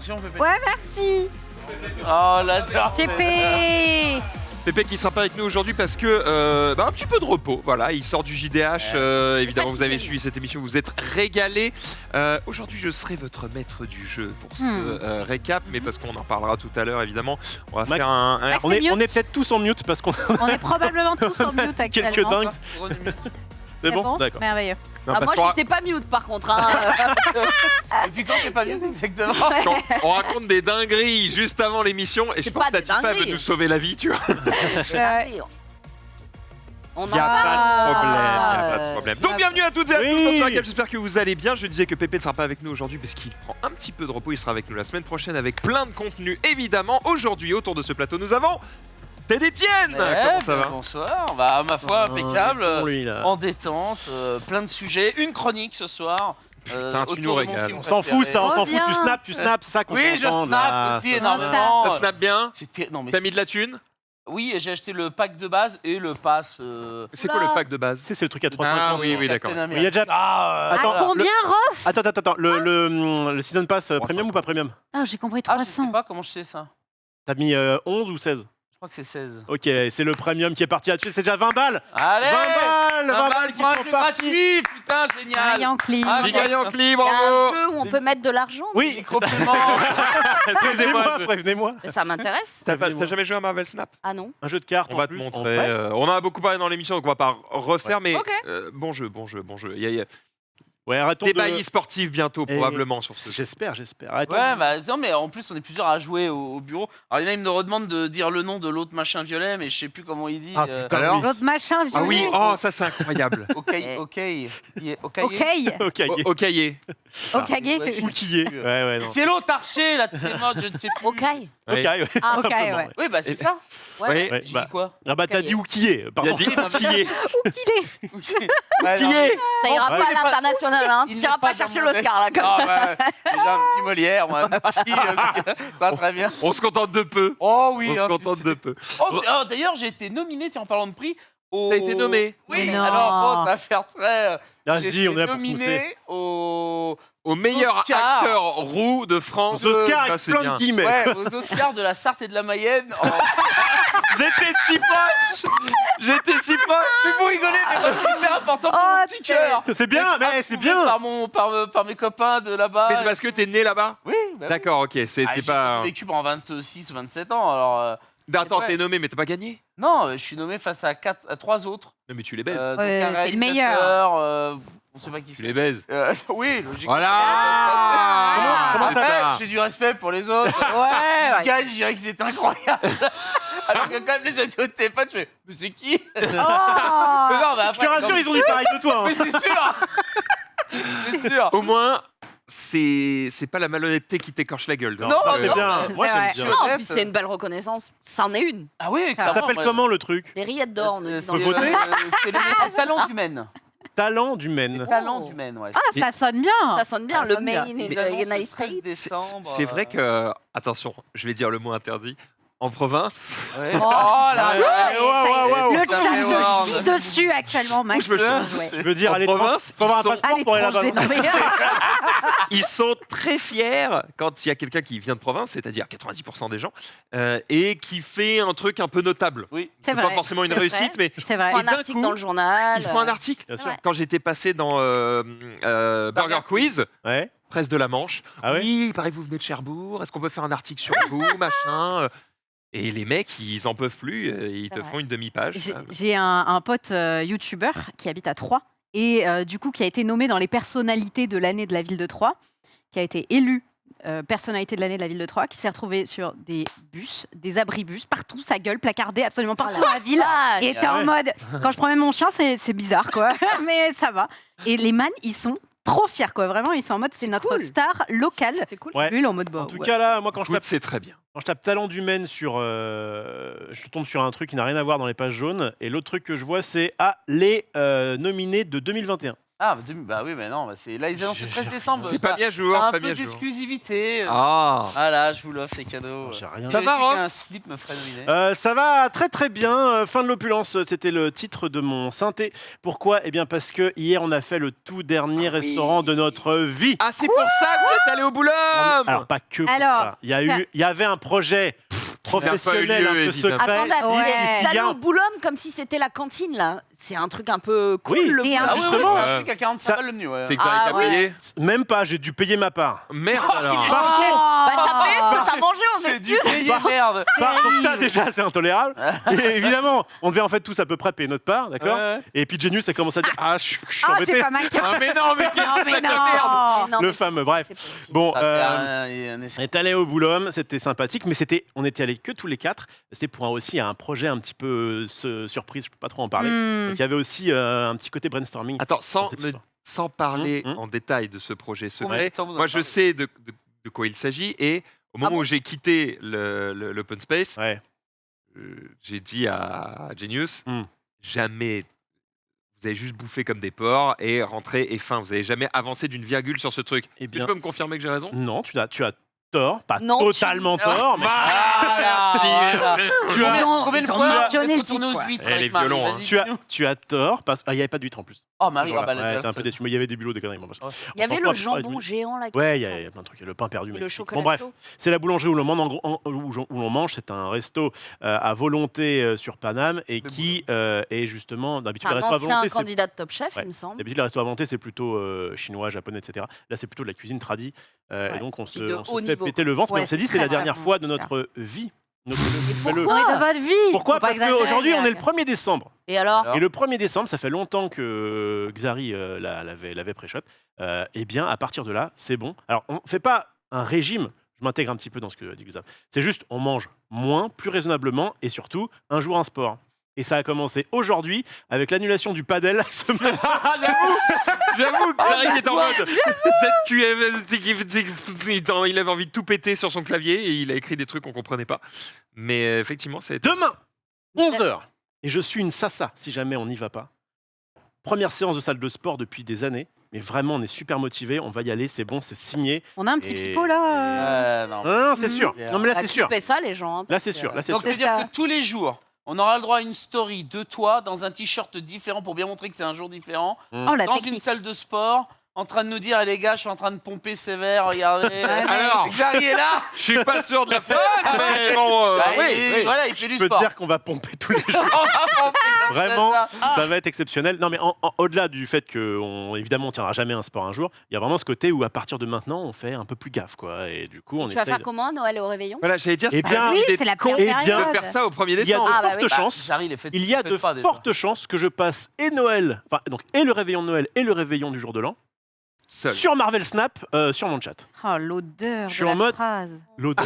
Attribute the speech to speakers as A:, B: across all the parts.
A: Merci mon Pépé.
B: Ouais, merci.
A: Oh l'adore.
B: Pépé.
C: Pépé qui est sympa avec nous aujourd'hui parce que un petit peu de repos, voilà, il sort du JDH, évidemment vous avez suivi cette émission, vous vous êtes régalés. Aujourd'hui je serai votre maître du jeu pour ce récap, mais parce qu'on en parlera tout à l'heure évidemment, on va faire un...
B: Max,
D: On est peut-être tous en mute parce qu'on
B: On est probablement tous en mute actuellement.
D: quelques dingues. C'est bon, d'accord.
B: Merveilleux.
C: Non,
E: Ah,
C: parce
E: moi,
C: qu'on
E: j'étais pas mute par contre. Hein.
A: Et puis quand t'es pas bien exactement.
C: on raconte des dingueries juste avant l'émission et je
E: C'est
C: pense
E: pas
C: que la
E: des
C: Tifa veut
E: dingueries.
C: nous sauver la vie, tu vois.
E: On
C: Il n'y a
E: en
C: pas de problème,
E: parle.
C: il n'y a pas de problème. Donc bienvenue à toutes et à tous
D: Oui.
C: dans ce récap, j'espère que vous allez bien. Je disais que Pépé ne sera pas avec nous aujourd'hui parce qu'il prend un petit peu de repos, il sera avec nous la semaine prochaine avec plein de contenu évidemment. Aujourd'hui autour de ce plateau nous avons Ted Etienne. Comment ça va?
A: Bonsoir. Bah ma foi impeccable.
D: Bon, lui, là.
A: En détente, plein de sujets, une chronique ce soir.
C: tu
A: autour
C: nous
A: de mon
C: régales.
A: film
D: On s'en fout, ça, on s'en
B: Trop
D: fout.
B: bien.
D: Tu snaps, c'est ça qu'on
A: Oui, je
D: entend,
A: snap
D: là.
A: aussi
D: Ça,
A: énormément.
C: Ça snap bien?
A: Non mais
C: T'as mis de la thune?
A: oui, et j'ai acheté le pack de base et le pass.
C: C'est quoi le pack de base?
D: C'est le truc à 350.
C: Ah oui, oui, d'accord.
D: Il y a déjà-
A: Ah,
B: À combien, Rof?
D: Attends, le Season Pass premium ou pas premium?
B: Ah, j'ai compris
A: je sais
B: 300.
A: pas comment je sais ça.
D: T'as mis 11 ou 16?
A: Je crois que c'est 16.
D: Ok, c'est le premium qui est parti là-dessus, c'est déjà 20 balles!
A: Allez
D: 20 balles qui sont partis!
A: gratuit, putain, génial.
B: Yankee.
A: Ah,
C: J'ai gagné en cli,
E: Il y a
C: bravo!
E: un jeu où on peut mettre de l'argent.
D: Oui!
A: Micro-paiement.
D: Prévenez-moi, prévenez-moi!
E: Mais ça m'intéresse.
C: T'as jamais joué à Marvel Snap?
E: Ah non.
D: Un jeu de cartes
C: On
D: en
C: va te
D: plus, en
C: montrer.
D: vrai.
C: On en a beaucoup parlé dans l'émission, donc on va pas refaire, mais
E: Ok.
C: bon jeu. Il y a
D: Ouais, arrêtons
C: des
D: de...
C: baillis sportifs bientôt,
D: Et-
C: probablement, sur ce jeu.
D: J'espère. Arrêtons.
A: Ouais, bah non, mais en plus, on est plusieurs à jouer au bureau. Alors, il y en a, ils me redemandent de dire le nom de l'autre machin violet, mais je sais plus comment il dit.
D: Ah, putain,
C: Alors
D: oui.
B: L'autre machin
C: Ah oui,
B: violet.
C: oh, ça c'est incroyable.
A: Ok.
B: Ok.
D: Ok.
C: Okaye.
B: Okage.
D: Ou qui est? Ouais, non.
A: C'est l'autre archer, là, c'est mort, je ne sais plus.
E: Ok.
D: Ok,
C: Oui.
D: ouais.
E: Ah,
B: ok,
D: Simplement,
B: ouais.
A: Oui, bah c'est ça.
C: Oui.
D: Ouais,
A: J'ai
D: bah,
A: dit quoi
D: ah bah t'as dit où qui est?
C: Il a
D: Pardon.
C: dit Okaye.
A: Ouais,
C: Qui
A: non,
C: est?
E: Ça ira
D: Ouais.
E: pas à l'international. Hein.
A: Il
E: Tu
A: n'est
E: n'iras
A: pas
E: pas
A: dans
E: chercher
A: mon
E: l'Oscar là. Comme
A: Ah, bah, déjà un petit Molière, moi, un petit. Ça va très bien.
C: On se contente de peu.
A: Oh oui,
C: On se
A: hein,
C: contente
A: tu
C: de
A: sais.
C: peu.
A: Oh, d'ailleurs, j'ai été nominé, tiens, en parlant de prix.
C: T'as été nommé?
A: Oui,
B: Non.
A: alors bon, ça va faire très.
D: Là,
A: j'ai
D: je dis,
A: été
D: on est là pour se mousser.
A: nominé au
C: Meilleur
A: Oscar.
C: acteur roux de France.
D: Aux Oscars
C: Ça,
D: avec
C: c'est
D: plein
C: bien.
D: de guillemets.
A: Ouais, aux Oscars de la Sarthe et de la Mayenne.
C: J'étais si proche. J'étais si proche.
A: Mais vous rigolez, mais moi c'est hyper important pour
B: Oh,
A: mon petit cœur.
D: C'est bien, mais c'est
A: Approuvé
D: bien.
A: par mes copains de là-bas.
C: Mais c'est parce que t'es né là-bas?
A: Oui, bah oui.
C: D'accord, ok, c'est
A: J'ai
C: pas...
A: vécu pendant 26 ou 27 ans, alors...
C: Attends,
A: Ouais.
C: t'es nommé, mais t'as pas gagné?
A: Non, je suis nommé face à 3 autres.
C: Non, mais tu les baises.
A: Donc
B: Ouais,
A: un
B: t'es le meilleur.
A: réalisateur, on sait pas qui
C: Tu
A: c'est.
C: les baises.
A: Oui, logiquement.
C: Voilà.
D: Comment ça
A: Après,
D: va?
A: j'ai du respect pour les autres.
E: Ouais,
A: Si je
E: ouais.
A: gagne, je dirais que c'est incroyable. Alors que quand même les autres au téléphone, je fais, mais c'est qui?
B: Oh.
A: Mais non, mais
D: Je
A: après,
D: te rassure, ils ont dit pareil de toi. hein.
A: Mais c'est sûr. C'est sûr.
C: Au moins, c'est pas la malhonnêteté qui t'écorche la gueule.
A: Non,
D: Ça, c'est
A: non,
D: bien.
B: c'est
D: Moi,
B: vrai.
D: j'aime bien.
E: Non, puis c'est une belle reconnaissance. Ça en est une.
A: Ah oui,
D: Ça
A: clairement,
D: s'appelle
A: moi,
D: comment le truc?
E: Des rillettes d'or, on nous dit dans
D: Faut
E: le
D: voter
E: jeu.
A: C'est le talent du Maine.
D: Talent du Maine.
A: Talent du Maine, ouais.
B: Ah, ça sonne bien.
E: Ça sonne bien.
B: Ça
E: Le
B: sonne bien.
E: main
A: Ils annoncent
E: United
A: le 13
E: States.
A: décembre.
C: C'est vrai que... Attention, je vais dire le mot interdit. En province...
A: Ouais.
B: Oh.
A: Oh là
D: Ouais,
A: là.
D: ouais, ouais, ouais, ouais.
B: Le
A: Putain,
B: chat
A: mais
B: de
A: wow.
B: chie dessus actuellement, Max.
C: Où je me cherche.
B: Ouais.
D: Je veux dire,
C: En
D: à l'étranger,
C: province,
D: faut avoir un
C: ils sont-
B: À
D: passeport pour aller
B: l'étranger,
D: là-bas.
B: non mais...
C: Ils sont très fiers quand il y a quelqu'un qui vient de province, c'est-à-dire 90% des gens, et qui fait un truc un peu notable.
A: Oui.
B: C'est
C: Pas
B: vrai.
C: forcément une
B: c'est
C: réussite, mais
B: C'est vrai.
E: Faut
C: Et
E: un
C: d'un
E: article
C: coup,
E: dans le journal.
C: ils font un article.
D: Bien sûr.
E: Ouais.
C: Quand j'étais passé dans Burger Quiz,
D: Ouais.
C: presse de la Manche,
D: Ah ouais?
C: oui, il paraît que vous venez de Cherbourg, est-ce qu'on peut faire un article sur vous, machin Et les mecs, ils en peuvent plus, ils te
E: vrai.
C: font une demi-page.
B: J'ai un pote youtubeur qui habite à Troyes et du coup qui a été nommé dans les personnalités de l'année de la ville de Troyes, qui a été élu personnalité de l'année de la ville de Troyes, qui s'est retrouvé sur des bus, des abribus, partout, sa gueule placardée absolument partout dans la ville. Et était
D: Ah
B: en
D: ouais.
B: mode, quand je promène mon chien, c'est bizarre quoi, mais ça va. Et les man, ils sont trop fiers quoi, vraiment, ils sont en mode, c'est notre
E: cool.
B: star locale.
E: C'est cool.
D: Ouais.
B: Lui, il est en mode, bah,
D: En tout
B: ouais.
D: cas, là, moi, quand je
C: Écoute,
D: tape,
C: c'est très bien.
D: talent du Maine sur. Je tombe sur un truc qui n'a rien à voir dans les pages jaunes. Et l'autre truc que je vois, c'est les nominés de 2021.
A: Ah, bah oui, mais non, là ils annoncent le 13 décembre.
C: C'est pas mis à jour,
A: T'as
C: c'est
A: un
C: pas
A: peu
C: mis à jour.
A: d'exclusivité.
C: Ah.
A: Voilà, je vous l'offre, ces cadeaux.
D: J'ai rien.
C: Ça va,
A: Vérifiez
C: Rof
A: qu'un slip me ferait deviner.
D: Ça va très très bien. Fin de l'opulence, c'était le titre de mon synthé. Pourquoi? Eh bien parce que hier on a fait le tout dernier restaurant de notre vie.
C: Ah, c'est pour ça que vous êtes allé au Boulogne.
D: Alors pas que pour
B: Alors,
D: ça. Il y avait un projet professionnel
C: lieu,
D: un peu
C: évidemment.
D: secret.
E: Attendez,
B: Ouais.
E: vous allez
D: Sicilien.
E: au Boulogne comme si c'était la cantine, là. C'est un truc un peu cool,
D: Oui,
E: le
B: c'est un-
E: Boulogne.
A: Ah oui,
D: justement,
A: oui, c'est celui qui a 45
D: ça-
A: balles le mieux. Ouais.
C: C'est que Xavier
E: Ah,
C: qui a
E: ouais.
C: payé.
D: Même pas, j'ai dû payer ma part.
C: Merde alors.
D: Par contre,
E: Bah, t'as payé ce que t'as mangé, on
A: C'est du
E: s'excuse.
A: payé, merde.
D: donc ça déjà c'est intolérable. Et évidemment, on devait en fait tous à peu près payer notre part, d'accord?
A: Ouais.
D: Et puis Genius a commencé à dire je suis
B: Ah,
D: embêté.
B: c'est pas mal.
C: Ah, mais non, mais quel
B: Non, mais
C: sac de
B: non.
C: merde.
E: Non,
D: Le
E: mais
D: fameux, bref.
E: c'est pas possible.
D: Bon,
A: Ça, c'est un
D: on
A: essai.
D: est allé au Boulogne, c'était sympathique, mais on était allés que tous les quatre. C'était pour aussi un projet un petit peu surprise, je peux pas trop en parler.
B: Hmm.
D: Donc il y avait aussi un petit côté brainstorming.
C: Attends,
D: dans cette histoire.
C: sans parler
D: Hum, hum.
C: en détail de ce projet
A: Combien
C: secret,
A: de temps vous en
C: moi je
A: parlez
C: sais de quoi il s'agit et au moment
E: bon
C: où j'ai quitté l'open space,
D: Ouais.
C: j'ai dit à Genius,
D: Hum.
C: jamais vous avez juste bouffé comme des porcs et rentré et fin. Vous avez jamais avancé d'une virgule sur ce truc.
D: Eh
C: Tu
D: bien,
C: peux me confirmer que j'ai raison?
D: non, tu as tort, pas
E: Non,
D: totalement tort, mais
A: Ah,
D: tu as,
A: Combien de
B: ils ont
A: fois
B: mentionné le
A: retourné
B: titre,
A: aux
B: quoi.
A: huîtres
C: Eh,
A: avec
C: les
A: Marie,
C: violons, hein.
A: vas-y,
D: tu as tort parce qu'il n'y avait pas d'huître en plus.
A: Oh, Marie,
D: Voilà.
A: ah bah, la
D: Ouais,
A: gueule,
D: t'es un peu
A: ça.
D: déçu, mais il y avait des bulots, des conneries. Bon, bref.
E: Il y avait
D: Franchement,
E: le jambon
D: ouais,
E: géant, là.
D: Ouais, il y a plein de trucs. Le pain perdu.
E: Et le
D: magnifique.
E: chocolat
D: Bon, bref,
E: chaud.
D: c'est la boulangerie où l'on mange. C'est un resto à volonté sur Paname et
A: Le
D: qui est justement d'habitude
E: C'est
D: les
E: un
D: restos à
E: ancien
D: volonté. c'est-
E: candidat de Top Chef,
D: Ouais.
E: il me semble.
D: D'habitude, les restos à volonté, c'est plutôt chinois, japonais, etc. Là, c'est plutôt de la cuisine tradie.
B: Ouais.
D: Et donc, on se,
E: de
D: on se
E: haut
D: fait
E: niveau.
D: péter le ventre.
B: Ouais,
D: mais on s'est dit,
B: c'est
D: c'est la
B: très,
D: dernière
B: très
D: fois
B: bon.
D: de notre vie. Donc,
E: pourquoi
B: Non, mais de votre vie.
D: Pourquoi
B: Faut pas
D: Parce
B: exagérer,
D: qu'aujourd'hui, on est le
B: Greg.
D: 1er décembre.
E: Et alors
A: Alors
D: Et le 1er décembre, ça fait longtemps que Xari l'avait pré-shot. Eh bien, à partir de là, c'est bon. Alors, on ne fait pas un régime. Je m'intègre un petit peu dans ce que dit Xav. C'est juste, on mange moins, plus raisonnablement, et surtout, un jour un sport. Et ça a commencé aujourd'hui avec l'annulation du padel la semaine.
C: J'avoue que Xavier est en mode il avait envie de tout péter sur son clavier et il a écrit des trucs qu'on comprenait pas. Mais effectivement, c'est
D: Demain, 11h. Et je suis une sassa si jamais on n'y va pas. Première séance de salle de sport depuis des années. Mais vraiment, on est super motivés. On va y aller, c'est bon, c'est signé.
B: On a un petit
D: Et-
B: pipeau là.
A: Non.
D: Non, c'est sûr.
A: Bien.
D: Non, mais là,
E: Bah,
D: c'est sûr.
E: clipez ça, les gens. hein,
D: Là,
E: parce
D: c'est
E: que,
D: sûr. Là, c'est
A: Donc,
D: sûr.
A: c'est dire
B: ça.
A: que tous les jours, on aura le droit à une story de toi dans un t-shirt différent pour bien montrer que c'est un jour différent,
B: Oh la
A: dans une
B: technique.
A: salle de sport, en train de nous dire, eh, les gars, je suis en train de pomper sévère, regardez.
C: Alors,
A: Xavier est là.
C: je suis pas sûr de la phrase, mais bon,
A: Bah,
C: oui,
A: il-
C: oui.
A: Voilà, il fait du
D: Je peux te
A: sport.
D: dire qu'on va pomper tous les jours.
A: On va pomper comme
D: Vraiment,
A: ça.
D: ça va être exceptionnel. Non, mais au-delà du fait évidemment, on tiendra jamais un sport un jour, il y a vraiment ce côté où, à partir de maintenant, on fait un peu plus gaffe, quoi. Et du coup, on
E: Tu vas
D: essaye
E: faire comment à Noël et au réveillon
C: Voilà, j'allais dire,
D: Eh
C: c'est
D: bien,
C: pas
B: oui,
C: une idée
B: c'est la
C: de con
B: pire
D: Eh bien,
C: de
B: période.
C: faire ça au 1er
D: il y a de
C: décembre.
E: Ah, bah
D: fortes
E: oui.
D: chances.
A: Jarry, les fêtes-
D: Il y a
A: les
D: de
A: fêtes pas, déjà.
D: fortes chances que je passe et Noël, enfin donc et le réveillon de Noël et le réveillon du jour de l'an
C: Seul.
D: sur Marvel Snap sur mon chat.
B: Oh l'odeur
D: Je
B: de
D: suis
B: la
D: en mode-
B: phrase.
D: L'odeur.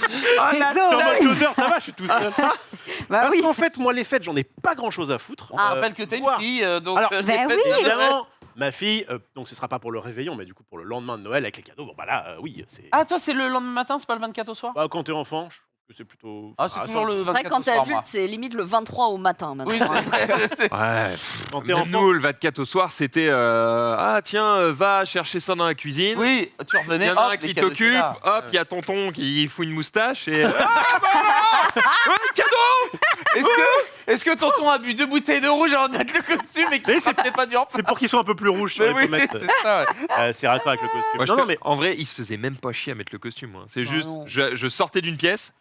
B: Désolé.
D: En mode l'odeur, ça va, je suis tout seul.
B: Bah
D: Parce
B: oui.
D: qu'en fait, moi, les fêtes, j'en ai pas grand chose à foutre.
A: On rappelle que t'es une
D: voir.
A: fille, donc
D: Alors,
A: les
B: bah
A: fêtes
B: oui.
A: de Noël-
D: Évidemment, ma fille, donc ce sera pas pour le réveillon, mais du coup pour le lendemain de Noël avec les cadeaux. Bon, bah là, oui, c'est.
A: Ah, toi, c'est le lendemain matin, c'est pas le 24 au soir
D: Bah, quand t'es enfant, je trouve que c'est plutôt.
A: Ah, c'est toujours le
E: C'est vrai
A: 24
E: que quand
A: au
E: t'es
A: soir,
E: adulte,
A: moi.
E: c'est limite le 23 au matin maintenant.
A: Oui,
E: hein.
A: c'est vrai. C'est-
C: Ouais.
D: Quand t'es
C: Même
D: enfant.
C: nous, le 24 au soir, c'était ah tiens, va chercher ça dans la cuisine.
A: Oui, tu
C: Il
A: revenais,
C: y en a
A: hop,
C: un qui
A: les cadeaux
C: t'occupe,
A: étaient là.
C: hop, il y a tonton qui fout une moustache et. Ah bah ouais, cadeau.
A: Est-ce que tonton a bu 2 bouteilles de rouge avant de mettre le costume et
D: Mais
A: qu'il
D: c'est
A: ne pas du
D: C'est pour qu'ils soient un peu plus rouges sur
A: Mais
D: les
A: oui,
D: pommettes.
A: c'est ça. Ouais.
D: C'est raccord avec le costume.
C: Moi, je
D: non, non,
C: te-
D: mais
C: En vrai, il se faisait même pas chier à mettre le costume. Moi. C'est
E: Ah
C: juste,
E: non.
C: je sortais d'une pièce,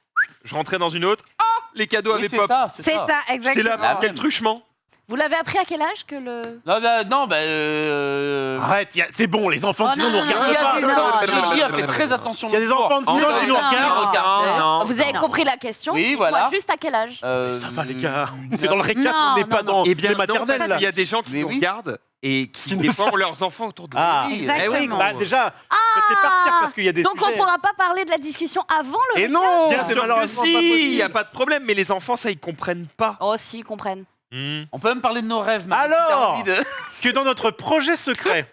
C: je rentrais dans une autre. Ah, les cadeaux
A: Oui,
C: avaient
A: c'est
C: pop.
A: ça,
B: C'est ça,
C: J'étais
B: exactement.
C: là, quel truchement.
E: Vous l'avez appris à quel âge que le.
A: Non, bah.
D: arrête, c'est bon, les enfants de
B: Oh
D: 6 ans nous
B: non, non,
A: S'il y
D: regardent
A: a
D: pas.
A: des
E: non,
A: enfants, Gigi a
C: non,
A: fait
C: non,
A: très
C: non.
A: attention.
D: S'il y a des
A: l'autre
D: enfants de 6
A: fois.
D: ans qui nous
A: Non,
D: regardent.
A: regarde.
C: Non.
E: Vous avez
B: Non.
E: compris la question
A: Oui,
E: Dites-moi
A: voilà.
E: juste à quel âge
D: Ça va, les gars. On est dans le récap,
B: Non,
D: on n'est
B: non,
D: pas
B: non.
D: dans
C: Eh bien,
D: les
C: non,
D: maternelles,
C: parce
D: là.
C: qu'il y a des gens qui
A: Mais
C: nous
A: oui.
C: regardent et qui
D: Qui nous
C: défendent leurs enfants autour de
D: Ah,
C: eux.
B: Exactement.
C: Eh oui,
D: bah déjà, faites-les partir parce qu'il y a des
E: Donc on
D: sujets.
E: pourra pas parler de la discussion avant le.
D: Et non,
C: Bien
D: c'est
C: sûr que
D: malheureusement pas
C: si, il
D: possible.
C: n'y a pas de problème, mais les enfants, ça, ils comprennent pas.
E: Oh si, ils comprennent.
C: Hmm.
A: On peut même parler de nos rêves, Marie, si t'as
D: Alors
A: envie de-
D: que dans notre projet secret,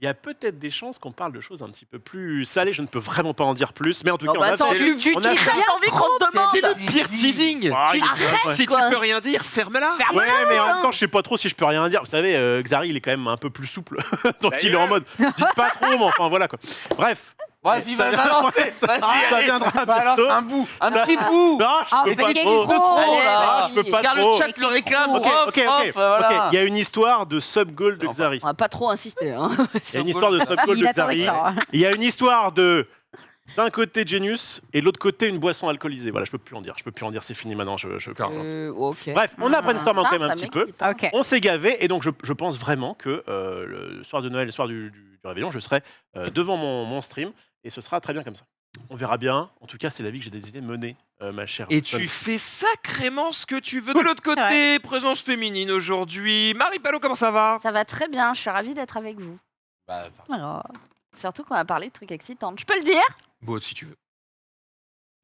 D: il y a peut-être des chances qu'on parle de choses un petit peu plus salées. Je ne peux vraiment pas en dire plus, mais en tout
E: Non,
D: cas,
E: bah
D: on a
E: attends,
D: fait-
E: tu
D: on a
E: t'y
D: fait-
E: serais envie qu'on te demande.
C: C'est le pire teasing.
D: Ah, il-
E: arrêtes,
C: Si tu
E: quoi.
C: peux rien dire, ferme-la.
D: Ouais, mais en même temps, je sais pas trop si je peux rien dire. Vous savez, Xari, il est quand même un peu plus souple. Donc il est en mode, dites pas trop, mais enfin voilà quoi. Bref.
A: Bref, il va
D: Ça-
A: balancer.
D: ça viendra
A: Balance
D: bientôt.
A: un bout, un
D: Ça-
A: petit bout.
D: Non, je
B: Ah,
D: peux
B: mais
D: pas
B: il est
D: trop.
B: trop.
A: Allez,
B: là.
D: je peux pas
A: Car
D: trop.
A: le chat le réclame.
D: Ok,
A: off,
D: ok,
A: off,
D: ok.
A: voilà.
D: Ok, il y a une histoire de sub-goal de Xari.
E: On va pas trop insister. Hein.
D: Il y a une histoire de sub-goal
B: Il
D: de
B: a tendance
D: Xari.
B: ça.
D: Il y a une histoire de d'un côté Genius et de l'autre côté une boisson alcoolisée. Voilà, je peux plus en dire. C'est fini maintenant. Je peux plus en dire.
E: Ok.
D: Bref, on a brainstormé quand
E: Ah,
D: même un
E: ça
D: petit peu.
E: m'excite, hein.
B: Ok.
D: On s'est gavé et donc je pense vraiment que le soir de Noël, le soir du réveillon, je serai devant mon stream et ce sera très bien comme ça. On verra bien. En tout cas, c'est la vie que j'ai décidé de mener, ma chère.
C: Et
D: Sol.
C: tu fais sacrément ce que tu veux. De l'autre côté, présence féminine aujourd'hui. Marie Palot, comment ça va?
E: Ça va très bien, je suis ravie d'être avec vous.
A: Bah,
B: Alors,
E: Surtout qu'on a parlé de trucs excitants. Je peux le dire?
C: Bon, si tu veux.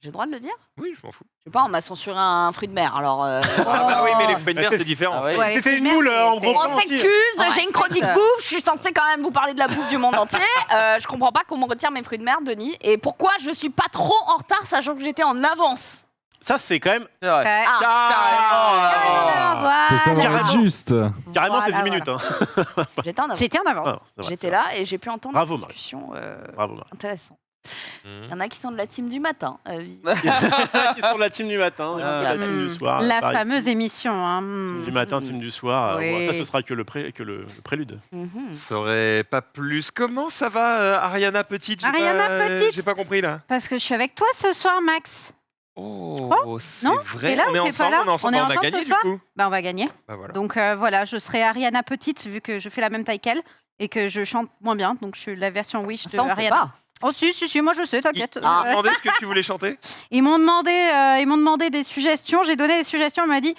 E: J'ai le droit de le dire?
C: Oui, je m'en fous.
E: Je sais pas, on m'a censuré un fruit de mer, alors...
C: Ah bah oui, mais les fruits de mer,
D: c'est-
C: c'est différent.
A: ah ouais.
B: Ouais,
D: C'était
B: c'est
D: une
B: merde,
D: moule en
B: c'est-
D: gros.
E: On
D: plan aussi.
E: s'excuse,
B: Ouais.
E: j'ai une chronique bouffe, je suis censée quand même vous parler de la bouffe du monde entier. Je comprends pas qu'on me retire mes fruits de mer, Denis. Et pourquoi je suis pas trop en retard, sachant que j'étais en avance?
D: Ça, c'est quand même
A: c'est vrai.
E: Ah,
B: Voilà.
F: Faut savoir
D: Carrément.
F: être juste.
D: carrément, c'est 10
B: Voilà,
D: minutes. Hein.
E: j'étais en avance.
B: J'étais en avance.
D: Ah, c'est vrai,
E: J'étais
D: c'est
E: là et j'ai pu entendre
D: Bravo,
E: une
D: Marie.
E: discussion
D: Bravo, Marie.
E: intéressante.
C: Mhm.
E: Il y en a qui sont de la team du matin.
D: Qui sont de la team du matin, la team du soir.
B: La
D: par
B: fameuse
D: ici.
B: émission. Hein.
D: Team du matin, team du soir.
B: Oui.
D: Bon, ça, ce sera que le prélude.
E: Mhm.
C: Ça aurait pas plus. Comment ça va, Ariana Petite?
B: Ariana Petite.
C: J'ai pas compris là.
B: Parce que je suis avec toi ce soir, Max.
C: Oh, c'est
B: Non,
C: vrai.
B: t'es là
C: On
B: ou
C: est
B: t'es
C: ensemble,
B: pas là
C: on est ensemble.
B: On est
C: On a
B: ensemble
C: gagné
B: ce
C: du
B: soir
C: coup.
B: Bah, on va gagner.
C: Bah voilà.
B: Donc voilà, je serai Ariana Petite vu que je fais la même taille qu'elle et que je chante moins bien. Donc je suis la version Wish de
E: Ça, on sait
B: Ariana.
E: pas.
B: Oh si, moi je sais, t'inquiète.
C: Ils m'ont demandé ce que tu voulais chanter.
B: Ils m'ont demandé des suggestions. J'ai donné des suggestions. On m'a dit,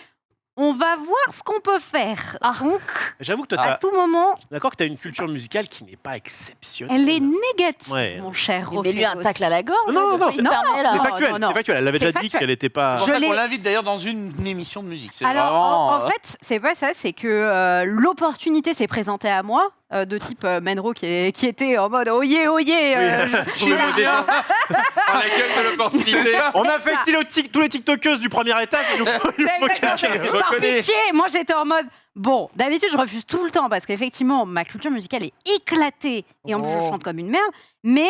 B: on va voir ce qu'on peut faire. Donc
D: J'avoue que toi,
B: à tout moment,
D: d'accord que tu as une culture musicale qui n'est pas exceptionnelle.
B: elle est négative,
D: Ouais.
B: mon cher.
E: Mais lui, un
B: Ophéos.
E: tacle à la gorge.
D: Non,
E: de
D: non,
E: quoi il
D: c'est-
E: se permet, là.
D: C'est
B: Non,
D: factuel,
B: non, non.
D: c'est factuel. Elle avait
B: C'est
D: déjà dit
B: factuel.
D: qu'elle n'était pas.
A: C'est pour
B: Je
A: ça qu'on
B: l'ai-
A: l'invite d'ailleurs dans une émission de musique. C'est
B: Alors,
A: vraiment,
B: en fait, c'est pas ça, c'est que l'opportunité s'est présentée à moi, de type Menro qui était en mode oyez, je suis là.
C: À l'accueil de l'opportunité.
D: On a fait tous les TikTokeuses du premier étage. Il nous faut
B: Exactement.
D: quelqu'un.
C: Je
B: Par
C: reconnais.
B: pitié, moi j'étais en mode bon, d'habitude je refuse tout le temps parce qu'effectivement ma culture musicale est éclatée et en plus je
E: Oh.
B: chante comme une merde, mais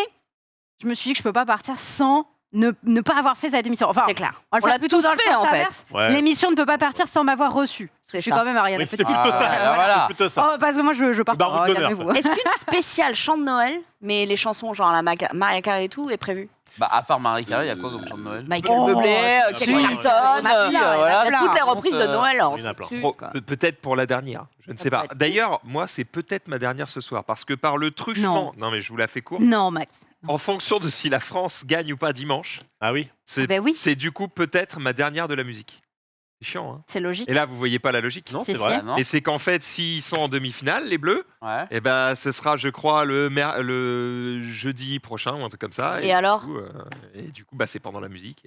B: je me suis dit que je peux pas partir sans ne pas avoir fait cette émission. Enfin,
E: C'est clair.
B: on va le
E: On
B: faire
E: l'a
B: plutôt
E: tous
B: dans le
E: fait,
B: sens
E: en fait.
B: inverse.
D: Ouais.
B: L'émission ne peut pas partir sans m'avoir reçu. Parce que
E: C'est
B: je suis
E: ça.
B: quand même Ariana
D: Oui, c'est
B: Petite.
D: plutôt ça.
A: Ah, voilà.
D: C'est plutôt ça.
B: Oh, parce que moi je pars
D: Baron
B: pas,
D: d'honneur.
B: calmez-vous.
E: Est-ce qu'une spéciale chant de Noël, mais les chansons genre la Mariah Carey et tout, est prévue?
A: Bah, à part Marie Carré, il y a quoi comme chant de Noël?
E: Michael
B: Oh,
E: Bublé,
B: si.
E: Kelly Clarkson,
B: Bah, il y en a
A: voilà.
E: il y a toutes les
A: plein.
E: reprises de Noël. on
D: Il y en a
E: sait
D: plein.
E: dessus,
C: Bon,
E: quoi.
C: peut-être pour la dernière, je ne sais
E: peut
C: pas.
E: être
C: D'ailleurs, moi, c'est peut-être ma dernière ce soir, parce que par le truchement, non mais je vous la fais court,
B: Non, Max.
C: en fonction de si la France gagne ou pas dimanche,
D: Ah oui.
C: c'est
B: Ben oui.
C: c'est du coup peut-être ma dernière de la musique. C'est chiant, hein.
B: C'est logique.
C: Et là, vous voyez pas la logique.
D: Non,
B: Si,
D: c'est
B: si.
D: vrai.
A: Ah, non.
C: Et c'est qu'en fait, s'ils sont en demi-finale, les Bleus,
A: Ouais.
C: et ben, ce sera, je crois, le jeudi prochain ou un truc comme ça.
E: Et alors
C: Et du coup, bah, c'est pendant la musique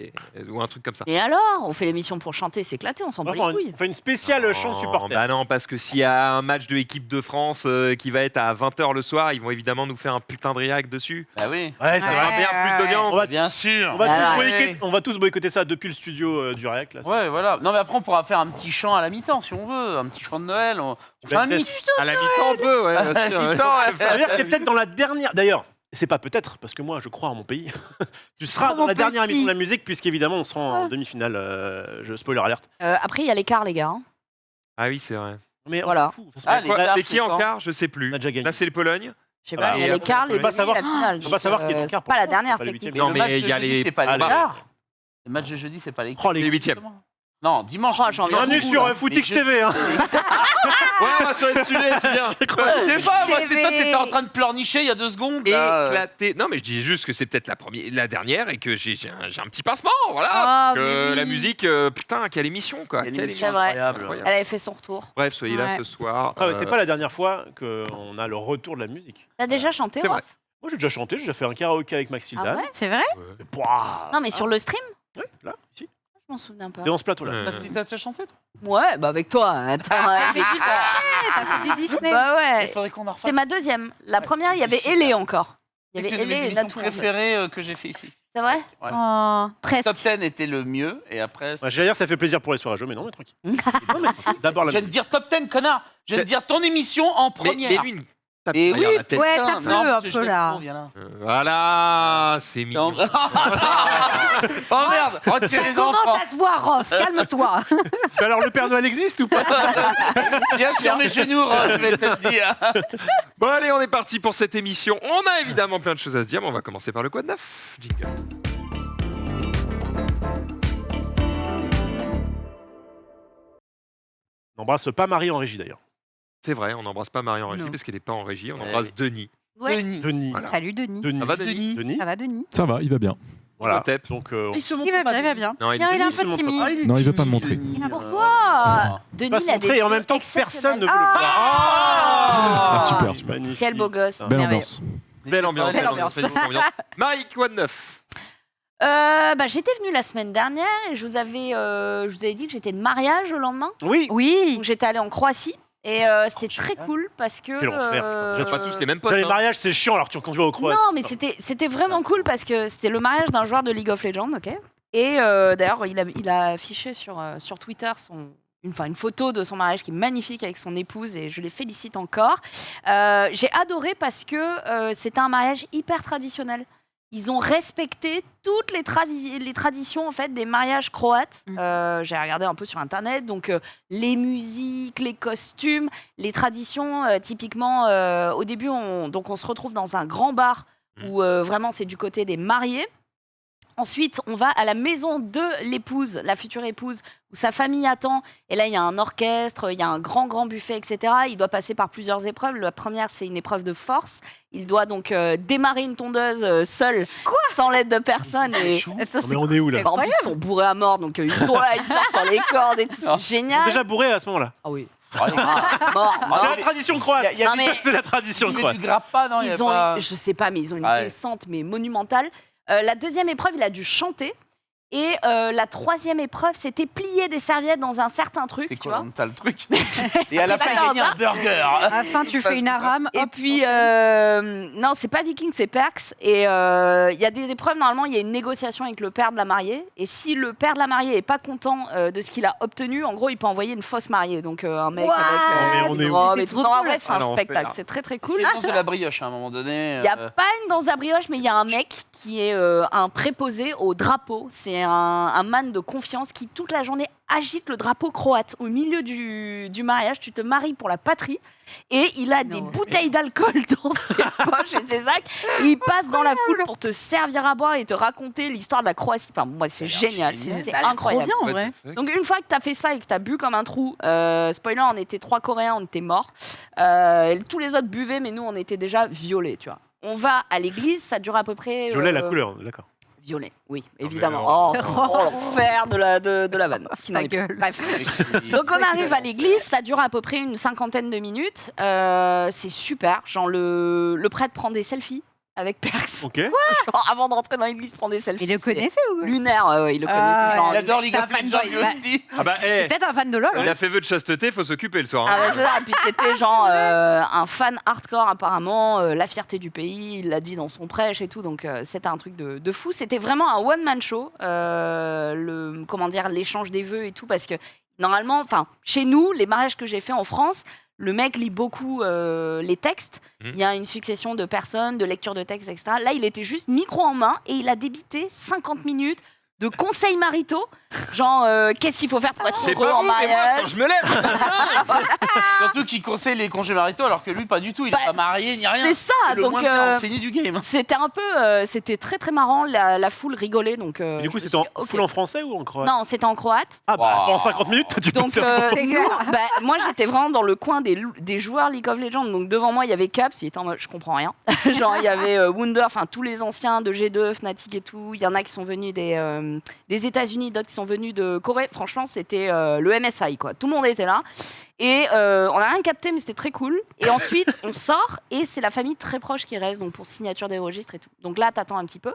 C: ou un truc comme ça.
E: Et alors? On fait l'émission pour chanter, s'éclater, on s'en bat les
D: Enfin,
E: couilles.
D: on fait une spéciale chant
C: Non,
D: supporter.
C: Bah non, parce que s'il y a un match de l'équipe de France qui va être à 20h le soir, ils vont évidemment nous faire un putain de réac dessus.
A: Bah oui.
D: Ouais,
C: Ça
D: c'est
C: va
D: vrai.
C: bien plus d'audience.
D: On va-
A: Bien sûr.
D: On va,
E: Ah
D: tous
E: ouais.
D: on va tous boycotter ça depuis le studio du REAC. Là.
A: Ouais, voilà. Non, mais après, on pourra faire un petit chant à la mi-temps si on veut. Un petit chant de Noël. On fait un
D: Peut-être.
A: mix.
C: À la mi-temps, on peut, ouais, bien
A: À la
C: sûr.
A: mi-temps, ouais.
D: Ça veut dire que peut-être dans la dernière. D'ailleurs, c'est pas peut-être, parce que moi je crois en mon pays. Tu seras
B: Oh,
D: dans
B: mon
D: la dernière
B: petit.
D: émission de la musique, puisqu'évidemment on sera en demi-finale. Je spoiler alerte.
E: Après, il y a l'écart, les gars. hein.
C: Ah oui, c'est vrai.
D: Mais on
E: Voilà.
D: s'en fout. De toute façon,
A: Ah,
D: on
A: les
C: Quoi,
A: quarts,
C: c'est qui
A: c'est
C: en
A: quand
C: quart? Je sais plus.
D: a déjà gagné.
C: Là, c'est le Pologne.
E: Je sais pas,
D: Ah,
E: il y a
C: et
E: l'écart,
D: on
E: les
D: peut pas
E: demi,
D: savoir-
E: la finale.
D: on peut pas savoir qui est en quart,
E: Pas la
D: pourquoi
E: dernière,
D: c'est pas les
E: techniquement.
C: Non,
A: Le
C: mais
A: match
C: il y a
A: de jeudi,
C: les-
A: c'est pas les
D: Ah, les-
A: quarts. Le match de jeudi, c'est pas les
D: Oh,
A: quarts.
D: les
C: Les huitièmes.
A: Non, dimanche.
E: Oh, j'en viens
D: Bienvenue
E: beaucoup,
D: sur
E: là.
D: Footix
A: Mais
D: TV. Hein.
C: Ouais, on va sur le sujet, c'est bien.
A: Je sais pas, moi, c'est toi,
B: TV.
A: t'étais en train de pleurnicher il y a 2 secondes. là.
C: Éclaté. Non, mais je dis juste que c'est peut-être la dernière et que j'ai un petit pincement, voilà.
B: Ah,
C: parce que
B: oui, oui.
C: la musique, putain, quelle émission, quoi.
A: Quelle
C: Quelle
A: émission
E: C'est vrai.
A: incroyable.
C: Incroyable.
E: Elle avait fait son retour.
C: Bref, soyez là
B: Ouais.
C: ce soir.
D: Ah, ouais, c'est pas la dernière fois qu'on a le retour de la musique.
E: T'as déjà chanté,
C: C'est
E: Rof?
C: vrai.
D: Moi j'ai déjà chanté, j'ai déjà fait un karaoké avec Max
E: Ah
D: Sildan.
E: ouais?
B: C'est vrai?
D: Pouah.
E: Non, mais sur le stream?
D: Ouais, là, ici.
E: Je m'en souviens pas.
D: T'es dans ce plateau-là.
A: Bah, si t'as déjà chanté, toi.
E: Ouais, bah avec toi. Attends,
B: T'as fait du Disney.
E: bah
A: Il
E: ouais.
A: faudrait qu'on en refasse.
E: C'était ma deuxième. La
A: Ouais,
E: première, il y
A: c'est
E: avait
A: super.
E: Elé encore. Il y
A: C'est
E: avait
A: une de mes
E: Elé et
A: émissions
E: Natou.
A: préférées que j'ai fait ici.
E: C'est vrai?
A: Ouais.
B: Oh, presque.
A: Top 10 était le mieux et après.
D: Ouais, J'allais dire, ça fait plaisir pour les soirées jeux, mais non, mais tranquille. Non, mais d'abord
A: Je
D: la
A: viens de dire top 10, connard. Je viens de dire ton émission en première.
C: Mais lui, une tape
A: Et
C: derrière
A: oui,
C: la tête.
B: Ouais,
A: putain,
B: tape-le
A: non,
B: un
A: parce que je
B: peu,
A: l'ai
B: là.
A: trop, viens là.
C: Voilà, c'est mignon.
A: Oh merde, retirez les
B: Ça
A: enfants.
B: commence à se voir, Rof. Calme-toi.
D: Alors, le Père Noël existe ou pas?
A: Viens sur mes genoux, Ross, je vais te le dire.
C: Bon, allez, on est parti pour cette émission. On a évidemment plein de choses à se dire, mais on va commencer par le quoi de neuf. Jingle.
D: On n'embrasse pas Marie en régie d'ailleurs.
C: C'est vrai, on n'embrasse pas Marie en régie
B: Non.
C: parce qu'elle n'est pas en régie. On
A: Ouais.
C: embrasse Denis.
E: Ouais.
A: Denis.
D: Denis.
C: Voilà.
B: Salut, Denis.
D: Denis.
C: Ça va, Denis
D: Denis.
B: Ça va, Denis?
F: Ça va, il va bien.
D: Voilà.
C: Tep.
D: Donc,
A: Il se montre
B: Il va
A: pas,
B: bien, il va
A: Denis.
B: bien.
C: Non,
B: Il est un
D: Denis se
B: peu
D: montre
B: timide.
A: Ah, il est
F: Non, il veut pas
A: timide,
F: me montrer.
A: Denis.
E: Pourquoi? Denis,
D: pas se
E: il a
D: montrer
E: des
D: et en même temps personne ne veut le voir.
A: Ah,
F: Ah, super, super.
D: Magnifique.
E: Quel beau gosse.
D: Ah.
F: Belle
B: Merveilleux.
F: ambiance.
C: Belle ambiance.
B: Belle ambiance.
C: belle ambiance. Marie, quoi de neuf?
E: Bah, j'étais venue la semaine dernière et je vous avais dit que j'étais de mariage le lendemain.
D: Oui.
B: Oui.
E: Donc j'étais allée en Croatie et c'était très
A: génial.
E: cool parce que.
D: Quel enfer,
C: Vous êtes pas tous les mêmes potes.
D: Les
C: hein.
D: mariages, c'est chiant alors quand tu vas au Croatie.
E: Non, mais c'était vraiment cool parce que c'était le mariage d'un joueur de League of Legends, ok. Et d'ailleurs, il a affiché sur Twitter une photo de son mariage qui est magnifique avec son épouse et je les félicite encore. J'ai adoré parce que c'était un mariage hyper traditionnel. Ils ont respecté toutes les traditions en fait des mariages croates. J'ai regardé un peu sur internet, donc les musiques, les costumes, les traditions. Typiquement, au début, on se retrouve dans un grand bar où vraiment c'est du côté des mariés. Ensuite, on va à la maison de l'épouse, la future épouse, où sa famille attend. Et là, il y a un orchestre, il y a un grand buffet, etc. Il doit passer par plusieurs épreuves. La première, c'est une épreuve de force. Il doit donc démarrer une tondeuse seul, sans l'aide de personne. Et
B: Attends,
D: Non, mais on est où là?
B: c'est
E: en plus, ils sont bourrés à mort, donc ils sont là, ils sortent sur les cordes et tout.
A: Non.
E: C'est
D: Ils sont
E: génial.
D: déjà bourrés à ce moment-là.
E: Ah oui.
A: Oh, les gars.
E: Mort.
A: Ah,
D: C'est
A: mais-
D: la tradition croate.
A: Il y a
E: Non, mais-
D: C'est la tradition
A: Il y a
D: croate.
A: du grappa, non? Il y a
E: Ils ont,
A: pas-
E: je sais pas, mais ils ont une
A: Ouais.
E: descente mais monumentale. La deuxième épreuve, il a dû chanter. Et la troisième épreuve, c'était plier des serviettes dans un certain truc,
A: C'est
E: tu
A: quoi?
E: vois.
A: T'as le truc. Et à la fin, il
E: pas
A: gagne un burger.
B: À la fin, tu fais une arame.
E: Et
B: hop,
E: puis,
B: enchaîne.
E: non, c'est pas Viking, c'est Perks. Et il y a des épreuves, normalement, il y a une négociation avec le père de la mariée. Et si le père de la mariée est pas content de ce qu'il a obtenu, en gros, il peut envoyer une fausse mariée. Donc, un mec
B: What
E: avec
D: Mais on
E: des
D: est où?
E: robes et
B: C'est
E: tout.
B: trop
E: Non, en
B: cool.
E: vrai, c'est
C: Ah,
E: un
C: l'enfer.
E: spectacle. C'est très, très
A: Cool.
E: cool.
A: Il y a une danse de la brioche à un moment donné.
E: Il n'y a pas une danse de la brioche, mais il y a un mec qui est un préposé au drapeau. C'est un man de confiance qui, toute la journée, agite le drapeau croate. Au milieu du mariage, tu te maries pour la patrie. Et il a des bouteilles d'alcool dans ses poches et ses sacs. Et il passe dans la foule pour te servir à boire et te raconter l'histoire de la Croatie. Enfin, moi, c'est génial.
A: génial.
E: C'est
B: Ça a l'air
E: incroyable.
B: Trop bien, en vrai.
E: Donc une fois que tu as fait ça et que tu as bu comme un trou, spoiler, on était 3 Coréens, on était morts. Tous les autres buvaient, mais nous, on était déjà violets, tu vois. On va à l'église, ça dure à peu près...
D: Violet, la couleur, d'accord.
E: Violet, oui,
C: mais
E: évidemment.
B: alors.
E: Oh, l'enfer de la vanne. qui n'en
B: Ta
E: est plus.
B: gueule.
E: Bref. Donc on arrive à l'église, ça dure à peu près une 50aine de minutes. C'est super, genre le prêtre prend des selfies avec Perks.
D: Ok.
E: Genre, avant d'entrer dans l'église, prend des selfies.
B: Il le
E: C'est
B: connaissait ou
E: lunaire, ouais, il le connaissait.
B: Ah,
E: genre,
A: Il adore League
B: C'est
A: of
B: un
A: Legends
B: fanboy,
A: lui
B: ouais.
A: aussi.
C: Ah bah,
B: C'est peut-être un fan de LoL.
C: il
B: hein.
C: a fait vœu de chasteté, faut s'occuper le soir. hein.
E: Ah ouais, c'est ça. Puis c'était genre un fan hardcore apparemment, la fierté du pays, il l'a dit dans son prêche et tout, donc c'était un truc de fou. C'était vraiment un one-man show, l'échange des vœux et tout, parce que normalement, enfin, chez nous, les mariages que j'ai fait en France, le mec lit beaucoup les textes. Il y a une succession de personnes, de lecture de textes, etc. Là, il était juste micro en main et il a débité 50 minutes de conseils maritaux. Genre, qu'est-ce qu'il faut faire pour être
C: Je sais
E: heureux
C: pas
E: en
C: vous, mais moi,
E: mariage.
C: quand je me lève,
A: Surtout qu'il conseille les congés maritaux alors que lui, pas du tout. Il est
E: Bah,
A: pas marié ni rien.
E: C'est ça,
A: C'est le
E: donc
A: moins bien enseigné du game.
E: c'était un peu, c'était très très marrant, la foule rigolait. Donc,
D: Et du coup,
E: je me
D: c'était en
E: suis dit, ok.
D: full en français ou en croate?
E: Non, c'était en croate.
D: Ah bah,
A: Wow.
D: pendant 50 minutes, t'as dû
E: Donc,
D: passer un
B: C'est
E: nous,
B: clair.
E: bah, moi j'étais vraiment dans le coin des joueurs League of Legends. Donc devant moi, il y avait Caps, il était en mode je comprends rien. Genre, il y avait Wunder, enfin tous les anciens de G2, Fnatic et tout. Il y en a qui sont venus des États-Unis, d'autres qui sont venus de Corée. Franchement, c'était le MSI, quoi. Tout le monde était là. Et on n'a rien capté, mais c'était très cool. Et ensuite, on sort et c'est la famille très proche qui reste, donc pour signature des registres et tout. Donc là, t'attends un petit peu.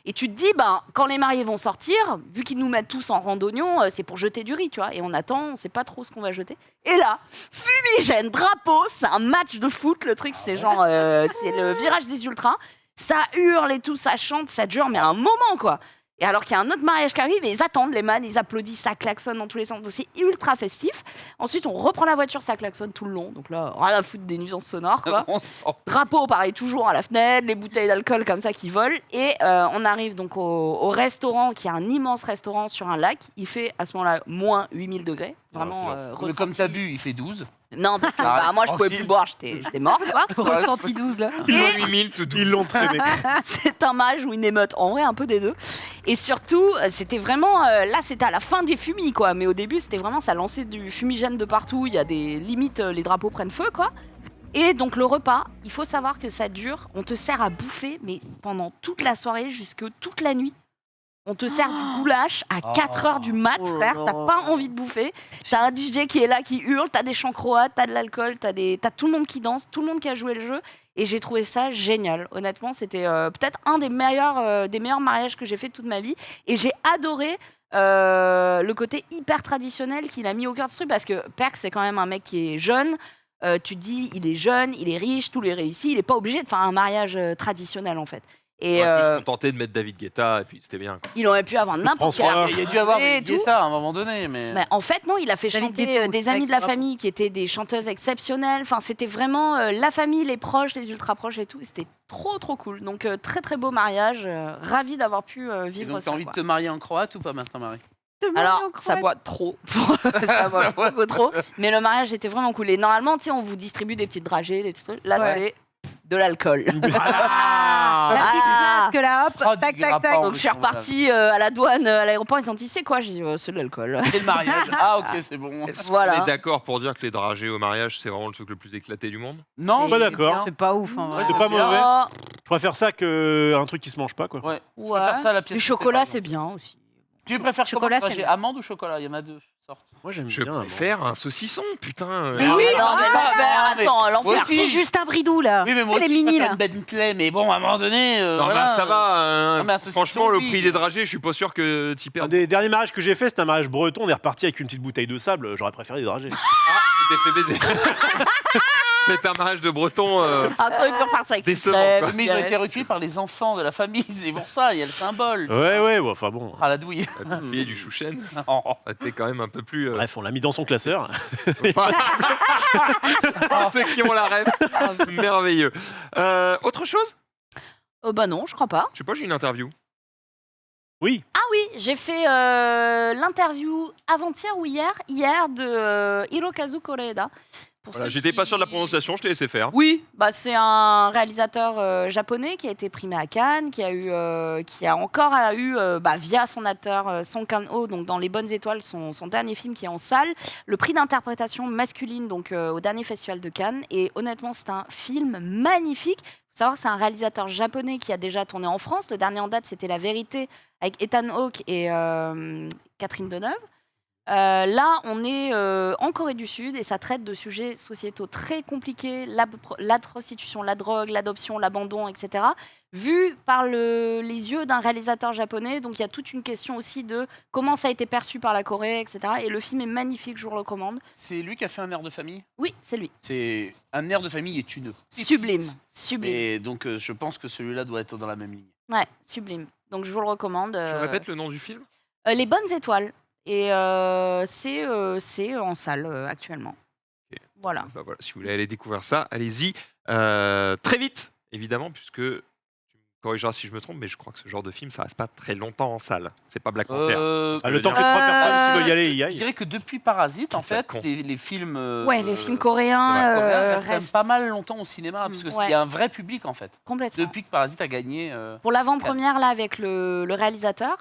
E: Et tu te dis, quand les mariés vont sortir, vu qu'ils nous mettent tous en randonnion, c'est pour jeter du riz, tu vois. Et on attend, on sait pas trop ce qu'on va jeter. Et là, fumigène, drapeau, c'est un match de foot. Le truc, c'est genre, c'est le virage des ultras. Ça hurle et tout, ça chante, ça dure, mais à un moment, quoi. Et alors qu'il y a un autre mariage qui arrive et ils attendent, les man, ils applaudissent, ça klaxonne dans tous les sens. Donc c'est ultra festif. Ensuite, on reprend la voiture, ça klaxonne tout le long. Donc là, rien à foutre des nuisances sonores, quoi. Drapeau, pareil, toujours à la fenêtre, les bouteilles d'alcool comme ça qui volent. Et on arrive donc au restaurant, qui est un immense restaurant sur un lac. Il fait à ce moment-là moins 8000 degrés. Vraiment.
A: Comme t'as bu, il fait 12.
E: Non, parce que moi, je pouvais plus boire, j'étais morte, quoi.
B: Ressenti 12 là.
C: Ils l'ont 8000 tout doux.
D: Ils l'ont traîné.
E: C'est un mariage ou une émeute. En vrai, un peu des deux. Et surtout, c'était vraiment... là, c'était à la fin des fumis, quoi. Mais au début, c'était vraiment... Ça lançait du fumigène de partout. Il y a des limites, les drapeaux prennent feu, quoi. Et donc, le repas, il faut savoir que ça dure. On te sert à bouffer, mais pendant toute la soirée, jusque toute la nuit. On te sert du goulash à 4h du mat, frère. T'as pas envie de bouffer. T'as un DJ qui est là, qui hurle. T'as des chants croates, t'as de l'alcool, t'as tout le monde qui danse, tout le monde qui a joué le jeu. Et j'ai trouvé ça génial. Honnêtement, c'était peut-être un des meilleurs mariages que j'ai fait toute ma vie. Et j'ai adoré le côté hyper traditionnel qu'il a mis au cœur de ce truc. Parce que Perk, c'est quand même un mec qui est jeune. Tu te dis, il est jeune, il est riche, tout lui réussit. Il est pas obligé de faire un mariage traditionnel, en fait. Et
C: On va plus se contenter de mettre David Guetta et puis c'était bien. Quoi.
E: il aurait pu avoir n'importe quel
D: François.
E: artiste
A: Il y a dû avoir
E: et
A: des
E: tout.
A: Guetta à un moment donné, mais...
E: Mais en fait, non, il a fait
B: David
E: chanter
B: Guetta,
E: des
B: c'est
E: amis de la
B: vrai que
E: famille qui étaient des chanteuses exceptionnelles. Enfin, c'était vraiment la famille, les proches, les ultra proches et tout. C'était trop, trop cool. Donc, très, très beau mariage. Ravi d'avoir pu
A: Et
E: vivre
A: donc,
E: ça.
A: t'as envie de
E: quoi.
A: te marier en croate ou pas maintenant, Marie?
E: Alors, ça boit trop. Ça boit beaucoup trop. Mais le mariage était vraiment cool. Et normalement, tu sais, on vous distribue des petites dragées, des petits trucs. Là,
B: Ouais.
E: c'était de l'alcool.
B: La petite flasque là, hop,
A: Oh, du
B: tac, tac,
A: grappin.
B: tac.
E: Donc, je suis repartie à la douane, à l'aéroport. Ils ont dit, c'est quoi? J'ai dit, c'est de l'alcool.
A: C'est le mariage. Ah, ok, c'est bon.
C: On est
E: Voilà.
C: d'accord pour dire que les dragées au mariage, c'est vraiment le truc le plus éclaté du monde.
A: Non,
D: Pas
A: il est
D: d'accord.
A: bien.
B: C'est pas ouf en vrai.
D: C'est pas
A: bien.
D: mauvais.
E: Oh,
D: Je préfère ça qu'un truc qui se mange pas, quoi.
A: Ouais.
E: ouais.
A: préfère ça à la pièce
E: Du
A: de
E: chocolat,
A: thé, par
E: c'est bien aussi.
A: Tu préfères
B: Chocolat,
A: chocolat,
B: c'est
A: j'ai
B: bien.
A: amande ou chocolat? Il y en a deux sortes.
D: Moi, j'aime
C: Je
D: bien.
C: préfère un saucisson, putain.
A: Mais oui,
E: non, mais
A: ça,
E: l'enfer,
A: mais-
E: attends,
A: Moi
E: l'enfer.
A: aussi.
B: C'est juste un bridou là.
A: Oui, mais moi
B: C'est
A: aussi,
B: les
A: je
B: mini
A: préfère
B: là.
A: une Bentley, mais bon, à un moment donné...
C: Non,
A: voilà,
C: bah, ça va.
A: non, mais un saucisson,
C: Franchement, le
A: oui.
C: prix des dragées, je suis pas sûr que t'y
D: Un
C: perds.
D: des derniers mariages que j'ai fait, c'était un mariage breton. On est reparti avec une petite bouteille de sable. J'aurais préféré des dragées.
C: Tu t'es fait baiser. C'est un mariage de breton.
E: Attends, il peut repartir avec
C: Décevant,
E: une crêpe,
C: quoi.
A: Mais ils ont été recueillis par les enfants de la famille, c'est pour ça, il y a le symbole.
D: Ouais, bon, enfin bon.
A: Ah, la douille.
C: La fille du chouchen.
A: Oh.
C: T'es quand même un peu plus.
D: Bref, on l'a mis dans son classeur.
C: Ceux qui ont la rêve. Merveilleux. Autre chose?
E: Bah non, je crois pas.
C: Je sais pas, j'ai une interview.
D: Oui.
E: Ah oui, j'ai fait l'interview avant-hier ou hier de Hirokazu Koreeda. Pour
C: Voilà,
E: ceux
C: j'étais pas
E: qui-
C: sûr de la prononciation, je t'ai laissé faire.
E: Oui, bah c'est un réalisateur japonais qui a été primé à Cannes, qui a encore eu via son acteur Song Kang-ho, donc dans Les Bonnes Étoiles, son dernier film qui est en salle, le prix d'interprétation masculine donc au dernier festival de Cannes. Et honnêtement, c'est un film magnifique. Faut savoir que c'est un réalisateur japonais qui a déjà tourné en France. Le dernier en date, c'était La Vérité avec Ethan Hawke et Catherine Deneuve. Là, on est en Corée du Sud et ça traite de sujets sociétaux très compliqués, la prostitution, la drogue, l'adoption, l'abandon, etc. Vu par les yeux d'un réalisateur japonais. Donc il y a toute une question aussi de comment ça a été perçu par la Corée, etc. Et le film est magnifique, je vous le recommande.
A: C'est lui qui a fait un air de famille.
E: Oui, c'est lui.
A: C'est un air de famille est une
E: Sublime,
A: pépite.
E: sublime.
A: Et donc je pense que celui-là doit être dans la même ligne.
E: Ouais, sublime. Donc je vous le recommande.
C: Je répète le nom du film.
E: Les Bonnes Étoiles. Et c'est en salle actuellement.
C: Ok.
E: Voilà.
C: Bah voilà, si vous voulez aller découvrir ça, allez-y très vite, évidemment, puisque tu me corrigeras si je me trompe, mais je crois que ce genre de film, ça reste pas très longtemps en salle. C'est pas Black Panther.
D: Le temps que 3 personnes qui veulent y aller, y
A: Je
D: aillent.
A: dirais que depuis Parasite, en
C: C'est
A: fait,
C: con.
A: les films.
E: Ouais, les films coréens
A: coréens restent quand même
E: restent
A: pas mal longtemps au cinéma, parce qu'il
E: Ouais.
A: y a un vrai public en fait.
E: complètement.
A: Depuis que Parasite a gagné.
E: Pour l'avant-première, là, avec le réalisateur,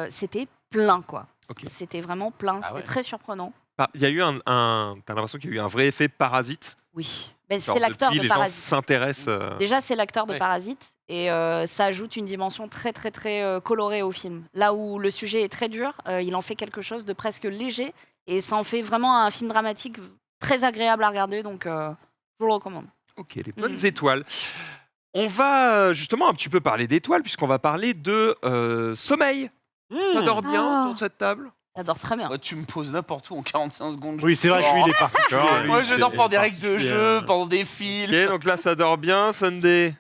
E: c'était plein, quoi.
C: Ok.
E: C'était vraiment plein,
A: Ah
E: c'était
A: ouais.
E: très surprenant.
C: Il y a eu t'as l'impression qu'il y a eu un vrai effet Parasite.
E: Oui. Ben,
C: Genre,
E: c'est l'acteur
C: depuis,
E: de
C: les gens
E: Parasite.
C: s'intéressent.
E: Déjà, c'est l'acteur de
A: Ouais.
E: Parasite. Et ça ajoute une dimension très, très, très colorée au film. Là où le sujet est très dur, il en fait quelque chose de presque léger. Et ça en fait vraiment un film dramatique très agréable à regarder. Donc, je vous le recommande.
C: Ok, les bonnes étoiles. On va justement un petit peu parler d'étoiles, puisqu'on va parler de sommeil. Ça dort bien
B: Ah.
C: autour de cette table?
E: J'adore très bien.
A: Ouais, tu me poses n'importe où en 45 secondes.
D: Oui, c'est vrai que lui, il est particulier.
C: D'accord,
D: lui,
A: Moi, je
D: c'est-
A: dors pendant des règles de
D: particulier,
A: jeu, pendant des films.
C: Ok, donc là, ça dort bien, Sunday.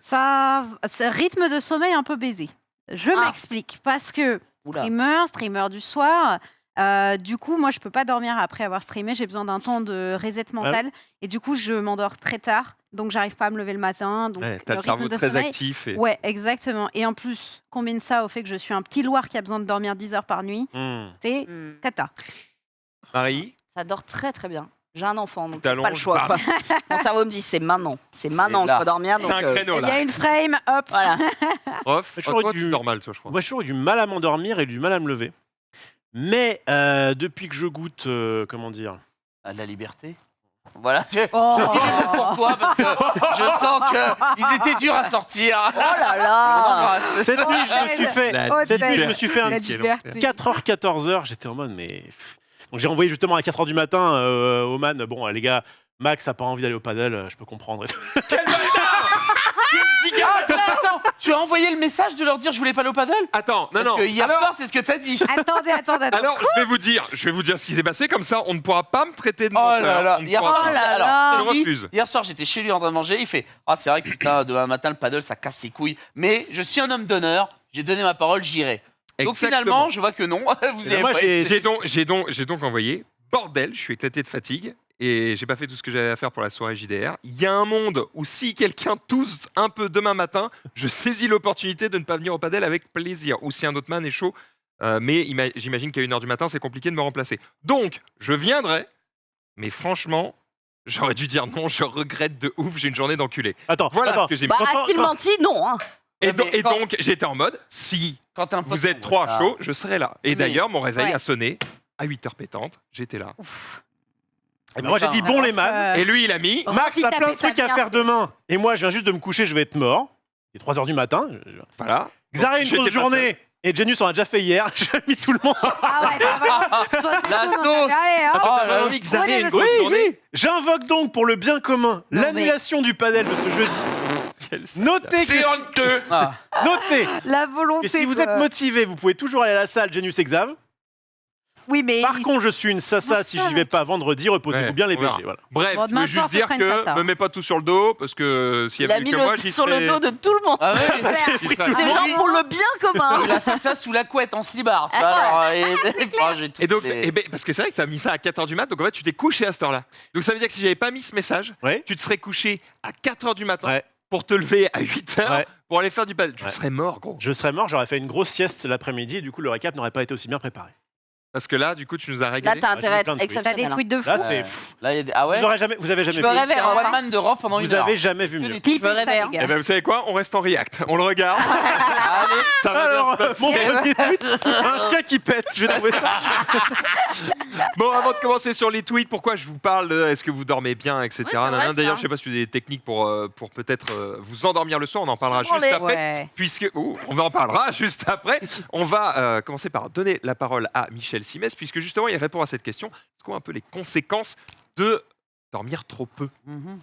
B: C'est rythme de sommeil un peu baisé. Je
E: Ah.
B: m'explique. Parce que
E: Oula.
B: streamer du soir, du coup, moi, je peux pas dormir après avoir streamé. J'ai besoin d'un temps de reset mental. Et du coup, je m'endors très tard. Donc, j'arrive pas à me lever le matin. Donc,
C: Ouais, t'as le
B: rythme
C: cerveau
B: de
C: très
B: sommeil-
C: actif. Et...
B: Ouais, exactement. Et en plus, combine ça au fait que je suis un petit loir qui a besoin de dormir 10 heures par nuit. C'est
E: Hmm.
B: cata.
C: Marie,
E: Ça dort très, très bien. J'ai un enfant, donc
C: t'allonges,
E: pas le choix.
C: bam.
E: Mon cerveau me dit c'est maintenant. C'est maintenant
A: là.
E: qu'il faut dormir. Donc,
C: C'est un créneau
B: Il y
C: là.
B: a une frame, hop.
E: voilà.
C: Prof,
D: J'ai toujours
C: toi,
D: eu
C: tu
D: du-
C: dors mal, toi, je crois.
D: Moi, j'ai toujours eu du mal à m'endormir et du mal à me lever. Mais depuis que je goûte, comment dire,
A: Ah, de la liberté. Voilà, tu
B: Oh.
A: je dirais pas pour toi parce que je sens qu'ils étaient durs à sortir.
E: Oh là là.
D: cette nuit, je me suis fait,
C: La
D: cette nuit, je me suis fait un
B: La
D: petit
B: liberté.
D: 4h, 14h. J'étais en mode, mais. Donc, j'ai envoyé justement à 4h du matin au man. Bon, les gars, Max a pas envie d'aller au paddle, je peux comprendre. et tout.
A: Attends, tu as envoyé le message de leur dire je voulais pas aller au paddle?
C: Attends, non,
A: Parce
C: non.
A: que hier
C: Alors-
A: soir, c'est ce que t'as dit.
B: Attendez.
C: Alors, je vais vous dire ce qui s'est passé, comme ça, on ne pourra pas me traiter de
A: Oh
C: menteur.
A: là là,
C: On ne
A: hier
C: pourra
A: soir,
C: pas.
E: Oh là
A: alors,
E: là.
C: Je
A: Henri,
C: refuse.
A: hier soir, j'étais chez lui en train de manger. Il fait ah, c'est vrai que putain, demain matin, le paddle, ça casse ses couilles. Mais je suis un homme d'honneur. J'ai donné ma parole, j'irai. Donc
C: Exactement.
A: finalement, je vois que non. Vous
D: Et
A: avez
D: moi,
A: pas
D: j'ai-
A: été-
C: J'ai donc envoyé, bordel, je suis éclaté de fatigue et j'ai pas fait tout ce que j'avais à faire pour la soirée JDR. Il y a un monde où si quelqu'un tousse un peu demain matin, je saisis l'opportunité de ne pas venir au padel avec plaisir. Ou si un autre man est chaud, mais j'imagine qu'à 1h du matin, c'est compliqué de me remplacer. Donc, je viendrai, mais franchement, j'aurais dû dire non, je regrette de ouf, j'ai une journée d'enculé.
D: Attends,
C: Voilà
D: attends.
C: ce que j'ai mis.
E: Bah, a-t-il menti? Non. Hein.
C: Et,
A: mais
C: et
A: quand-
C: donc, j'étais en mode, si
A: Quand t'es un pote,
C: vous êtes
A: on
C: trois
A: voit ça.
C: chauds, je serai là. Et
A: Mais-
C: d'ailleurs, mon réveil
B: Ouais.
C: a sonné à 8h pétantes, j'étais là.
D: Eh ben, moi, j'ai dit bon, les man.
C: Et lui, il a mis...
D: Max
B: Remplis
D: a
B: ta
D: plein de
B: paix, ça
D: trucs à
B: vient.
D: faire demain. Et moi, je viens juste de me coucher, je vais être mort. Il est 3h du matin.
C: Voilà.
D: Xara a
C: Donc,
D: une
C: j'étais
D: grosse
C: pas
D: journée. Et Genius en a déjà fait hier. J'ai mis tout le monde.
B: Ah ouais,
A: La sauce.
B: Allez, hein.
A: Oh
C: T'as
A: là
C: vraiment
A: là.
C: envie que Xavier ait
B: Prenez
C: une
B: le
C: grosse
B: soin.
C: journée.
D: J'invoque donc pour le bien commun
B: Non,
D: l'annulation du padel de ce jeudi. Notez que
C: C'est honteux.
A: Ah.
D: notez
B: La volonté.
D: que si vous êtes motivé, vous pouvez toujours aller à la salle Genius et Xav.
B: Oui, mais.
D: Par contre, je suis une sassa si j'y vais pas vendredi. Reposez-vous
C: Ouais,
D: bien les
C: on verra.
D: BG. Voilà.
C: Bref,
B: Bon,
C: je
B: demain
C: veux
B: soir,
C: juste
B: ce
C: dire
B: sera une
C: que
B: chassa.
C: me mets pas tout sur le dos, parce que s'il
E: Il
C: y
E: a
C: avait
E: mis
C: que moi,
E: le
C: j'y
E: sur le
C: serais...
E: dos de tout le monde.
A: Ah ouais.
C: j'y serais-
E: C'est
A: Bon,
E: genre
A: lui-
E: pour le bien commun.
A: Il a fait ça sous la couette en slibard, tu vois. Alors, j'ai tout
C: Et donc,
A: fait.
C: eh ben, parce que c'est vrai que t'as mis ça à 4h du mat, donc en fait, tu t'es couché à cette heure-là. Donc ça veut dire que si j'avais pas mis ce message,
D: Ouais.
C: tu te serais couché à 4h du matin
D: Ouais.
C: pour te lever à 8h
D: Ouais.
C: pour aller faire du paddle. Tu
D: Ouais.
C: serais mort, gros.
D: Je serais mort, j'aurais fait une grosse sieste l'après-midi et du coup, le récap n'aurait pas été aussi bien préparé.
C: Parce que là, du coup, tu nous as
E: Là,
C: régalé.
E: t'as intérêt à
D: plein
E: être
D: de tweets.
B: T'as des
E: exceptionnel.
B: tweets de fou.
D: Là,
A: Ouais.
D: c'est.
A: Là, il y a des... Ah ouais.
D: Vous avez jamais
E: Je
D: vu.
E: me réveille.
A: C'est un
E: enfin.
A: one-man de Rof pendant
D: Vous
A: une heure.
D: avez jamais vu mieux.
B: Clip
E: Je me réveille,
B: ça, les
C: Eh
B: gars.
C: ben, vous savez quoi? On reste en react. On le regarde.
A: Allez.
C: Ça va
D: Alors,
C: bien se
D: mon
C: passer.
D: premier tweet, un chien qui pète. J'ai trouvé ça.
C: Bon, avant de commencer sur les tweets, pourquoi je vous parle de est-ce que vous dormez bien, etc.
E: Oui, c'est vrai,
C: Nanana. D'ailleurs,
E: ça.
C: je sais pas si vous avez des techniques pour peut-être vous endormir le soir. On en parlera
E: Souvent,
C: juste
E: les-
C: après.
B: Ouais.
C: Puisque on en parlera juste après. On va commencer par donner la parole à Michel Simès, puisque justement, il répond à cette question. C'est quoi un peu les conséquences de dormir trop peu?
A: Mhm.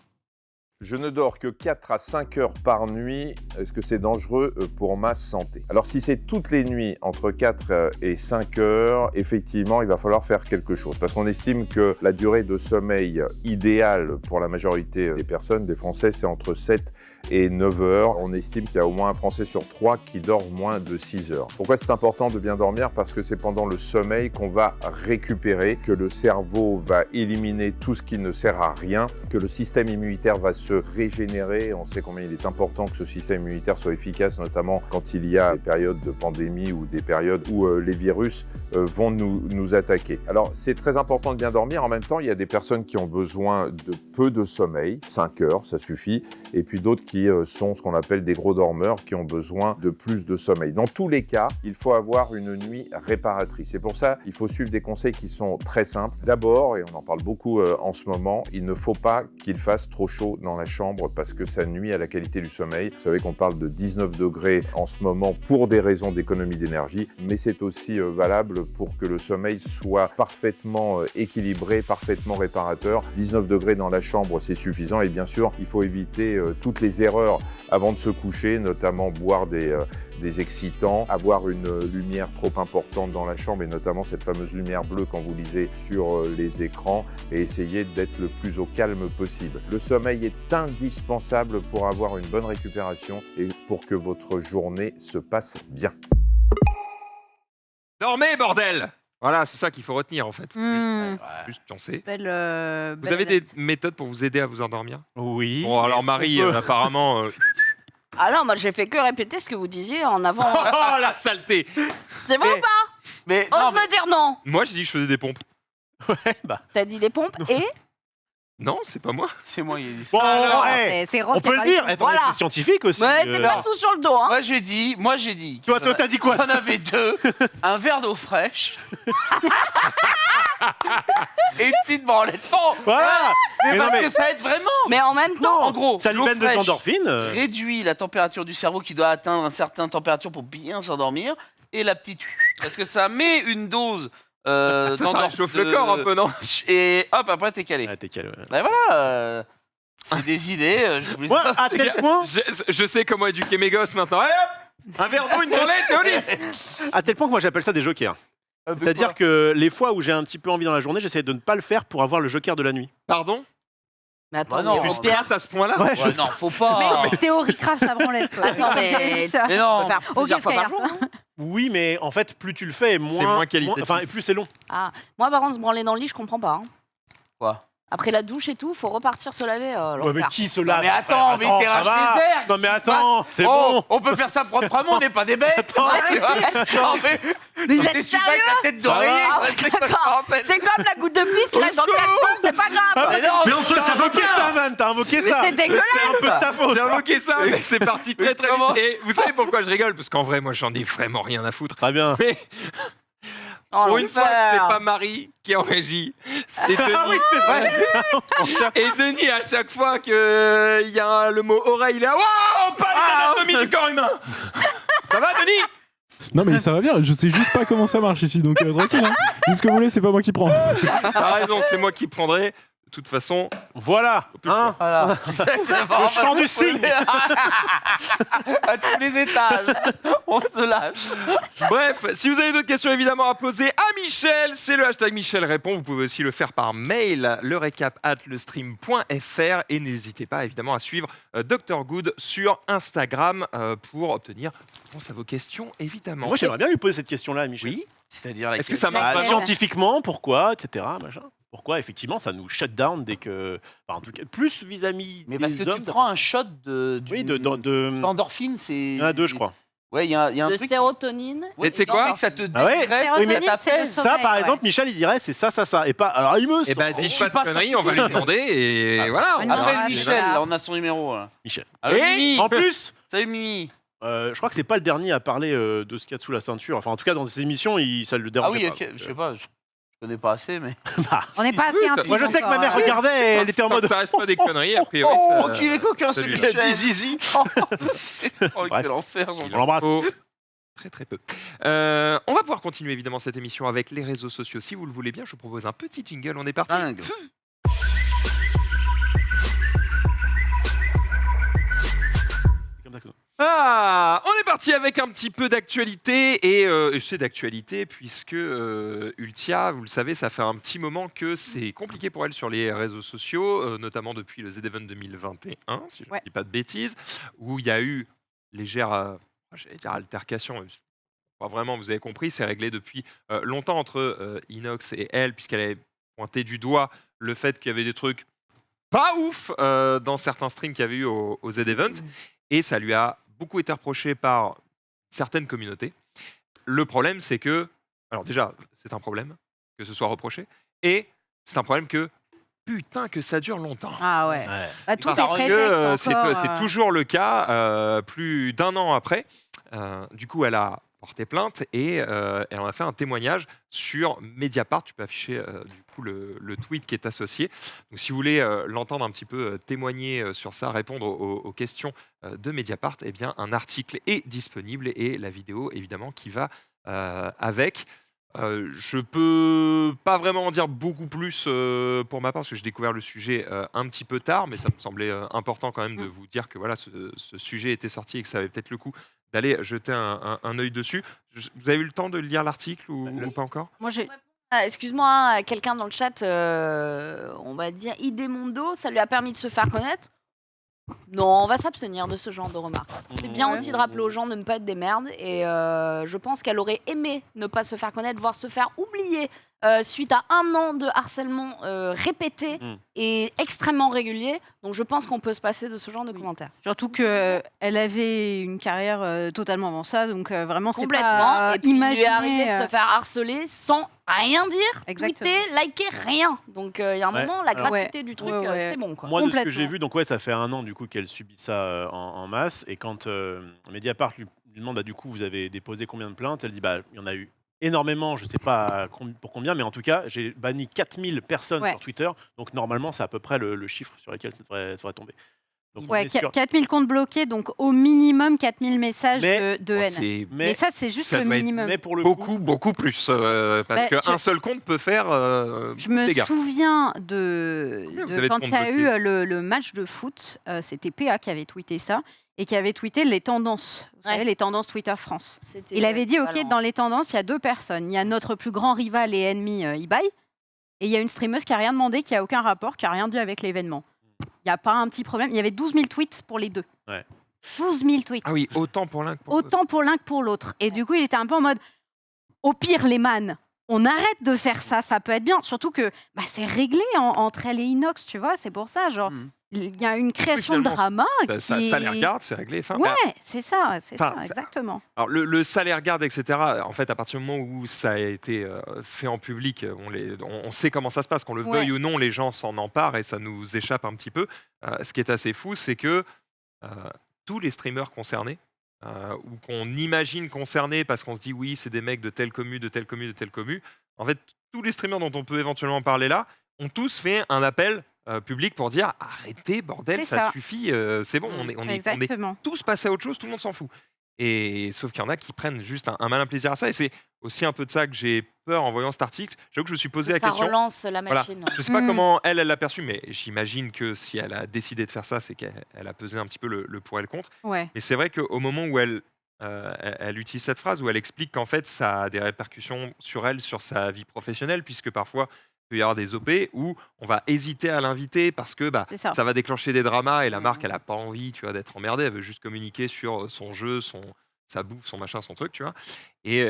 F: Je ne dors que 4 à 5 heures par nuit. Est-ce que c'est dangereux pour ma santé? Alors si c'est toutes les nuits entre 4 et 5 heures, effectivement, il va falloir faire quelque chose. Parce qu'on estime que la durée de sommeil idéale pour la majorité des personnes, des Français, c'est entre 7 et 9 heures. On estime qu'il y a au moins un Français sur 3 qui dort moins de 6 heures. Pourquoi c'est important de bien dormir? Parce que c'est pendant le sommeil qu'on va récupérer, que le cerveau va éliminer tout ce qui ne sert à rien, que le système immunitaire va se régénérer. On sait combien il est important que ce système immunitaire soit efficace, notamment quand il y a des périodes de pandémie ou des périodes où les virus vont nous attaquer. Alors c'est très important de bien dormir. En même temps, il y a des personnes qui ont besoin de peu de sommeil, 5 heures, ça suffit, et puis d'autres qui qui sont ce qu'on appelle des gros dormeurs, qui ont besoin de plus de sommeil. Dans tous les cas, il faut avoir une nuit réparatrice. C'est pour ça qu'il faut suivre des conseils qui sont très simples. D'abord, et on en parle beaucoup en ce moment, il ne faut pas qu'il fasse trop chaud dans la chambre parce que ça nuit à la qualité du sommeil. Vous savez qu'on parle de 19 degrés en ce moment pour des raisons d'économie d'énergie, mais c'est aussi valable pour que le sommeil soit parfaitement équilibré, parfaitement réparateur. 19 degrés dans la chambre, c'est suffisant et bien sûr, il faut éviter toutes les erreurs avant de se coucher, notamment boire des excitants, avoir une lumière trop importante dans la chambre et notamment cette fameuse lumière bleue quand vous lisez sur les écrans et essayer d'être le plus au calme possible. Le sommeil est indispensable pour avoir une bonne récupération et pour que votre journée se passe bien.
C: Dormez, bordel! Voilà, c'est ça qu'il faut retenir en fait.
B: Hmm.
C: Juste pioncer.
B: Belle,
C: Vous avez des méthodes pour vous aider à vous endormir?
D: Oui.
C: Bon, alors Marie, apparemment...
E: Ah non, moi j'ai fait que répéter ce que vous disiez en avant.
C: Oh, la saleté!
E: C'est vrai ou pas?
A: Mais
E: Ose
A: non, mais
E: me dire non.
C: Moi, j'ai dit que je faisais des pompes.
D: Ouais, bah.
E: T'as dit des pompes et
C: Non, c'est pas moi.
A: c'est moi qui ai dit ça.
D: Bon,
B: Non,
D: ouais,
B: c'est Rolf
D: on
B: qui a
D: peut le
B: parlé.
D: dire. Attends,
E: Voilà.
D: c'est scientifique aussi.
E: ouais, t'es pas tout sur le dos, hein.
A: Moi j'ai dit.
D: Toi, t'as dit quoi?
A: J'en avais 2, un verre d'eau fraîche et une petite branlette. Bon,
D: Voilà.
A: mais
D: Mais non,
A: parce
D: mais-
A: que ça aide vraiment.
E: Mais en même temps,
A: En gros,
D: Ça
A: l'eau
D: libère des
A: fraîche
D: endorphines.
A: réduit la température du cerveau qui doit atteindre une certaine température pour bien s'endormir. Et la petite... Parce que ça met une dose...
C: Ça réchauffe le corps un peu, non?
A: Et hop, après t'es calé.
D: Ah, t'es calme.
A: Et voilà, c'est des idées. Je vous
D: Moi, à tel point,
C: Je sais comment éduquer mes gosses maintenant. Allez hop! Un verre d'eau, une branlette et au lit!
D: à tel point que moi j'appelle ça des jokers. C'est-à-dire que les fois où j'ai un petit peu envie dans la journée, j'essaie de ne pas le faire pour avoir le joker de la nuit.
C: Pardon?
E: mais attends,
A: Bah non,
E: mais
C: Tu
A: Pierre.
C: strates à ce point-là?
D: Ouais,
A: Ouais, non, faut pas.
B: Mais théorie craft sa branlette. quoi.
E: Attends, mais-
B: J'ai vu ça.
A: Mais
E: on
A: non.
E: peut faire plusieurs fois par jour.
B: Skyheart.
D: Oui, mais en fait, plus tu le fais, moins,
C: C'est moins qualitatif.
D: enfin, et plus c'est long.
E: Ah, moi par contre, se branler dans le lit, je comprends pas. Hein.
A: Quoi?
E: Après la douche et tout, faut repartir se laver.
D: Ouais, mais qui se lave
A: mais attends, mais t'es
D: ça
A: racheté
D: va.
A: Zerg,
D: Non, mais
A: qu'est-ce qui se
D: attends, c'est
A: Oh,
D: bon.
A: on peut faire ça proprement, on n'est pas des bêtes.
D: Attends,
A: Non, mais
E: Mais vous
A: t'es
E: êtes
A: super avec
E: sérieux?
A: la tête d'oreiller.
E: Ah,
A: quoi,
E: ouais,
A: c'est quoi,
E: d'accord.
A: en fait
E: C'est comme la goutte de pisse qui reste dans le caleçon, c'est pas grave.
A: Mais non,
D: T'as invoqué ça, man, t'as invoqué
E: Mais
D: ça.
E: c'est dégueulasse.
D: C'est un peu de ta faute.
C: J'ai invoqué ça, mais c'est parti très très
A: comment
C: vite. Et vous savez pourquoi je rigole? Parce qu'en vrai, moi, j'en ai vraiment rien à foutre.
D: Très bien.
C: Mais
E: Oh,
C: pour une fois que c'est
E: l'enfer.
C: pas Marie qui est en régie, c'est
D: Ah
C: Denis.
D: oui, c'est vrai.
C: Et Denis, à chaque fois qu'il y a le mot oreille, il est là. Waouh, on parle d'anatomie du corps humain. Ça va, Denis?
G: Non mais ça va bien, je sais juste pas comment ça marche ici, donc tranquille. Hein. Dites ce que vous voulez, c'est pas moi qui prends.
C: T'as raison, c'est moi qui prendrai. De toute façon,
D: Voilà. Hein
A: Voilà.
D: Le chant du cygne.
A: À tous les étages. On se lâche.
C: bref, si vous avez d'autres questions évidemment à poser à Michel, c'est le hashtag Michel répond. Vous pouvez aussi le faire par mail, lerecap@lestream.fr et n'hésitez pas évidemment à suivre Dr Good sur Instagram pour obtenir réponse à vos questions évidemment.
D: Moi, j'aimerais bien lui poser cette question-là, Michel.
C: Oui.
A: C'est-à-dire
C: Est-ce que ça marche
B: Laquelle
C: vraiment?
D: Scientifiquement, pourquoi, etc. Machin. Pourquoi, effectivement, ça nous shut down dès que. Enfin, en tout cas, plus vis-à-vis
A: Mais
D: des
A: parce que tu
D: hommes.
A: prends un shot de.
D: Oui, de.
A: C'est pas endorphine, c'est.
D: Il y en a deux, je crois.
A: Ouais, il y a un
E: De
A: truc.
E: sérotonine.
A: Ouais,
C: Et tu sais
A: non,
C: quoi
A: mais que ça te
D: Ah ouais
A: déstresse,
B: Sérotonine,
A: ça
B: c'est de
A: t'apaise.
B: sommeil,
D: Ça, par
B: ouais.
D: exemple, Michel, il dirait c'est ça, ça, ça. Et pas. Alors, il me.
C: Eh ben,
A: je
C: dites
A: suis
C: pas
A: pas
C: de conneries, on va lui demander et voilà.
B: Ouais,
C: on
B: non,
C: va
A: Appelle
B: Ah,
A: Michel,
B: voilà.
A: là, on a son numéro. Là.
D: Michel.
A: Allô,
C: Et
A: Mimi.
D: En plus.
A: Salut Mimi.
D: Je crois que c'est pas le dernier à parler de ce qu'il y a dessous la ceinture. Enfin, en tout cas, dans ses émissions, ça le dérange
A: Ah oui,
D: pas.
A: ok, je sais pas, je connais pas assez, mais.
B: On n'est pas assez
C: Écoute,
B: intime
D: Moi, je sais que ma mère
B: encore, hein.
D: regardait et elle était en
C: Tant que
D: mode.
C: ça reste pas des conneries, a priori.
A: Oh,
C: ça-
A: qu'il est coquin
C: Salut,
A: celui-là.
C: là.
A: Zizi. Oh,
D: Bref.
A: quel enfer, j'en
D: On l'embrasse.
C: Oh, très très peu. On va pouvoir continuer évidemment cette émission avec les réseaux sociaux. Si vous le voulez bien, je vous propose un petit jingle. On est parti.
A: Dingue.
D: Comme ça que ça.
C: Ah, on est parti avec un petit peu d'actualité et c'est d'actualité puisque Ultia, vous le savez, ça fait un petit moment que c'est compliqué pour elle sur les réseaux sociaux, notamment depuis le Z-Event 2021, si je ne
B: Ouais.
C: dis pas de bêtises, où il y a eu légère, j'allais dire altercation. Pas vraiment, vous avez compris, c'est réglé depuis longtemps entre Inox et elle, puisqu'elle avait pointé du doigt le fait qu'il y avait des trucs pas ouf dans certains streams qu'il y avait eu au Z-Event, et ça lui a beaucoup été reproché par certaines communautés. Le problème, c'est que, alors déjà, c'est un problème que ce soit reproché, et c'est un problème que putain que ça dure longtemps.
B: Ah ouais.
D: Ouais.
B: Bah, tous
C: Parce
B: ces
C: que
B: prétextes
C: c'est
B: encore,
C: c'est toujours le cas, plus d'1 an après. Du coup, elle a porté plainte et elle en a fait un témoignage sur Mediapart. Tu peux afficher du coup le tweet qui est associé. Donc, si vous voulez l'entendre un petit peu témoigner sur ça, répondre aux questions de Mediapart, eh bien, un article est disponible et la vidéo, évidemment, qui va avec. Je peux pas vraiment en dire beaucoup plus pour ma part parce que j'ai découvert le sujet un petit peu tard, mais ça me semblait important quand même de vous dire que voilà, ce sujet était sorti et que ça avait peut-être le coup d'aller jeter un œil dessus. Vous avez eu le temps de lire l'article ou pas encore?
B: Moi, j'ai.
E: Excuse-moi, quelqu'un dans le chat, on va dire Idemondo, ça lui a permis de se faire connaître. Non, on va s'abstenir de ce genre de remarques. C'est bien
B: Ouais.
E: aussi de rappeler aux gens de ne pas être des merdes. Et je pense qu'elle aurait aimé ne pas se faire connaître, voire se faire oublier suite à 1 an de harcèlement répété et extrêmement régulier. Donc je pense qu'on peut se passer de ce genre de commentaires.
B: Surtout qu'elle avait une carrière totalement avant ça, donc vraiment, c'est
E: Complètement.
B: pas
E: Et puis il lui est arrivé
B: imaginer.
E: de se faire harceler sans rien dire,
B: Exactement.
E: tweeter, liker, rien. Donc il y a un
D: Ouais.
E: moment, la
D: Alors-
E: gratuité du truc,
B: Ouais.
E: c'est bon, quoi.
D: Moi, de ce que
B: Complètement.
D: j'ai vu, donc ouais, ça fait 1 an du coup qu'elle subit ça en masse. Et quand Mediapart lui demande, bah, du coup, vous avez déposé combien de plaintes? Elle dit, bah, il y en a eu énormément, je sais pas pour combien, mais en tout cas, j'ai banni 4000 personnes
B: Ouais.
D: sur Twitter. Donc normalement, c'est à peu près le chiffre sur lequel ça devrait tomber. Donc, on
B: Ouais,
D: est sur-
B: 4000 comptes bloqués, donc au minimum 4000 messages
D: Mais-
B: de haine. Mais ça, c'est juste
C: ça
B: le
C: doit être
B: minimum.
D: Mais pour le coup,
C: beaucoup plus. Parce
B: Bah,
C: qu'un seul compte peut faire
B: Je me
C: des dégâts.
B: souviens
C: Combien
B: de
C: vous avez de
B: quand
C: comptes
B: il y a eu
C: bloqués
B: le match de foot, c'était PA qui avait tweeté ça et qui avait tweeté les tendances. Vous
E: Ouais.
B: savez, les tendances Twitter France.
E: C'était
B: Il avait dit, OK,
E: équivalent.
B: dans les tendances, il y a 2 personnes. Il y a notre plus grand rival et ennemi, eBay, et il y a une streameuse qui a rien demandé, qui a aucun rapport, qui a rien dit avec l'événement. Il n'y a pas un petit problème. Il y avait 12 000 tweets pour les deux.
D: Ouais.
B: 12 000 tweets.
C: Ah oui, autant pour l'un que pour l'autre.
B: Autant pour l'un que pour l'autre. Et du coup, il était un peu en mode, au pire, les man, on arrête de faire ça, ça peut être bien. Surtout que bah, c'est réglé entre elle et Inox, tu vois, c'est pour ça. Genre,
A: Mm.
B: il y a une création de
C: finalement,
B: drama
C: Ça les
B: qui...
C: regarde, c'est réglé. Enfin,
B: Ouais,
C: bah,
B: c'est ça,
C: Enfin, ça-
B: exactement.
C: alors le salaire garde, etc. En fait, à partir du moment où ça a été fait en public, on sait comment ça se passe, qu'on le
B: Ouais.
C: veuille ou non, les gens s'en emparent et ça nous échappe un petit peu. Ce qui est assez fou, c'est que tous les streamers concernés, ou qu'on imagine concernés parce qu'on se dit oui, c'est des mecs de telle commu, de telle commu, de telle commu. En fait, tous les streamers dont on peut éventuellement parler là ont tous fait un appel public pour dire arrêtez, bordel,
B: C'est
C: ça
B: ça.
C: suffit, c'est bon, on est
B: Exactement.
C: tous passés à autre chose, tout le monde s'en fout. Et sauf qu'il y en a qui prennent juste un malin plaisir à ça. Et c'est aussi un peu de ça que j'ai peur en voyant cet article. J'avoue que je me suis posé la
E: Ça
C: question.
E: relance la
C: Voilà.
E: machine.
C: Je sais pas
B: Mm.
C: comment elle l'a perçu, mais j'imagine que si elle a décidé de faire ça, c'est qu'elle a pesé un petit peu le pour et le contre.
B: Ouais.
C: Mais c'est vrai qu'au moment où elle utilise cette phrase, où elle explique qu'en fait, ça a des répercussions sur elle, sur sa vie professionnelle, puisque parfois, il peut y avoir des OP où on va hésiter à l'inviter parce que
B: C'est ça.
C: ça va déclencher des dramas et la marque, elle n'a pas envie, tu vois, d'être emmerdée. Elle veut juste communiquer sur son jeu, sa bouffe, son machin, son truc, tu vois. Et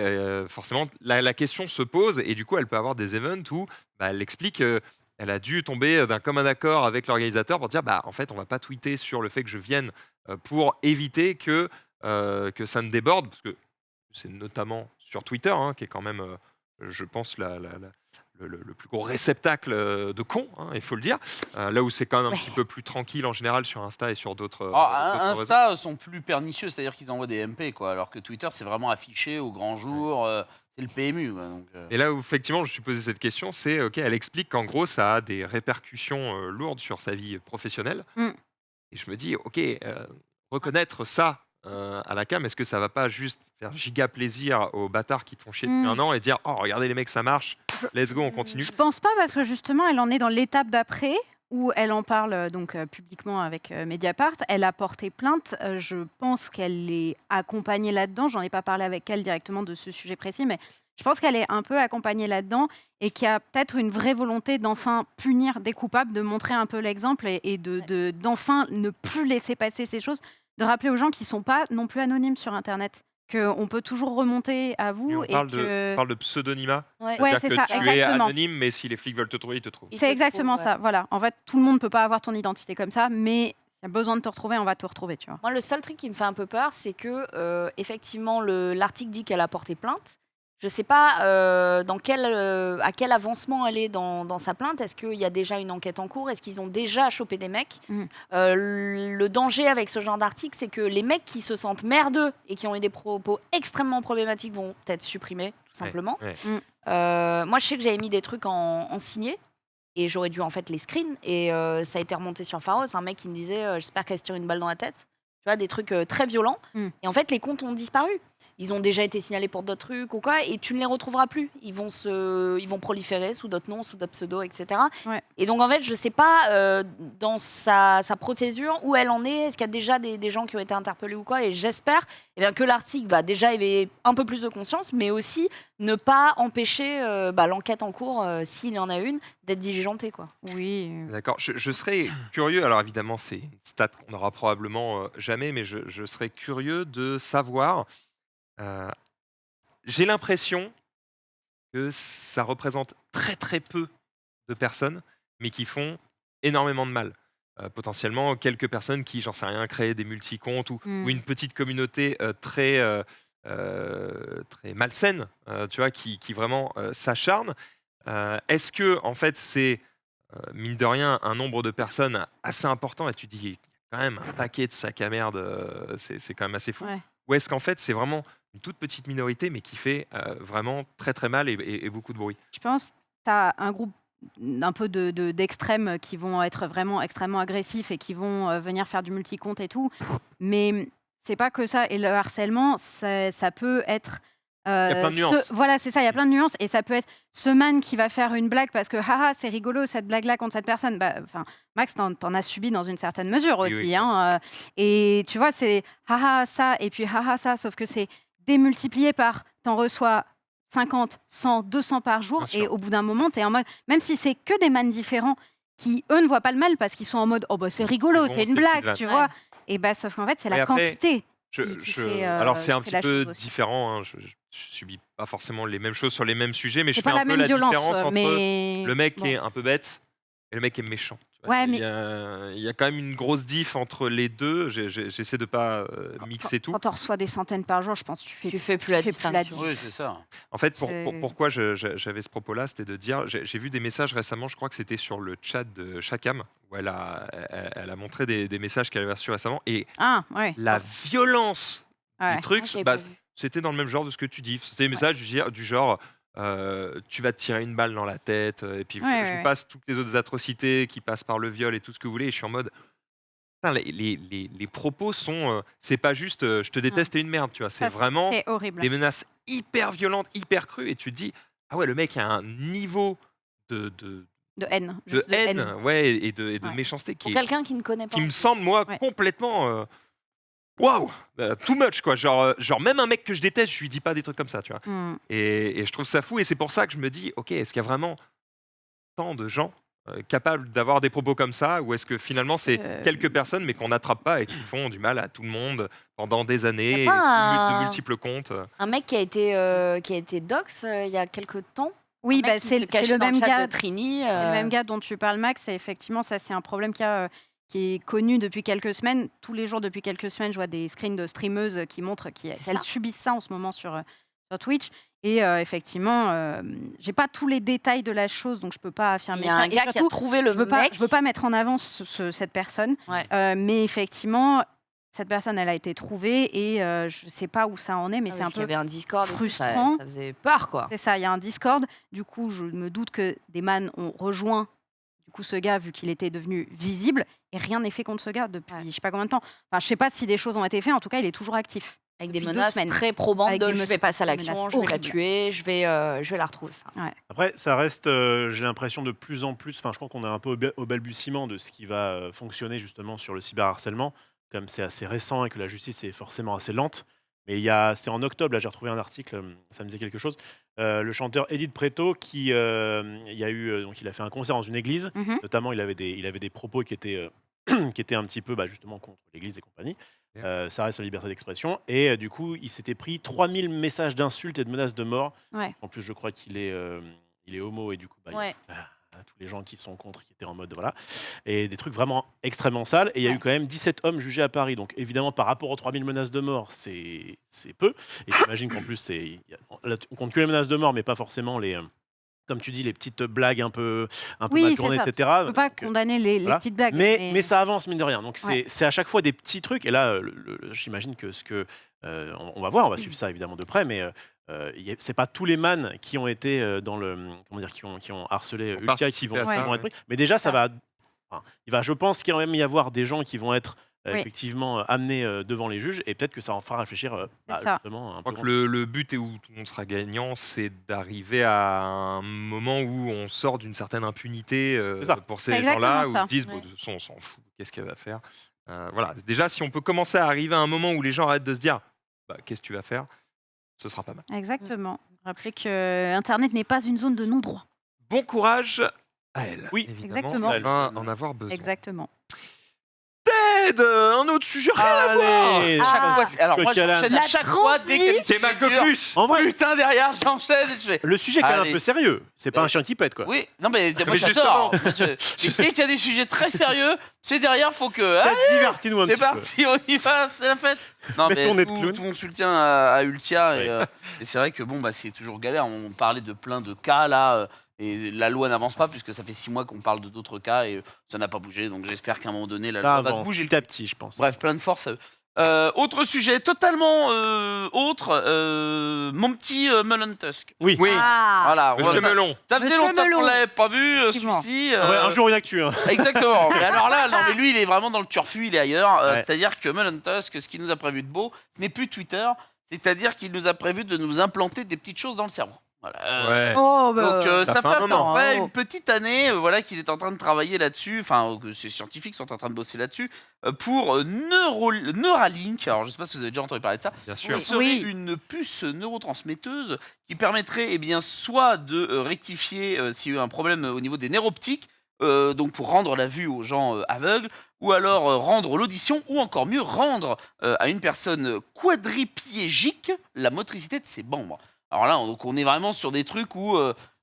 C: forcément, la question se pose et du coup, elle peut avoir des events où elle explique. Elle a dû tomber d'un commun accord avec l'organisateur pour dire en fait, on va pas tweeter sur le fait que je vienne pour éviter que ça ne déborde, parce que c'est notamment sur Twitter, hein, qui est quand même, je pense, le plus gros réceptacle de cons, hein, il faut le dire. Là où c'est quand même un
B: Ouais.
C: petit peu plus tranquille en général sur Insta et sur d'autres
A: Ah,
C: réseaux.
A: Insta sont plus pernicieux, c'est-à-dire qu'ils envoient des MP, quoi, alors que Twitter, c'est vraiment affiché au grand jour, c'est le PMU. Quoi, donc,
C: Et là où effectivement je me suis posé cette question, c'est ok, elle explique qu'en gros ça a des répercussions lourdes sur sa vie professionnelle.
B: Mm.
C: Et je me dis ok, reconnaître ça à la cam, est-ce que ça va pas juste faire giga plaisir aux bâtards qui te font chier depuis
B: Mm.
C: 1 an et dire oh regardez les mecs ça marche, let's go on continue.
B: Je pense pas parce que justement, elle en est dans l'étape d'après où elle en parle publiquement avec Mediapart. Elle a porté plainte. Je pense qu'elle est accompagnée là-dedans. J'en ai pas parlé avec elle directement de ce sujet précis, mais je pense qu'elle est un peu accompagnée là-dedans et qu'il y a peut-être une vraie volonté d'enfin punir des coupables, de montrer un peu l'exemple et d'enfin ne plus laisser passer ces choses, de rappeler aux gens qu'ils sont pas non plus anonymes sur Internet, qu'on peut toujours remonter à
C: Et
B: vous
C: on
B: et
C: parle,
B: que...
C: on parle de pseudonymat,
E: Ouais.
B: Ouais,
C: c'est-à-dire
B: c'est
C: que
B: ça,
C: tu es
B: exactement.
C: anonyme, mais si les flics veulent te trouver, ils te trouvent.
E: Il
B: C'est
E: te
B: exactement
E: trouve,
B: ça, voilà. En fait, tout le monde ne peut pas avoir ton identité comme ça, mais s'il y a besoin de te retrouver, on va te retrouver, tu vois.
E: Moi, le seul truc qui me fait un peu peur, c'est que effectivement, l'article dit qu'elle a porté plainte, je sais pas à quel avancement elle est dans sa plainte. Est-ce qu'il y a déjà une enquête en cours? Est-ce qu'ils ont déjà chopé des mecs? Le danger avec ce genre d'article, c'est que les mecs qui se sentent merdeux et qui ont eu des propos extrêmement problématiques vont être supprimés, tout simplement. Moi, je sais que j'avais mis des trucs en signé. Et j'aurais dû en fait les screens. Et ça a été remonté sur Pharos. Un mec qui me disait j'espère qu'elle se tire une balle dans la tête. Tu vois, des trucs très violents. Et en fait, les comptes ont disparu. Ils ont déjà été signalés pour d'autres trucs ou quoi, et tu ne les retrouveras plus. Ils vont proliférer sous d'autres noms, sous d'autres pseudos, etc. Et donc, en fait, je ne sais pas dans sa procédure où elle en est. Est-ce qu'il y a déjà des gens qui ont été interpellés ou quoi? Et j'espère que l'article va déjà éveiller un peu plus de conscience, mais aussi ne pas empêcher l'enquête en cours, s'il y en a une, d'être diligentée, quoi.
B: Oui.
C: D'accord. Je serais curieux, alors évidemment, c'est une stat qu'on n'aura probablement jamais, mais je serais curieux de savoir. J'ai l'impression que ça représente très très peu de personnes, mais qui font énormément de mal. Potentiellement quelques personnes qui, j'en sais rien, créent des multi-comptes ou une petite communauté très malsaine, tu vois, qui vraiment s'acharne. Est-ce que en fait c'est mine de rien un nombre de personnes assez important et tu dis il y a quand même un paquet de sacs à merde, c'est quand même assez fou. Ou est-ce qu'en fait c'est vraiment une toute petite minorité, mais qui fait vraiment très très mal et beaucoup de bruit?
B: Je pense que tu as un groupe un peu d'extrêmes qui vont être vraiment extrêmement agressifs et qui vont venir faire du multicompte et tout. Mais c'est pas que ça. Et le harcèlement, ça peut être.
C: Il y a plein de nuances.
B: Voilà, c'est ça, il y a plein de nuances. Et ça peut être ce man qui va faire une blague parce que haha, c'est rigolo cette blague-là contre cette personne. Max, t'en as subi dans une certaine mesure aussi.
C: Oui.
B: Et tu vois, c'est haha ça et puis haha ça, sauf que c'est démultiplié par t'en reçois 50, 100, 200 par jour.
C: Bien sûr.
B: Et au bout d'un moment, t'es en mode, même si c'est que des man différents qui, eux, ne voient pas le mal parce qu'ils sont en mode, oh bah c'est rigolo,
C: bon,
B: c'est
C: c'est
B: une blague,
C: équilibré.
B: tu vois. Et sauf qu'en fait, c'est
C: Mais
B: la
C: après,
B: quantité.
C: Alors c'est un
B: qui fait
C: petit
B: la
C: peu
B: chose aussi.
C: différent, hein. Je subis pas forcément les mêmes choses sur les mêmes sujets, mais je
B: C'est
C: fais
B: pas
C: un
B: la
C: peu
B: même
C: la
B: violence,
C: différence entre
B: mais
C: le mec
B: bon.
C: qui est un peu bête et le mec qui est méchant. Tu vois.
B: Ouais,
C: Il y a quand même une grosse diff entre les deux. J'essaie de pas mixer tout.
B: Quand t'en reçois des centaines par jour, je pense que
E: Tu fais plus la distinction.
A: Oui, c'est ça.
C: En fait,
B: C'est-
C: pourquoi j'avais ce propos-là, c'était de dire, j'ai vu des messages récemment, je crois que c'était sur le chat de Chakam, où elle a montré des messages qu'elle avait reçus récemment, et
B: Ah, ouais.
C: la violence
B: Ouais.
C: du truc,
E: Ah, j'avais
C: bah,
E: pas vu.
C: c'était dans le même genre de ce que tu dis. C'était des messages du genre tu vas te tirer une balle dans la tête, et puis
B: Ouais,
C: je
B: ouais,
C: vous passe toutes les autres atrocités qui passent par le viol et tout ce que vous voulez, et je suis en mode. Putain, les propos sont. C'est pas juste je te déteste et une merde, tu vois. C'est
B: Ça,
C: vraiment
B: c'est horrible.
C: des menaces hyper violentes, hyper crues, et tu te dis ah ouais, le mec a un niveau de
B: De haine.
C: de
B: Juste de
C: haine, ouais, et de
B: Ouais.
C: méchanceté
E: Pour quelqu'un qui ne connaît pas.
C: qui me semble, moi,
B: Ouais.
C: complètement. Waouh! Too much, quoi. Genre, même un mec que je déteste, je lui dis pas des trucs comme ça, tu vois. Et je trouve ça fou, et c'est pour ça que je me dis, ok, est-ce qu'il y a vraiment tant de gens capables d'avoir des propos comme ça, ou est-ce que finalement c'est quelques personnes, mais qu'on n'attrape pas et qui font du mal à tout le monde pendant des années,
E: Y a pas
C: sous de
E: un-
C: multiples comptes?
E: Un mec qui a été dox il y a quelques temps.
B: Oui,
E: Un mec qui se
B: c'est
E: cachait
B: le
E: dans
B: même
E: chat
B: gars.
E: de Trini.
B: C'est le même gars dont tu parles, Max. Et effectivement, ça, c'est un problème qui est connu depuis quelques semaines. Tous les jours, depuis quelques semaines, je vois des screens de streameuses qui montrent qu'elles
E: ça.
B: subissent ça en ce moment sur Twitch. Et effectivement, j'ai pas tous les détails de la chose, donc je peux pas affirmer
E: Il y a
B: ça.
E: un
B: Et
E: gars qui a
B: surtout,
E: trouvé le
B: je veux
E: mec.
B: pas mettre en avant cette personne.
E: Ouais.
B: Mais effectivement, cette personne, elle a été trouvée et je sais pas où ça en est, mais
E: Ah,
B: c'est
E: parce
B: un
E: qu'il y
B: peu
E: avait un Discord. et tout,
B: frustrant.
E: Ça faisait peur, quoi.
B: C'est ça, il y a un Discord. Du coup, je me doute que des man ont rejoint du coup ce gars vu qu'il était devenu visible et rien n'est fait contre ce gars depuis je sais pas combien de temps. Enfin, je sais pas si des choses ont été faites. En tout cas, il est toujours actif.
E: Avec des
B: Depuis 2
E: menaces
B: semaines.
E: très probantes
B: Avec
E: de
B: des
E: je vais passer à
B: menaces
E: l'action, je vais la
B: horribles.
E: tuer, je vais la retrouver. Enfin,
D: Après, ça reste, j'ai l'impression de plus en plus, enfin je crois qu'on est un peu au balbutiement de ce qui va fonctionner justement sur le cyberharcèlement, comme c'est assez récent et que la justice est forcément assez lente. Mais c'est en octobre, là j'ai retrouvé un article, ça me disait quelque chose, le chanteur Edith Preto qui, il y a eu, donc il a fait un concert dans une église,
B: Mhm.
D: notamment il avait des propos qui étaient, qui étaient un petit peu justement contre l'église et compagnie. Ça reste la liberté d'expression. Et du coup, il s'était pris 3000 messages d'insultes et de menaces de mort.
B: Ouais.
D: En plus, je crois qu'il est homo et du coup,
E: Ouais.
D: tous les gens qui sont contre, qui étaient en mode voilà, et des trucs vraiment extrêmement sales. Et il y a eu quand même 17 hommes jugés à Paris. Donc évidemment, par rapport aux 3000 menaces de mort, c'est peu. Et j'imagine qu'en plus, là, on compte que les menaces de mort, mais pas forcément les, comme tu dis, les petites blagues un peu
B: Oui,
D: mal
B: c'est
D: tournées,
B: ça.
D: etc.
B: On ne peut pas
D: Donc,
B: condamner les
D: voilà.
B: petites blagues.
D: mais ça avance, mine de rien. Donc,
B: Ouais.
D: c'est à chaque fois des petits trucs. Et là, j'imagine que on va voir, on va suivre ça évidemment de près, mais c'est pas tous les man qui ont été dans le. Comment dire, qui ont harcelé Ultia qui vont,
C: participé à
B: ça,
D: qui vont
C: ouais.
D: être pris. Mais déjà, ça va. Enfin, il va, je pense qu'il va même y avoir des gens qui vont être
B: Oui.
D: effectivement amenés devant les juges, et peut-être que ça en fera réfléchir
B: C'est ça.
D: justement un
C: Je crois
D: peu.
C: que le but et où tout le monde sera gagnant, c'est d'arriver à un moment où on sort d'une certaine impunité
D: C'est ça.
C: pour ces
B: C'est
C: gens-là,
B: exactement
C: où
B: ça.
C: ils se disent, bon,
B: Ouais.
C: de toute façon, on s'en fout, qu'est-ce qu'elle va faire. Voilà. Déjà, si on peut commencer à arriver à un moment où les gens arrêtent de se dire, bah, qu'est-ce que tu vas faire, ce sera pas mal.
B: Exactement. Rappelez que Internet n'est pas une zone de non-droit.
C: Bon courage à elle.
D: Oui,
C: évidemment,
B: exactement.
C: elle va en avoir besoin.
B: Exactement.
C: Ted, un autre sujet, rien à voir.
D: Allez,
A: À chaque
B: Ah.
A: fois, alors moi,
D: Coq à l'âne.
A: j'enchaîne à
E: La
A: chaque fois dès qu'il y a des
C: C'est ma
A: sujets durs.
C: coqueluche.
D: en vrai,
A: Putain, derrière, j'enchaîne et je fais.
D: le sujet est quand même
A: Allez.
D: un peu sérieux. C'est pas
A: Mais-
D: un chien qui pète, quoi.
A: Oui, non mais moi
C: Mais
A: j'adore. Je sais qu'il y a des sujets très sérieux. C'est derrière, faut que. Ah,
D: Divertis-nous un
A: c'est
D: petit peu.
A: parti, on y va, c'est la fête. Non
D: Mets
A: mais
D: ton nez de
A: tout,
D: clown.
A: tout mon soutien à Ultia
D: Ouais.
A: et c'est vrai que bon bah c'est toujours galère. On parlait de plein de cas là et la loi n'avance pas puisque ça fait 6 mois qu'on parle de d'autres cas et ça n'a pas bougé. Donc j'espère qu'à un moment donné la
D: Ça
A: loi va se
D: avance
A: bouger.
D: petit à petit, je pense.
A: Bref, plein de force à eux. Autre sujet totalement autre, mon petit Melon Tusk.
D: Oui.
C: Oui,
B: Ah.
A: Voilà,
C: Monsieur
A: voilà.
C: Melon.
A: Ça faisait
B: Monsieur
A: longtemps qu'on
B: Melon.
A: l'avait pas vu,
B: Effectivement.
A: celui-ci.
D: Ouais, un jour une actu. Hein.
A: Exactement. Mais alors là, non, mais lui, il est vraiment dans le turfu, il est ailleurs.
D: Ouais.
A: C'est-à-dire que Melon Tusk, ce qu'il nous a prévu de beau, ce n'est plus Twitter, c'est-à-dire qu'il nous a prévu de nous implanter des petites choses dans le cerveau. Voilà.
C: Ouais.
B: Oh, bah,
A: Donc
C: ça
A: ça
C: fait
A: fait
C: un
A: à peu
C: moment.
A: près
B: Oh.
A: une petite année voilà, qu'il est en train de travailler là-dessus, enfin que ces scientifiques sont en train de bosser là-dessus, pour Neuralink, alors je ne sais pas si vous avez déjà entendu parler de ça,
C: Bien sûr.
A: qui serait
B: Oui.
A: une puce neurotransmetteuse qui permettrait eh bien, soit de rectifier s'il y a eu un problème au niveau des nerfs optiques, donc pour rendre la vue aux gens aveugles, ou alors rendre l'audition, ou encore mieux rendre à une personne quadripiégique la motricité de ses membres. Alors là, donc on est vraiment sur des trucs où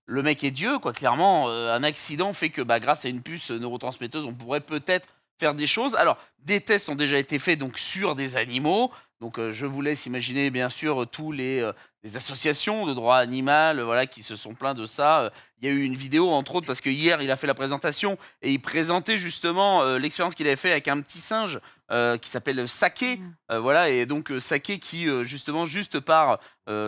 A: le mec est Dieu, quoi. Clairement, un accident fait que grâce à une puce neurotransmetteuse, on pourrait peut-être faire des choses. Alors, des tests ont déjà été faits donc sur des animaux. Donc, je vous laisse imaginer, bien sûr, tous les associations de droit animal, voilà, qui se sont plaints de ça. Il y a eu une vidéo, entre autres, parce que hier, il a fait la présentation et il présentait justement l'expérience qu'il avait fait avec un petit singe qui s'appelle Saké. Voilà, et donc Saké qui, justement, juste par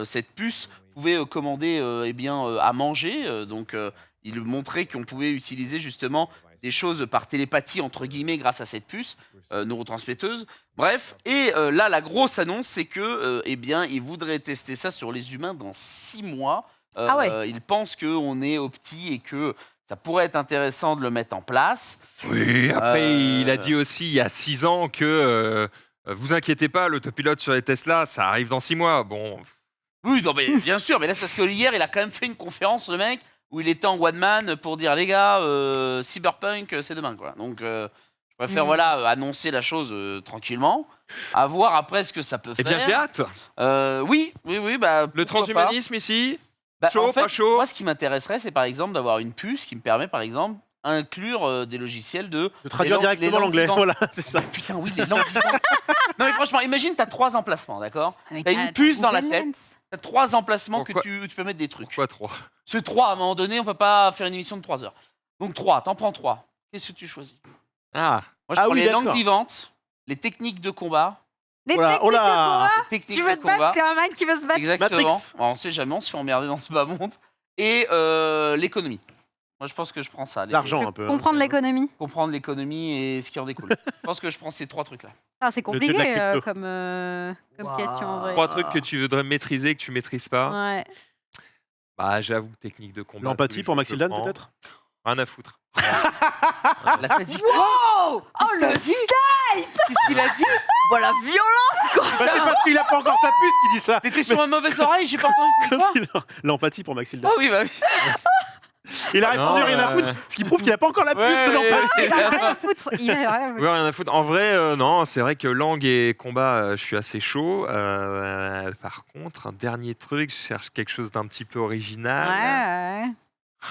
A: cette puce, pouvait commander eh bien, à manger. Donc, il montrait qu'on pouvait utiliser justement des choses par télépathie, entre guillemets, grâce à cette puce neurotransmetteuse. Bref, et là, la grosse annonce, c'est que, eh bien, il voudrait tester ça sur les humains dans 6 mois.
E: Ah ouais.
A: Il pense qu'on est au petit et que ça pourrait être intéressant de le mettre en place.
C: Oui, après,
A: Euh,
C: il a dit aussi il y a 6 ans que vous inquiétez pas, l'autopilote sur les Tesla, ça arrive dans 6 mois. Bon,
A: Oui, non, mais bien sûr, mais là, c'est parce que hier, il a quand même fait une conférence, le mec, où il était en one man pour dire, les gars, Cyberpunk, c'est demain, quoi. Donc, je préfère, voilà, annoncer la chose tranquillement, à voir après ce que ça peut
C: eh
A: faire.
C: bien, j'ai hâte.
A: Oui, bah,
C: Le
A: pourquoi pas.
C: transhumanisme ici,
A: Bah,
C: chaud,
A: en fait,
C: pas chaud.
A: moi, ce qui m'intéresserait, c'est par exemple d'avoir une puce qui me permet, par exemple, inclure des logiciels
D: De
A: les
D: traduire
A: langues- les
D: directement
A: langues
D: l'anglais.
A: vivantes.
D: Voilà, c'est ça.
A: Putain, oui, les langues vivantes. Non, mais franchement, imagine, t'as 3 emplacements, d'accord?
B: Avec
A: T'as une puce dans la
B: Google
A: tête.
B: Lens.
A: T'as 3 emplacements
C: Pourquoi-
A: où tu peux mettre des trucs.
C: Pourquoi 3?
A: Ce 3, à un moment donné, on peut pas faire une émission de 3 heures. Donc 3, t'en prends 3. Qu'est-ce que tu choisis?
C: Ah,
A: Moi, je
D: Ah
A: prends
D: oui,
A: les langues
D: d'accord.
A: vivantes, les techniques de combat.
B: Les
D: Oh là,
B: techniques
D: oh là.
B: de combat.
A: Les techniques
B: Tu veux
A: de
B: te
A: combat.
B: battre comme un man qui veut se battre.
A: Exactement.
D: Matrix.
A: Bon, on sait jamais, on se fait emmerder dans ce bas monde. Et l'économie. Moi, je pense que je prends ça.
D: L'argent un peu.
B: Comprendre l'économie.
A: Comprendre l'économie et ce qui en découle. Je pense que je prends ces 3 trucs-là.
B: Ah, c'est
D: Le dieu de la
B: compliqué
D: crypto.
B: comme
E: Waouh.
B: question en vrai.
C: 3 trucs que tu voudrais maîtriser, que tu maîtrises pas.
B: Ouais.
C: Bah, j'avoue, technique de combat. tous
D: L'empathie
C: les
D: pour
C: jours, je
D: Maxildan,
C: prends.
D: peut-être.
C: Rien à foutre.
A: Là, t'as dit quoi?
B: Oh,
A: Qu'est-ce qu'il a dit? Qu'est-ce qu'il a dit?
E: Voilà, violence quoi.
D: Bah, c'est parce qu'il a pas encore sa puce qui dit ça.
A: T'étais sur ma mauvaise oreille, j'ai pas entendu. C'était quoi?
D: L'empathie pour Maxildan.
A: Ah oui, bah oui.
D: Il a répondu
C: Non,
D: rien à foutre, ce qui prouve qu'il a pas encore la puce
A: Ouais,
D: de l'empathie.
B: Il a rien à foutre. Il a rien à foutre.
C: Ouais, rien à foutre. En vrai, non, c'est vrai que langue et combat, je suis assez chaud. Par contre, un dernier truc, je cherche quelque chose d'un petit peu original.
B: Ouais, ouais.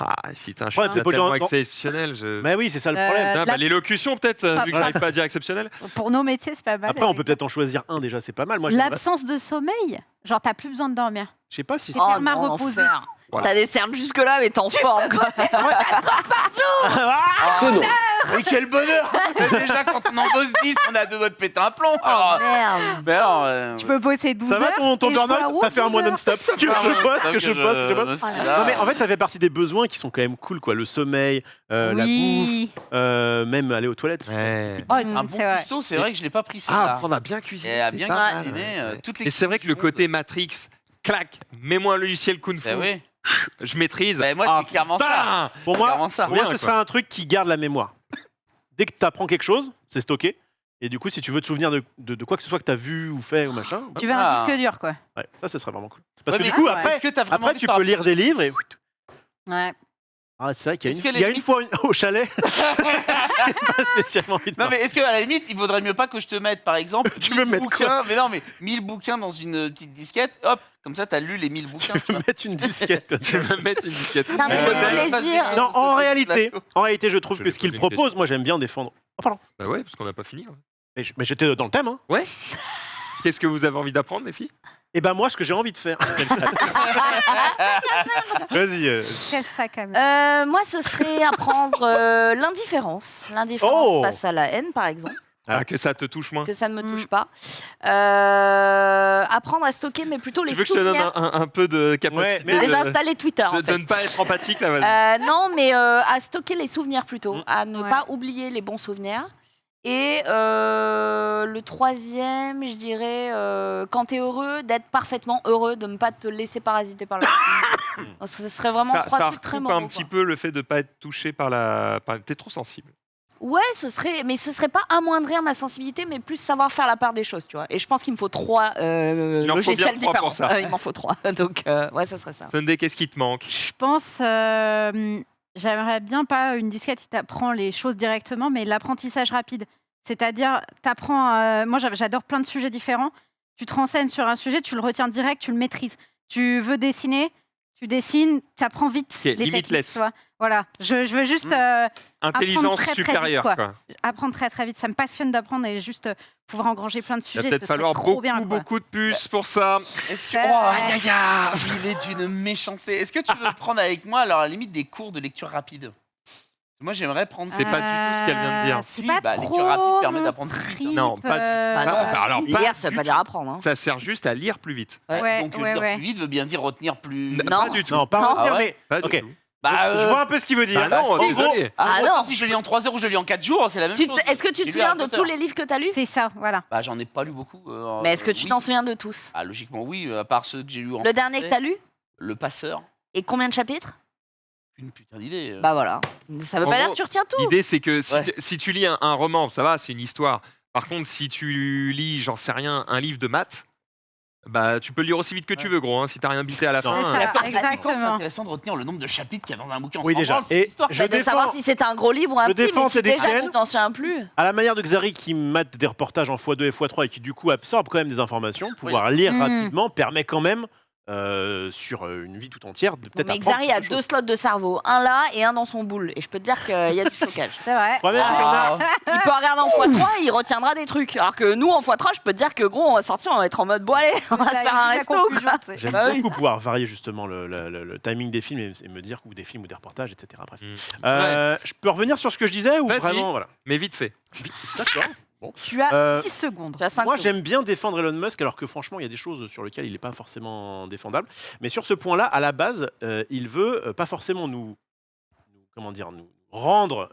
C: Ah, putain, je
D: Ouais,
C: suis
D: peut-être pas
C: tellement
D: dans-
C: exceptionnel.
D: Mais oui, c'est ça le
B: Euh,
D: problème.
C: Putain, bah,
B: là-
C: l'élocution, peut-être, vu que j'arrive pas à dire exceptionnel.
B: Pour nos métiers, c'est pas mal.
D: Après, on peut peut-être en choisir un déjà, c'est pas mal. Moi, je
B: L'absence de sommeil, genre t'as plus besoin de dormir.
D: sais pas si
B: C'est
D: c'est.
B: faire ma reposer.
C: Voilà.
E: T'as des cernes jusque-là, mais t'es en forme, quoi.
A: C'est non. Mais quel bonheur. Mais déjà, quand on en bosse 10, on a deux doigts de péter un plomb. Alors,
E: Merde.
A: mais alors,
B: Tu peux bosser 12
D: Ça va
B: heures.
D: ton
B: et jouer à
D: burn-out?
B: WoW
D: Ça fait un
B: 12
D: mois
B: heures.
D: non-stop. Que je bosse. Non mais en fait ça fait partie des besoins qui sont quand même cool quoi, le sommeil, la bouffe,
B: Oui.
D: même aller aux toilettes.
C: Ouais.
A: Oh, t'es un bon
B: C'est vrai.
A: cuistot, c'est vrai que je l'ai pas pris ça.
C: Ah, apprendre à bien cuisiner.
A: Et à
C: c'est
A: bien
C: pas mal.
A: cuisiner toutes les
C: Et c'est vrai que le côté Matrix, clac, mets-moi un logiciel Kung Fu,
A: Bah oui.
C: je maîtrise.
A: Bah, moi, c'est clairement ça.
C: putain
D: Pour moi,
A: Clairement ça.
D: pour moi
C: Bien,
D: ce
C: quoi.
D: sera un truc qui garde la mémoire. Dès que tu apprends quelque chose, c'est stocké. Et du coup, si tu veux te souvenir de quoi que ce soit que tu as vu ou fait ou machin,
B: Tu veux
A: Ah.
B: un disque dur, quoi.
D: ouais, ça, ce serait vraiment cool. Parce que
A: Ouais,
D: du
A: mais
D: coup,
B: ouais.
D: après,
A: Est-ce que t'as vraiment
D: après
A: envie
D: tu
A: de faire-
D: peux lire des livres et.
B: Ouais.
D: Ah, c'est vrai qu'il y a
A: Est-ce
D: une,
A: que les
D: il y a une
A: limites-
D: fois au chalet, pas spécialement envie de
A: Non
D: faire.
A: mais est-ce qu'à la limite, il vaudrait mieux pas que je te mette par exemple
D: Tu
A: 1000
D: veux mettre
A: bouquins, mais non mais 1000 bouquins dans une petite disquette, hop, comme ça t'as lu les 1000 bouquins.
D: Tu veux mettre une disquette.
C: Je vais me mettre une disquette.
E: Non, mais le plaisir.
D: Non, en réalité, je trouve
C: Je
D: que
C: vais
D: ce qu'il
C: poser une
D: propose, moi j'aime bien défendre. Oh, pardon.
C: Bah ouais, parce qu'on n'a pas fini. ouais.
D: Mais j'étais dans le thème, hein.
C: Qu'est-ce que vous avez envie d'apprendre, les filles?
D: Et ben moi, ce que j'ai envie de faire. Vas-y.
B: Quel ça, quand même.
E: Moi, ce serait apprendre l'indifférence. L'indifférence
D: Oh.
E: face à la haine, par exemple.
C: Ah, que ça te touche moins.
E: Que ça ne me touche
B: Mm.
E: pas. Apprendre à stocker, mais plutôt
C: Tu
E: les
C: veux que je te donne
E: souvenirs.
C: un peu de capacité
D: mais-
E: Les
C: de,
E: installer Twitter, en
C: de
E: fait.
C: ne pas être empathique, là, vas-y.
E: Non, mais à stocker les souvenirs plutôt,
D: Mm.
E: à ne
B: Ouais.
E: pas oublier les bons souvenirs. Et le troisième, je dirais, quand t'es heureux, d'être parfaitement heureux, de ne pas te laisser parasiter par la Donc, ce serait vraiment
C: Ça,
E: trois
C: ça
E: trucs très
C: recoupe
E: moraux,
C: un petit
E: quoi.
C: peu le fait de ne pas être touché par la... T'es trop sensible.
E: Ouais, ce serait pas amoindrir ma sensibilité, mais plus savoir faire la part des choses, tu vois. Et je pense qu'il me faut 3
C: en faut bien
E: logiciels
C: 3 pour
E: différents.
C: ça.
E: Il m'en faut 3. Donc, ouais, ça serait ça.
C: Sunday, qu'est-ce qui te manque?
B: Je pense, j'aimerais bien pas une disquette qui t'apprend les choses directement, mais l'apprentissage rapide. C'est-à-dire, t'apprends. Moi, j'adore plein de sujets différents. Tu te renseignes sur un sujet, tu le retiens direct, tu le maîtrises. Tu veux dessiner, tu dessines, tu apprends vite.
C: Ok,
B: les techniques,
C: limitless.
B: tu vois. Voilà, je veux juste
C: Intelligence
B: très, très vite,
C: supérieure,
B: quoi.
C: quoi.
B: apprendre très très vite. Ça me passionne d'apprendre et juste pouvoir engranger plein de
C: Il
B: sujets.
C: va peut-être
B: ce serait
C: falloir
B: trop
C: beaucoup,
B: bien, quoi.
C: beaucoup de puces pour ça.
A: Est-ce que
B: Ouais.
A: aïe, aïe, aïe, il est d'une méchanceté. Est-ce que tu veux prendre avec moi alors à la limite des cours de lecture rapide? Moi j'aimerais prendre.
C: C'est pas du tout ce qu'elle vient de dire.
B: C'est
A: Si,
B: pas
A: bah,
B: trop
A: lecture rapide permet
B: mon
A: d'apprendre plus vite, hein.
B: trip,
C: Non, pas du tout.
E: Bah non,
C: bah alors,
E: lire,
C: pas
E: ça veut
C: du
E: pas dire
C: tout.
E: apprendre. Hein.
C: Ça sert juste à lire plus vite.
B: Ouais,
A: Donc
B: ouais,
A: lire
B: ouais.
A: plus vite veut bien dire retenir plus.
E: Non.
C: Pas du tout.
D: Non, pas
E: Non.
D: retenir,
A: Ah ouais
D: mais.
C: Pas du
D: Ok.
C: tout.
A: Bah,
D: Je vois un peu ce qu'il veut dire.
C: Bah non,
D: En gros,
C: désolé.
E: Ah
A: gros,
E: non.
A: Si je le lis en 3 heures ou je le lis en 4 jours, c'est la même chose.
E: Est-ce que tu te
A: J'ai lu
E: souviens
A: Harry
E: de
A: Potter.
E: tous les livres que tu as lus
B: C'est ça, voilà.
A: Bah j'en ai pas lu beaucoup.
E: Mais est-ce que tu
A: oui.
E: t'en souviens de tous
A: Ah logiquement oui, à part ceux que j'ai lus en
E: Le dernier que
A: français.
E: tu as lu
A: Le Passeur.
E: Et combien de chapitres
A: Une putain d'idée.
E: Bah voilà. Ça veut
C: En
E: pas dire
C: gros,
E: que tu retiens tout.
C: L'idée, c'est que si,
A: Ouais.
C: si tu lis un roman, ça va, c'est une histoire. Par contre, si tu lis, j'en sais rien, un livre de maths, bah tu peux le lire aussi vite que tu veux, gros. Hein, si t'as rien bité à la
D: Non.
C: fin.
B: C'est ça.
A: Attends, c'est
B: exactement.
A: intéressant de retenir le nombre de chapitres qu'il y a dans un bouquin. On
D: Oui,
A: s'en
D: déjà.
A: branle, c'est
D: Et
A: l'histoire.
D: je
E: Bah, de
D: défends-
E: savoir si c'est un gros livre ou un
D: je
E: petit, mais
D: défends
E: si
D: ces
E: déjà
D: Étienne.
E: tu t'en souviens plus.
D: À la manière de Xari qui mate des reportages en x2 et x3 et qui du coup absorbe quand même des informations, pouvoir lire
B: Mm.
D: rapidement permet quand même, sur une vie tout entière, de peut-être
E: Mais
D: apprendre
E: Xari a
D: quelque chose.
E: 2 slots de cerveau, un là et un dans son boule. Et je peux te dire qu'il y a du stockage.
B: C'est vrai.
D: Le problème, c'est qu'il y en a-
A: Ah,
E: Il peut regarder en x3, il retiendra des trucs. Alors que nous, en x3, je peux te dire que gros, on va sortir, on va être en mode bon allez, on va se faire un resto. quoi.
D: J'aime
E: Bah oui.
D: beaucoup pouvoir varier justement le timing des films et me dire, ou des films ou des reportages, etc. Bref.
C: Bref,
D: Je peux revenir sur ce que je disais ou
C: Vas-y.
D: vraiment voilà.
C: mais vite fait.
D: D'accord.
B: Tu as
D: Euh,
B: 6 secondes.
E: Tu as 5
D: Moi, j'aime bien défendre Elon Musk, alors que franchement, il y a des choses sur lesquelles il n'est pas forcément défendable. Mais sur ce point-là, à la base, il veut pas forcément nous rendre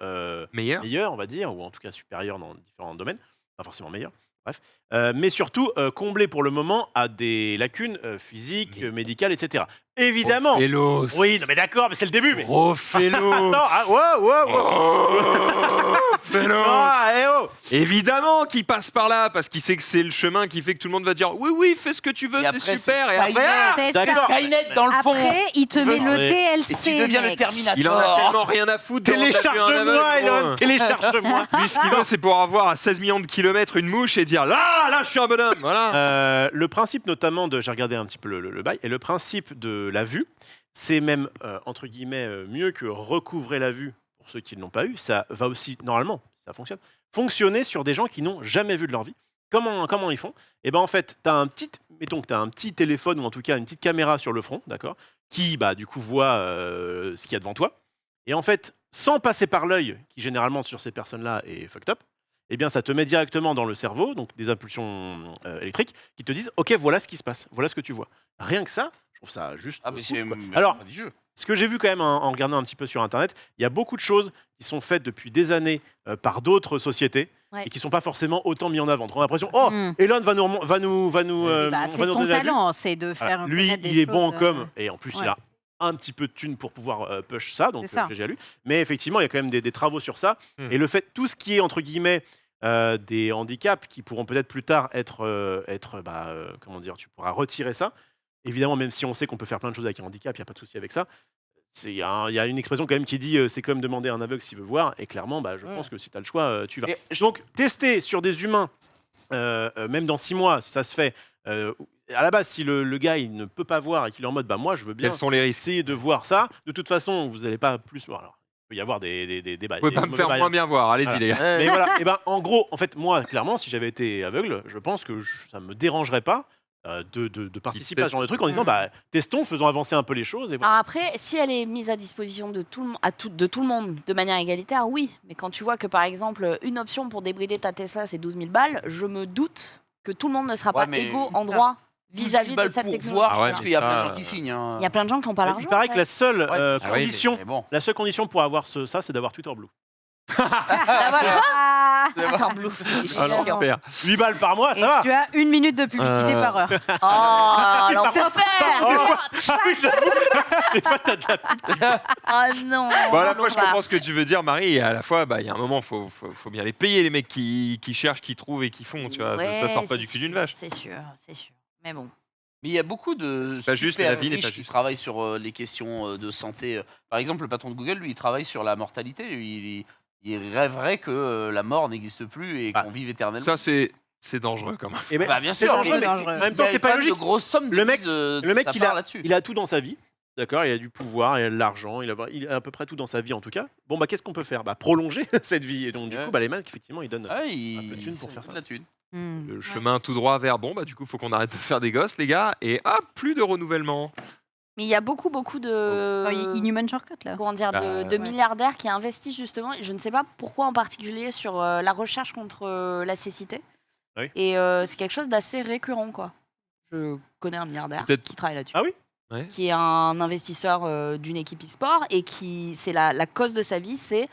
C: Meilleur.
D: meilleurs, on va dire, ou en tout cas supérieurs dans différents domaines, pas forcément meilleurs. Bref, mais surtout combler pour le moment à des lacunes physiques, médicales, etc. Évidemment.
C: Hello.
D: Oui, non, mais d'accord, mais c'est le début. Mais...Rophélos. Attends, ah, wow.
C: Félos.
D: Ah, eh oh.
C: Évidemment qu'il passe par là, parce qu'il sait que c'est le chemin qui fait que tout le monde va dire oui, oui, fais ce que tu veux,
A: Et
C: c'est
A: après,
C: super.
A: c'est
C: Et après,
A: Skynet.
B: C'est
D: d'accord.
B: ça.
A: Skynet dans le fond.
B: Après, il te met le
D: Ouais.
B: DLC.
A: Et tu deviens le
B: mec.
A: Terminator.
C: il en a tellement rien à foutre. de rentrer un
D: Télécharge-moi,
C: aveugle,
D: Elon,
C: gros.
D: télécharge-moi.
C: Lui, ce qu'il veut, c'est pour avoir à 16 millions de kilomètres une mouche et dire là, je suis un bonhomme. Voilà.
D: Le principe notamment de, j'ai regardé un petit peu le bail, et le principe de la vue, c'est même, entre guillemets, mieux que recouvrer la vue pour ceux qui ne l'ont pas eu. Ça va aussi, normalement, si ça fonctionne, fonctionner sur des gens qui n'ont jamais vu de leur vie. Comment ils font? Et ben en fait, mettons que tu as un petit téléphone ou en tout cas une petite caméra sur le front, d'accord, qui du coup voit ce qu'il y a devant toi. Et en fait, sans passer par l'œil, qui généralement sur ces personnes-là est fucked up, eh bien ça te met directement dans le cerveau, donc des impulsions électriques, qui te disent ok, voilà ce qui se passe, voilà ce que tu vois. Rien que ça, je trouve ça juste.
A: Ah, mais
D: ouf,
A: c'est
D: quoi. Alors,
A: prodigieux.
D: ce que j'ai vu quand même en regardant un petit peu sur Internet, il y a beaucoup de choses qui sont faites depuis des années par d'autres sociétés
E: Ouais.
D: et qui sont pas forcément autant mis en avant. Donc on a l'impression, oh,
B: Mm.
D: Elon va nous
B: Bah,
D: va
B: c'est
D: nous
B: son
D: donner la vue.
B: talent, c'est de faire.
D: Lui,
B: connaître des
D: il est bon en
B: choses,
D: com et en plus il
B: ouais.
D: a un petit peu de thunes pour pouvoir push ça, donc
B: C'est ça.
D: j'ai lu. Mais effectivement, il y a quand même des travaux sur ça.
C: Mm.
D: Et le fait, tout ce qui est entre guillemets des handicaps qui pourront peut-être plus tard être, comment dire, tu pourras retirer ça. Évidemment, même si on sait qu'on peut faire plein de choses avec un handicap, il n'y a pas de souci avec ça. Il y a une expression quand même qui dit c'est comme demander à un aveugle s'il veut voir. Et clairement, je pense que si tu as le choix, tu vas.
A: Et
D: Donc, tester sur des humains, même dans 6 mois, si ça se fait. À la base, si le gars il ne peut pas voir et qu'il est en mode moi je veux bien
C: Quels sont les risques?
D: essayer de voir ça, de toute façon, vous n'allez pas plus voir. Alors, il peut y avoir des débats.
C: Vous pouvez pas me faire moins bien voir, allez-y
D: Voilà.
C: les gars.
D: Mais voilà, et en gros, en fait, moi, clairement, si j'avais été aveugle, je pense que ça me dérangerait pas de participer à ce genre de truc en disant testons, faisons avancer un peu les choses. Et voilà.
E: Alors après, si elle est mise à disposition de tout le monde de manière égalitaire, oui. Mais quand tu vois que par exemple, une option pour débrider ta Tesla, c'est 12 000 balles, je me doute que tout le monde ne sera
A: Ouais,
E: pas
A: mais
E: égaux en droit vis-à-vis de cette
A: pour
E: technologie.
A: voir,
C: Ah ouais,
A: parce
C: mais
A: qu'il y a
C: ça,
A: plein de gens qui signent. hein.
E: Il y a plein de gens qui n'ont pas l'argent.
D: Il paraît que la seule
A: Ouais.
C: Ah oui,
D: condition,
A: Mais bon.
D: la seule condition pour avoir ça, c'est d'avoir Twitter Blue.
E: Ah, voilà. Putain, Blue.
C: Ah l'enfer.
D: 8 balles par mois,
B: Et
D: ça va.
B: tu as 1 minute de publicité par heure.
E: Oh, l'enfer.
D: Des fois, t'as de la
E: Oh non.
C: Bon, à la fois, je comprends ce que tu veux dire, Marie, et à la fois, il y a un moment, faut bien les payer, les mecs qui cherchent, qui trouvent et qui font, tu vois. Ça sort pas du cul d'une vache.
E: C'est sûr, c'est sûr. Mais bon.
A: Mais il y a beaucoup de
C: C'est pas juste,
A: super
C: mais la vie n'est
A: riches
C: pas
A: qui
C: juste.
A: travaillent sur les questions de santé. Par exemple, le patron de Google, lui, il travaille sur la mortalité. Lui, il rêverait que la mort n'existe plus et
D: Ah.
A: qu'on vive éternellement.
C: Ça, c'est dangereux quand même.
D: Eh ben,
A: Bah, bien
D: c'est
A: sûr,
D: dangereux,
A: mais
D: mais
B: dangereux.
D: en même temps,
A: il y a
D: c'est pas
A: quand même
D: logique.
A: de grosses sommes
D: Le mec-
A: de
D: Le mec,
A: sa
D: il
A: part
D: a,
A: là-dessus.
D: il a tout dans sa vie. D'accord, il a du pouvoir, il a de l'argent, il a à peu près tout dans sa vie en tout cas. Bon, qu'est-ce qu'on peut faire? Prolonger cette vie. Et donc, du
A: Ouais.
D: coup, les mecs, effectivement, ils donnent.
A: Ah,
D: un peu de thunes pour faire ça.
A: de la thune.
C: Le chemin tout droit vers du coup, faut qu'on arrête de faire des gosses, les gars, et plus de renouvellement.
E: Mais il y a beaucoup de.
B: Inhuman Shortcut, là.
E: Comment dire, de milliardaires qui investissent justement, et je ne sais pas pourquoi en particulier, sur la recherche contre la cécité.
D: Oui.
E: Et c'est quelque chose d'assez récurrent, quoi. Je connais un milliardaire
C: Peut-être-
E: qui travaille là-dessus.
D: Ah oui?
C: Ouais.
E: Qui est un investisseur d'une équipe e-sport et qui, c'est la cause de sa vie, c'est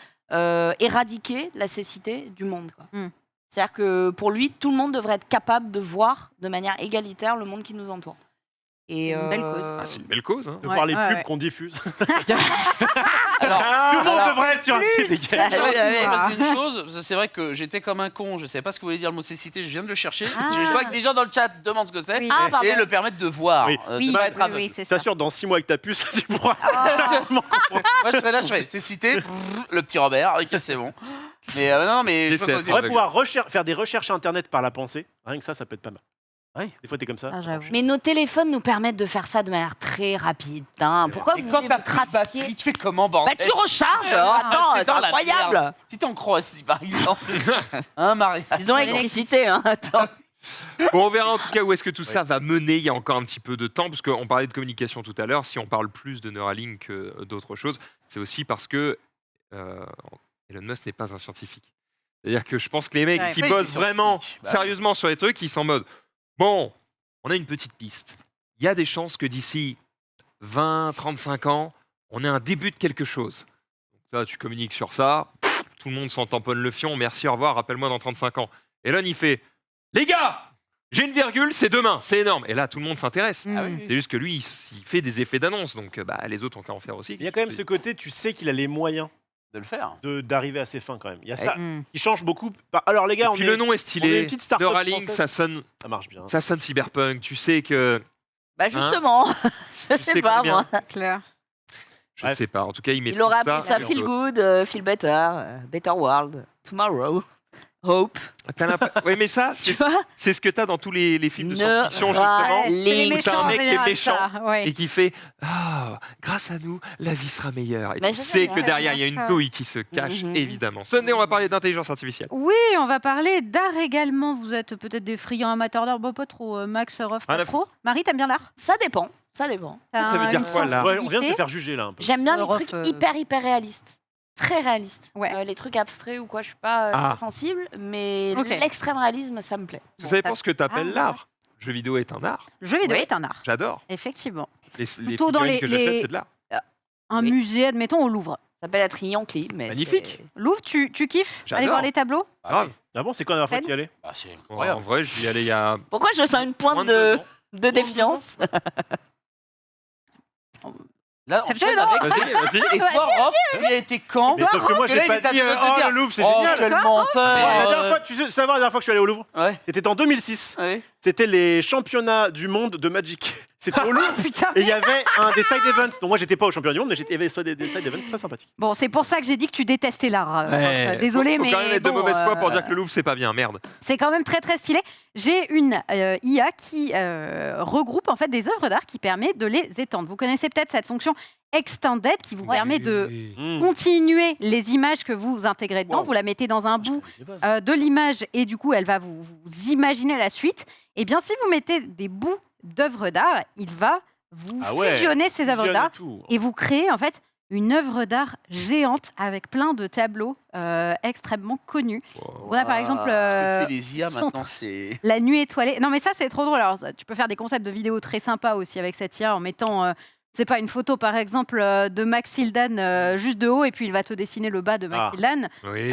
E: éradiquer la cécité du monde, quoi.
B: Mm.
E: C'est-à-dire que pour lui, tout le monde devrait être capable de voir de manière égalitaire le monde qui nous entoure. Et
B: C'est une belle cause.
C: Ah, c'est une belle cause, hein.
D: De
B: Ouais,
D: voir les
B: ouais,
D: pubs
B: ouais.
D: qu'on diffuse.
A: Alors,
D: Tout le monde
A: alors,
D: devrait être sur un pied d'égalité.
E: Ah, oui, oui, oui.
A: parce qu'une chose, parce que c'est vrai que j'étais comme un con, je savais pas ce que voulait dire le mot cécité, je viens de le chercher.
B: Ah.
A: Je vois que des gens dans le chat demandent ce que c'est
B: Oui.
E: Ah, pardon.
A: et le permettre de voir,
D: Oui.
A: de
B: Oui,
A: pas être
B: oui,
A: aveugle.
B: oui, c'est ça.
D: T'assures, dans 6 mois avec ta puce, tu pourras.
A: Moi je serais là, je ferais cécité, le petit Robert, ok c'est bon. Mais non, mais
C: Laissez
A: je
C: être
A: pense que-
D: On va
C: aveugle.
D: pouvoir faire des recherches internet par la pensée. Rien que ça peut être pas mal.
A: Oui.
D: Des fois, t'es comme ça.
B: Ah, j'avoue.
E: Mais nos téléphones nous permettent de faire ça de manière très rapide. Hein. Pourquoi
A: Et
E: vous
A: quand
E: voulez
A: t'as
E: vous
A: plus de
E: trafiquer
A: batterie, tu fais comment bordel?
E: tu recharges.
A: Ah,
E: Attends,
A: t'es
E: c'est
A: dans la
E: incroyable.
A: merde. Si t'es en Croatie par exemple, un mariage.
E: Ils ont l'électricité. Hein. Attends.
C: Bon, on verra en tout cas où est-ce que tout ça va mener. Il y a encore un petit peu de temps, parce qu'on parlait de communication tout à l'heure. Si on parle plus de Neuralink que d'autres choses, c'est aussi parce que Elon Musk n'est pas un scientifique. C'est-à-dire que je pense que les mecs
B: Ouais.
C: qui
A: Oui,
C: bossent
A: il est
C: vraiment
A: scientifique. Bah.
C: sérieusement sur les trucs, ils sont en mode bon, on a une petite piste. Il y a des chances que d'ici 20, 35 ans, on ait un début de quelque chose. Donc, ça, tu communiques sur ça, tout le monde s'en tamponne le fion, merci, au revoir, rappelle-moi dans 35 ans. Elon, il fait les gars, j'ai une virgule, c'est demain, c'est énorme. Et là, tout le monde s'intéresse.
B: Mm.
A: Ah oui.
C: C'est juste que lui, il fait des effets d'annonce, donc les autres ont qu'à en faire aussi.
D: Il y a quand même ce côté, tu sais qu'il a les moyens
A: De le faire.
D: d'arriver à ses fins quand même. Il y a ça
B: Mm.
D: qui change beaucoup. Alors les gars,
C: Et
D: on
C: puis
D: est,
C: le nom est
D: on est une
C: stylé.
D: petite start-up
C: Neuralink,
D: française. Ça marche bien.
C: ça sonne cyberpunk. Tu sais que.
E: Bah justement, je
C: Tu
E: sais
C: sais
E: pas
C: combien
E: moi.
B: Clair.
C: Je
D: Bref.
C: sais pas. En tout cas, il
E: Il
C: maîtrise
E: aurait
C: ça.
E: appelé ça
C: sur
E: Feel
C: d'autres.
E: Good, Feel Better, Better World, Tomorrow. Hope.
C: Oui, mais ça,
E: Tu vois
C: c'est ce que t'as dans tous les films de
E: Ne
C: science-fiction,
E: râle.
C: justement.
B: les
E: Où
C: t'as
B: méchants,
C: un
B: en
C: mec qui est
B: général,
C: méchant
B: ça, ouais.
C: et qui fait ah, grâce à nous, la vie sera meilleure. Et
E: Mais
C: tu
E: je
C: sais
E: sais
C: que
E: bien.
C: derrière, il y a une
B: Ça.
C: douille qui se cache,
E: Mhm.
C: évidemment. Sunday, on va parler d'intelligence artificielle.
B: Oui, on va parler d'art également. Vous êtes peut-être des friands amateurs d'art, bon, pas trop. Max, Ruff,
C: Rien
B: pas
C: à
B: trop. Marie, t'aimes bien l'art?
E: Ça dépend. Ça dépend.
B: T'as
C: Ça veut dire
B: une
C: quoi, là
D: Ouais, on vient de se
B: sensibilité
D: faire juger là un peu.
E: J'aime bien les
B: Ruff,
E: trucs hyper réalistes. Très réalistes.
B: Ouais.
E: Les trucs abstraits ou quoi, je suis pas
C: Ah.
E: très sensible, mais
B: Ok.
E: l'extrême réalisme, ça me plaît.
C: Vous savez
B: ça-
C: pas ce que t'appelles
B: Ah,
C: l'art. Jeu vidéo est un art.
B: Le jeu vidéo
E: Oui.
B: est un art,
C: J'adore.
B: effectivement.
C: Les
B: Plutôt dans
C: figurines que
B: les-
C: j'achète, c'est de l'art.
B: Un
E: Oui.
B: musée, admettons, au Louvre.
E: Ça s'appelle être Triancli, mais
C: Magnifique.
B: Louvre, tu kiffes aller
C: J'adore.
B: voir les tableaux?
C: Grave.
D: Ah bon, c'est quand la dernière fois
B: Scène
D: que tu y allais?
A: Ah, c'est
C: En
A: incroyable.
C: vrai, je vais y aller il y a
E: Pourquoi je sens une
C: moins
E: pointe
C: de 2
E: de,
C: ans.
E: de défiance
A: Là,
B: Ça
A: enchaîne
B: fait long.
A: avec...
C: Vas-y, vas-y.
A: Et toi, Rof, tu y as été quand?
D: Mais sauf que moi,
A: Parce que
D: j'ai
A: là,
D: pas
A: il est
D: dit
A: en train de te dire,
D: le Louvre, c'est
A: oh,
D: génial.
A: quel
B: Quoi
A: menteur.
D: La dernière fois, tu sais savoir la dernière fois que je suis allé au Louvre?
A: Ouais,
D: C'était en 2006.
A: ouais.
D: C'était les championnats du monde de Magic. C'était au Louvre.
B: Putain,
D: Et il y avait un des side events. Donc moi, j'étais pas au championnat du monde, mais il y avait soit des side events très sympathiques.
B: Bon, c'est pour ça que j'ai dit que tu détestais l'art. Désolé,
C: faut
B: mais
C: quand même être de
B: bon,
C: mauvaise foi pour dire que le Louvre, c'est pas bien. Merde.
B: c'est quand même très très stylé. J'ai une IA qui regroupe en fait des œuvres d'art qui permet de les étendre. Vous connaissez peut-être cette fonction Extended qui vous permet de continuer les images que vous intégrez dedans.
A: Wow.
B: Vous la mettez dans un bout de l'image et du coup, elle va vous imaginer la suite. Et bien, si vous mettez des bouts d'œuvres d'art, il va vous fusionner ces œuvres d'art et vous créez en fait une œuvre d'art géante avec plein de tableaux extrêmement connus. On a par exemple
A: Ce que fait les IA
B: son
A: maintenant,
B: tr-
A: c'est...
B: la nuit étoilée. Non mais ça c'est trop drôle. Alors tu peux faire des concepts de vidéos très sympas aussi avec cette IA en mettant c'est pas une photo par exemple de Max Hildan juste de haut et puis il va te dessiner le bas de Max
D: Ah.
B: Hildan.
C: Oui.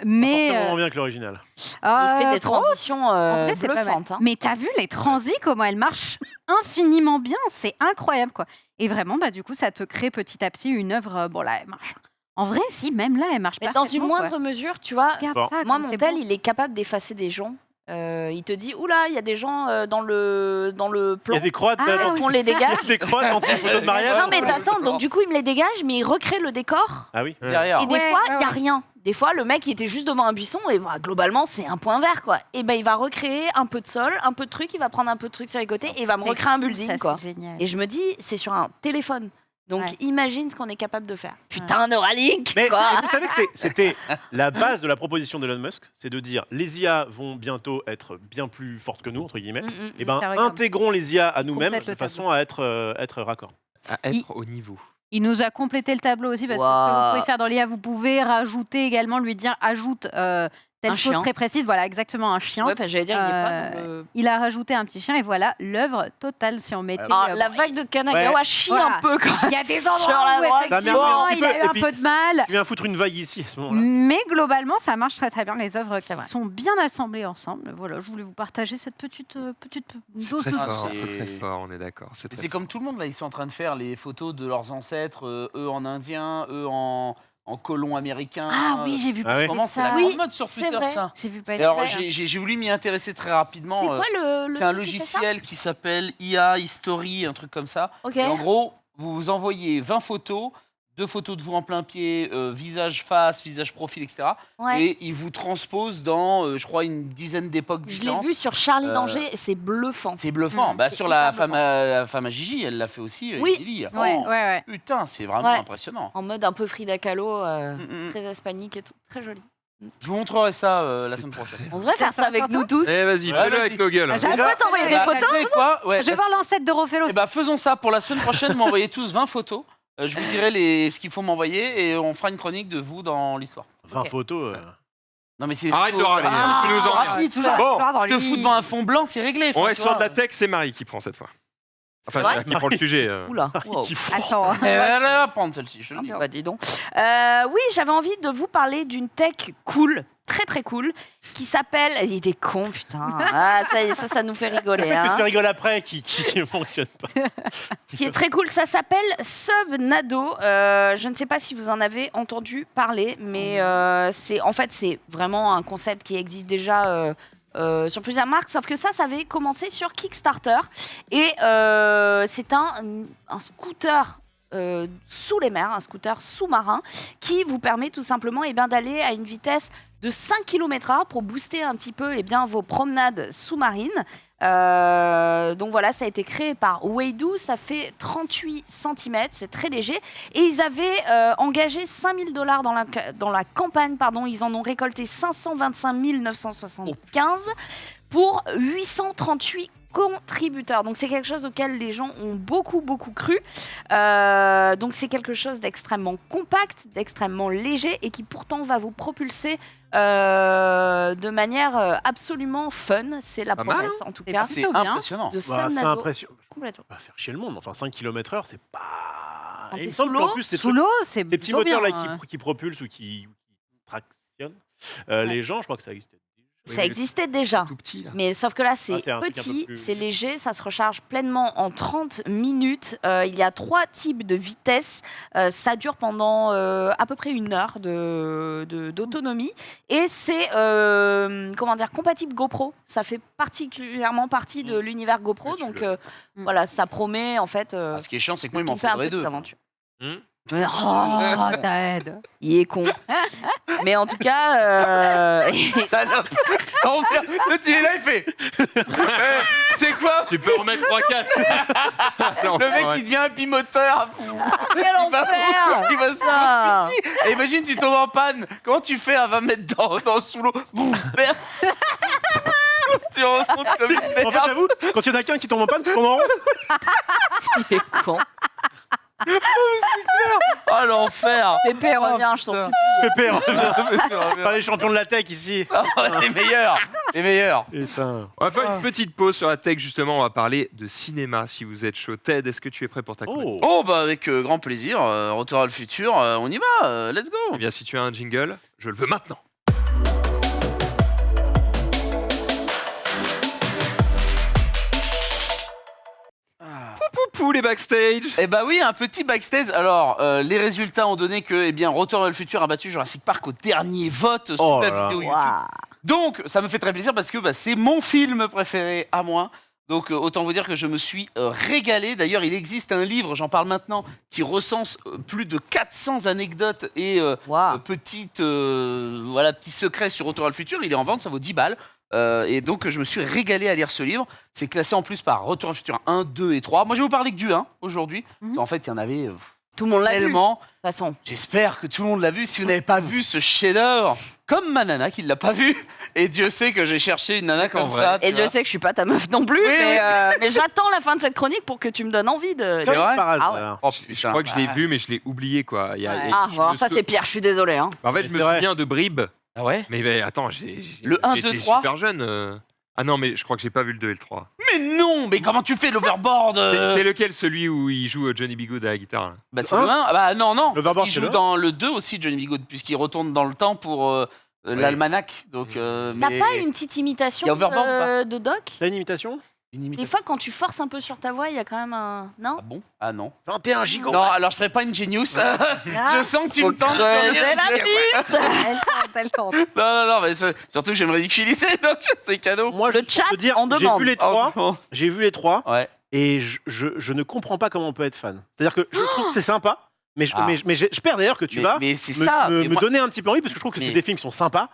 B: Mais
D: Forcément moins bien que l'original.
E: Il fait des transitions
B: en vrai, c'est pas mal.
E: bluffantes. Hein.
B: Mais t'as vu les transis, comment elles marchent infiniment bien, c'est incroyable quoi. Et vraiment, bah du coup, ça te crée petit à petit une œuvre. Bon là, elle marche. En vrai, si même là, elle marche
E: Mais dans
B: parfaitement,
E: une
B: quoi.
E: moindre mesure, tu vois,
B: Regarde
D: Bon.
B: ça,
E: moi,
B: comme
E: mon
B: c'est
E: tel,
B: beau.
E: il est capable d'effacer des gens. Il te dit, oula, il y a des gens dans le
D: Il y
E: plan.
D: a des croix
B: Ah,
E: Est-ce
B: oui.
E: qu'on les
D: Il y
E: dégage
D: a des croix dans tes photos de mariage.
E: Non, mais
A: Ouais,
E: attends,
A: d'accord.
E: donc du coup, il me les dégage, mais il recrée le décor.
D: Ah oui.
A: Derrière.
E: Et des
B: Ouais,
E: fois, il
B: ouais,
E: n'y a
B: ouais.
E: rien. Des fois, le mec, il était juste devant un buisson et bah, globalement, c'est un point vert, quoi. Et ben, il va recréer un peu de sol, un peu de truc, il va prendre un peu de truc sur les côtés et il va me
B: C'est
E: recréer un
B: fou,
E: building,
B: ça,
E: quoi.
B: c'est génial.
E: Et je me dis, c'est sur un téléphone. Donc,
B: Ouais.
E: imagine ce qu'on est capable de faire. Putain, Neuralink,
D: Mais
E: quoi.
D: vous savez que c'était la base de la proposition d'Elon Musk, c'est de dire les IA vont bientôt être bien plus fortes que nous, entre guillemets. Et ben
B: Ça, regarde.
D: intégrons les IA à nous-mêmes
B: Complète le
D: de façon à être raccord.
C: À être au niveau.
B: Il nous a complété le tableau aussi parce que ce que
E: Waouh.
B: vous pouvez faire dans l'IA, vous pouvez rajouter également, lui dire ajoute telle
E: Un
B: chose
E: chien.
B: très précise. Voilà, exactement, un chien.
E: Ouais, parce que j'allais dire, il n'est pas dans le...
B: Il a rajouté un petit chien et voilà l'œuvre totale si on mettait.
E: Ah, la vague de Kanagawa chie
B: Voilà.
E: un peu, quoi.
B: Il y a des
E: Sur
B: endroits
E: la
B: où
E: droite.
D: Ça merde
B: effectivement
D: un petit
B: il a
D: peu,
B: eu
D: et
B: un
D: puis-
B: peu de mal.
D: Tu viens foutre une vague ici à ce moment-là.
B: Mais globalement, ça marche très très bien. Les œuvres
E: C'est vrai.
B: qui sont bien assemblées ensemble. Voilà, je voulais vous partager cette petite
C: C'est
B: dose
C: très
B: de
C: fort,
A: c'est-
C: c'est très fort, on est d'accord. C'est
A: Et
C: très
A: c'est comme tout le monde, là, ils sont en train de faire les photos de leurs ancêtres, eux en indien, eux en colons américains.
B: Ah oui, j'ai vu
D: Ah ouais.
A: Comment c'est la
B: Oui,
A: grande mode sur
E: c'est
A: Twitter,
E: vrai.
A: ça.
B: J'ai vu pas
A: Et alors,
E: vrai.
A: j'ai voulu m'y intéresser très rapidement.
E: C'est quoi le
A: C'est un
E: truc qui fait ça
A: logiciel qui s'appelle IA History, un truc comme ça.
E: Ok.
A: Et en gros, vous envoyez 20 photos, 2 photos de vous en plein pied, visage face, visage profil, etc.
E: Ouais.
A: Et il vous transpose dans, je crois, une dizaine d'époques
E: Je l'ai
A: différentes.
E: vu sur Charlie
A: Euh,
E: Danger, c'est bluffant.
A: C'est bluffant.
B: Mm,
A: Bah,
E: c'est
A: sur
E: hyper
A: la femme à Gigi, elle l'a fait aussi,
E: Oui.
A: Lily.
B: Ouais,
A: Oh,
B: ouais, ouais.
A: putain, c'est vraiment
E: Ouais.
A: impressionnant.
E: En mode un peu Frida Kahlo,
A: Mm, mm.
E: très hispanique et tout. Très joli.
A: Je vous montrerai ça la
C: C'est
A: semaine prochaine.
E: On devrait faire ça avec
B: surtout
E: nous tous.
C: Eh vas-y,
A: Ouais,
C: fais-le
A: vas-y.
C: avec nos gueules.
B: Ah,
E: On peut t'envoyer des
A: Bah,
E: photos.
A: vous savez quoi Ouais,
B: Je vais voir l'ancêtre de Rofelos.
A: Eh ben, faisons ça pour la semaine prochaine. M'envoyez tous 20 photos. Je vous dirai ce qu'il faut m'envoyer et on fera une chronique de vous dans l'histoire.
D: 20 photos.
A: Non mais c'est
C: Arrête de râler, tu nous emmerdes.
A: rapide, toujours.
C: Bon,
A: Je te fous devant un fond blanc, c'est réglé.
C: On
A: enfin,
C: est
A: tu
C: sur
A: vois.
C: de la tech, c'est Marie qui prend cette fois. Enfin,
E: vrai
C: qui prend le sujet.
E: Oula. wow.
B: Attends.
A: Elle va prendre celle-ci, je le dis.
E: Bah dis donc. Oui, j'avais envie de vous parler d'une tech cool, très très cool, qui s'appelle... Il était con, putain. Ah, ça nous fait rigoler.
D: Que
E: Hein.
D: tu rigoles après qui fonctionne pas.
E: Qui est très cool. Ça s'appelle Subnado. Je ne sais pas si vous en avez entendu parler, mais c'est vraiment un concept qui existe déjà sur plusieurs marques, sauf que ça avait commencé sur Kickstarter. Et c'est un scooter sous les mers, un scooter sous-marin qui vous permet tout simplement d'aller à une vitesse de 5 km/h pour booster un petit peu vos promenades sous-marines. Donc voilà, ça a été créé par Waidu, ça fait 38 cm, c'est très léger. Et ils avaient engagé $5 000 dans la campagne, ils en ont récolté 525 975 pour 838 contributeurs. Donc c'est quelque chose auquel les gens ont beaucoup cru. Donc c'est quelque chose d'extrêmement compact, d'extrêmement léger et qui pourtant va vous propulser de manière absolument fun. C'est la
C: Pas mal,
E: promesse en tout cas.
A: C'est
B: plutôt bien.
A: impressionnant.
E: De
D: C'est
E: Sam Nado.
D: impressionnant.
E: Complètement.
D: On va faire chier le monde. Enfin, 5 km/h, c'est pas.
E: Quand
D: Et
E: t'es
D: il me semble
E: sous
D: qu'en
E: l'eau,
D: plus, ces
B: Sous l'eau, c'est
D: ces petits
B: plutôt
D: moteurs
B: bien.
D: là qui propulsent ou qui tractionnent les gens, je crois que ça existait.
E: Ça existait déjà.
C: Tout petit là.
E: Mais sauf que là, c'est
D: c'est un truc un peu
E: petit,
D: plus-
E: c'est léger, ça se recharge pleinement en 30 minutes. Il y a 3 types de vitesses. Ça dure pendant à peu près 1 heure d'autonomie. Et c'est compatible GoPro. Ça fait particulièrement partie de l'univers GoPro.
C: Ouais, tu
E: Donc
C: le-
E: voilà, ça promet en fait.
A: Ah, ce qui est chiant, c'est que moi, il m'en
E: faire un
A: faudrait
E: peu
A: deux.
E: d'aventure.
C: Hmm.
B: Oh, Ted.
E: Il est con. Mais en tout cas,
A: Salope. Je t'emmerde. L'autre, il est là, il fait. C'est quoi?
C: Tu peux remettre 3-4.
A: Le mec, il devient un bimoteur.
E: quel
A: Il va,
E: enfer.
A: il va se
E: Ça.
A: suicider. Et imagine, tu tombes en panne. Comment tu fais à 20 mètres sous l'eau? Boum, merde. Tu remontes comme une
D: En fait,
A: merde.
D: j'avoue, quand il y en a qu'un qui tombe en panne, tu tombes en rond.
E: Il est con.
A: Oh, l'enfer.
E: Pépé, reviens, je t'en
A: putain.
E: supplie.
D: Pépère. Pas les champions de la tech ici.
A: Les meilleurs. Les meilleurs.
D: Putain.
C: On va faire une petite pause sur la tech, justement. On va parler de cinéma si vous êtes chaud. Ted, est-ce que tu es prêt pour ta chronique?
D: Oh.
A: Oh, bah, avec grand plaisir. Retour à le futur. On y va. Let's go.
C: Eh bien, si tu as un jingle, je le veux maintenant. Poupou, les backstage.
A: Eh bah oui, un petit backstage. Alors, les résultats ont donné que, Retour vers le futur a battu Jurassic Park au dernier vote sur
D: Oh
A: la
D: là là.
A: vidéo YouTube.
E: Waouh.
A: Donc, ça me fait très plaisir parce que c'est mon film préféré à moi. Donc, autant vous dire que je me suis régalé. D'ailleurs, il existe un livre, j'en parle maintenant, qui recense plus de 400 anecdotes et
E: Waouh.
A: petits secrets sur Retour vers le futur. Il est en vente, ça vaut 10 balles. Et donc, je me suis régalé à lire ce livre. C'est classé en plus par Retour vers le futur 1, 2 et 3. Moi, je vais vous parler que du 1 aujourd'hui.
B: Mhm.
A: En fait, il y en avait
E: Tout le monde l'a vu. De toute
A: tellement.
E: façon.
A: J'espère que tout le monde l'a vu. Si vous n'avez pas vu ce chef-d'œuvre, comme ma nana qui ne l'a pas vu, et Dieu sait que j'ai cherché une nana comme
C: vrai.
A: ça.
E: Et
A: tu
E: Dieu
A: vois.
E: sait que je suis pas ta meuf non plus,
A: Oui, oui.
E: mais j'attends la fin de cette chronique pour que tu me donnes envie de.
A: C'est vrai
D: Par
E: Ah ouais.
D: hasard.
A: Oh,
C: Je crois que je l'ai vu, mais je l'ai oublié, quoi. Il y a-
B: Ouais.
C: et
E: Ah,
C: je
E: bon,
C: me
E: ça
C: sou-
E: c'est pire, je suis désolée. Hein.
C: En fait,
D: Mais
C: je me
D: c'est vrai.
C: souviens de bribes.
A: Ah ouais.
C: Mais attends,
A: Le 1, 2,
C: j'étais
A: 3.
C: super jeune. Ah non, mais je crois que j'ai pas vu le 2 et le 3.
A: Mais non, mais comment tu fais l'overboard
C: C'est lequel, celui où il joue Johnny B. Good à la guitare là?
A: Bah c'est le 1. Ah bah non, non.
D: L'Overboard,
A: Il
D: c'est
A: joue
D: le
A: dans le 2 aussi, Johnny B. Good, puisqu'il retourne dans le temps pour l'almanach. Donc,
E: T'as
A: mais-
E: pas une petite imitation
A: Y a Overboard ou pas
E: de Doc?
D: T'as une imitation
A: une
E: Des
A: imitation.
E: fois, quand tu forces un peu sur ta voix, il y a quand même un. Non?
A: Ah bon? Ah non.
D: 21 gigas.
A: Non, alors je ferai pas une genius. Je sens que tu me tentes.
E: creuser
A: sur-
E: la piste.
B: Elle tente.
A: Non, mais surtout que je vais me ridiculiser, donc c'est cadeau.
D: Moi,
E: Le
D: je
E: chat
D: peux te dire,
E: en
D: j'ai
E: demande.
D: vu les trois.
A: Oh,
D: J'ai vu les trois.
A: ouais.
D: Et je ne comprends pas comment on peut être fan. C'est-à-dire que je trouve que c'est sympa, mais
A: Ah.
D: j'espère d'ailleurs que tu vas
A: Mais c'est
D: me,
A: ça.
D: me-
A: mais
D: me
A: moi-
D: donner un petit peu envie, parce que je trouve que
A: Mais-
D: c'est des films qui sont sympas.